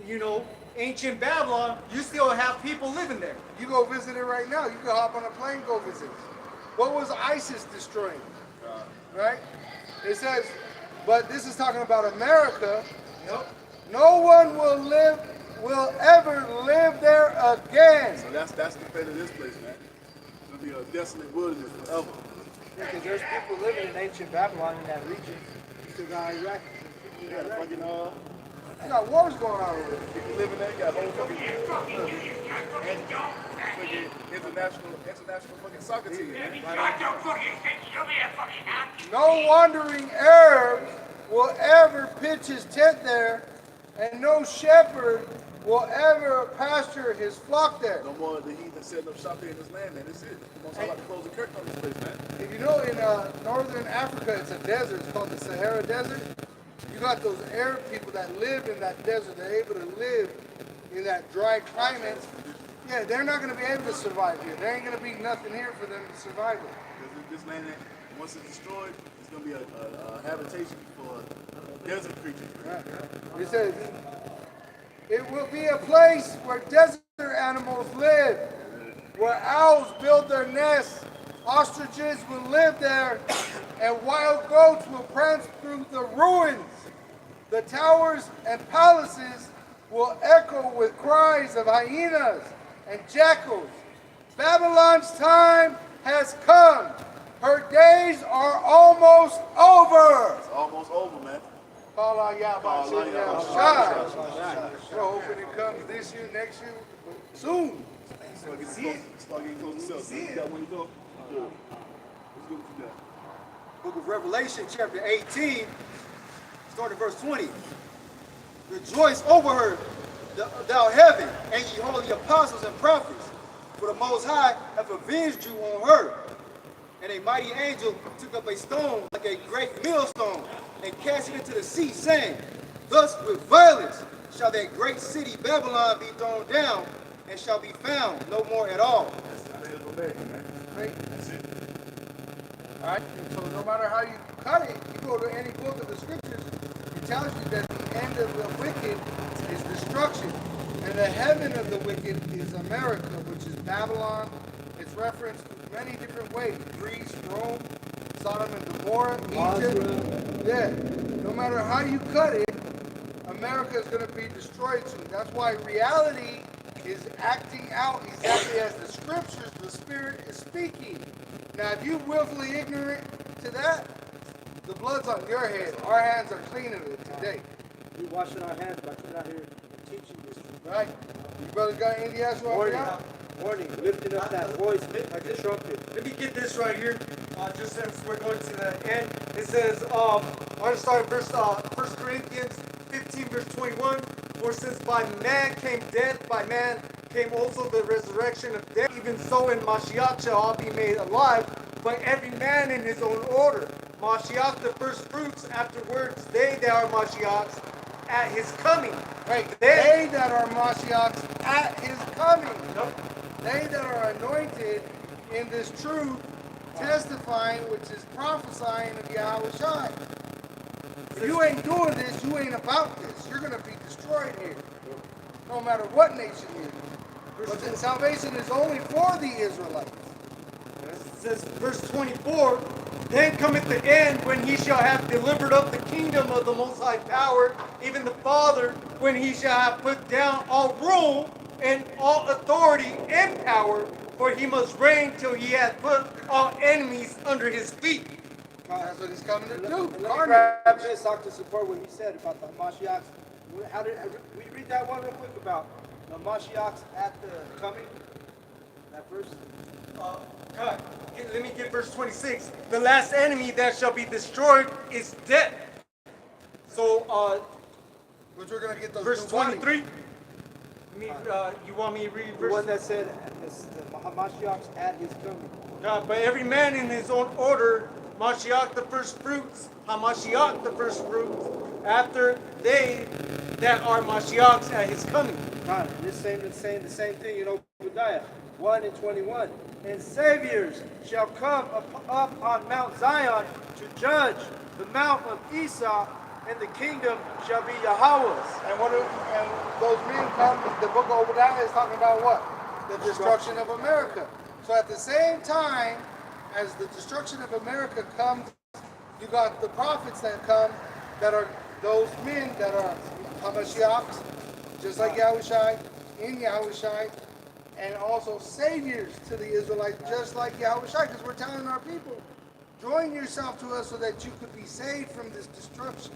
you know, ancient Babylon, you still have people living there. You go visit it right now. You can hop on a plane, go visit it. What was ISIS destroying? Right? It says, but this is talking about America. Yep. No one will ever live there again. So that's the fate of this place, man. It's gonna be a desolate wilderness forever. Because there's people living in ancient Babylon in that region. You still got Iraq. You got fucking You got wars going on over there. people living there, you got whole fucking international fucking soccer team, man. No wandering Arab will ever pitch his tent there, and no shepherd will ever pasture his flock there. No more of the heathen setting up shop here in this land, man. That's it. Most about to close the curtain on this place, man. If you You know, in northern Africa, it's a desert. It's called the Sahara Desert. You got those Arab people that live in that desert. They're able to live in that dry climate. Yeah, they're not going to be able to survive here. There ain't going to be nothing here for them to survive in. Because this land, once it's destroyed, it's going to be a habitation for desert creatures. Right. It says, it will be a place where desert animals live, where owls build their nests, ostriches will live there, and wild goats will prance through the ruins. The towers and palaces will echo with cries of hyenas and jackals. Babylon's time has come. Her days are almost over. It's almost over, man. Call Shah. So hoping it comes this year, next year, soon. Start getting close to self. You got one to go? Good. Let's go with that. Book of Revelation, chapter 18, starting verse 20. Rejoice over her, thou heaven, and ye holy apostles and prophets, for the Most High hath avenged you on her. And a mighty angel took up a stone like a great millstone, and cast it into the sea, saying, thus with violence shall that great city Babylon be thrown down, and shall be found no more at all. Right? All right. So no matter how you cut it, you go to any book of the scriptures, it tells you that the end of the wicked is destruction, and the heaven of the wicked is America, which is Babylon. It's referenced many different ways: Greece, Rome, Sodom and Gomorrah, Egypt. Yeah. No matter how you cut it, America is going to be destroyed soon. That's why reality is acting out exactly as the scriptures, the Spirit is speaking. Now, if you willfully ignorant to that, the blood's on your head. Our hands are clean of it today. We washing our hands by coming out here teaching this. Right? You brothers got anything else you want to bring out? Warning, lifting up that voice like a trumpet. Let me get this right here, just since we're going to the end. It says, I'm going to start at verse 1 Corinthians 15, verse 21. For since by man came death, by man came also the resurrection of death. Even so in Mashiach shall all be made alive, but every man in his own order. Mashiach the first fruits, afterwards they that are Mashiachs at his coming. Right. They that are Mashiachs at his coming. Nope. They that are anointed in this truth, testifying, which is prophesying of Yahweh Shai. If you ain't doing this, you ain't about this. You're going to be destroyed here. No matter what nation you're in. But the salvation is only for the Israelites. It says, verse 24, then cometh the end when he shall have delivered up the kingdom of the Most High Power, even the Father, when he shall have put down all rule and all authority and power, for he must reign till he hath put all enemies under his feet. That's what he's coming to do. Let me grab this out to support what he said about the Mashiachs. How did we read that one real quick about the Mashiachs at the coming? That verse? God, let me get verse 26. The last enemy that shall be destroyed is death. So, Which we're going to get those verse new bodies. 23. You want me to read The verse? one that said the Mashiachs at his coming. God, but every man in his own order, Mashiach the first fruits, Hamashiach the first fruits, after they that are Mashiachs at his coming. God, this saying the same thing in Obadiah 1 and 21. And saviors shall come up on Mount Zion to judge the mount of Esau, and the kingdom shall be Yahweh's. And those men come, the book of Obadiah is talking about what? The destruction of America. So at the same time as the destruction of America comes, you got the prophets that come that are those men that are Hamashiachs, just like Yahushai, in Yahushai, and also saviors to the Israelites, just like Yahushai, because we're telling our people, join yourself to us so that you could be saved from this destruction.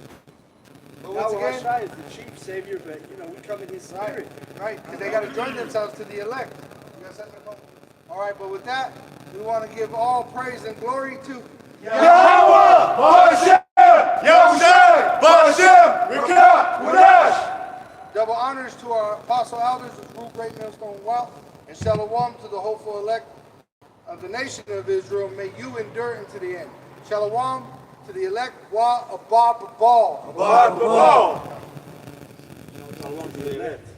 But once again, Yahushai is the chief savior, but we come in his spirit. right, because they got to join themselves to the elect. You got something to go? All right, but with that, we want to give all praise and glory to Yahweh, Hashem, Yahushai, Hashem, Rekah, Wadash. double honors to our apostle elders who rule Great Millstone Wealth, and shalom to the hopeful elect of the nation of Israel, may you endure unto the end. Shalom to the elect, wa abab ball. Abad Babal. Shalom to the elect.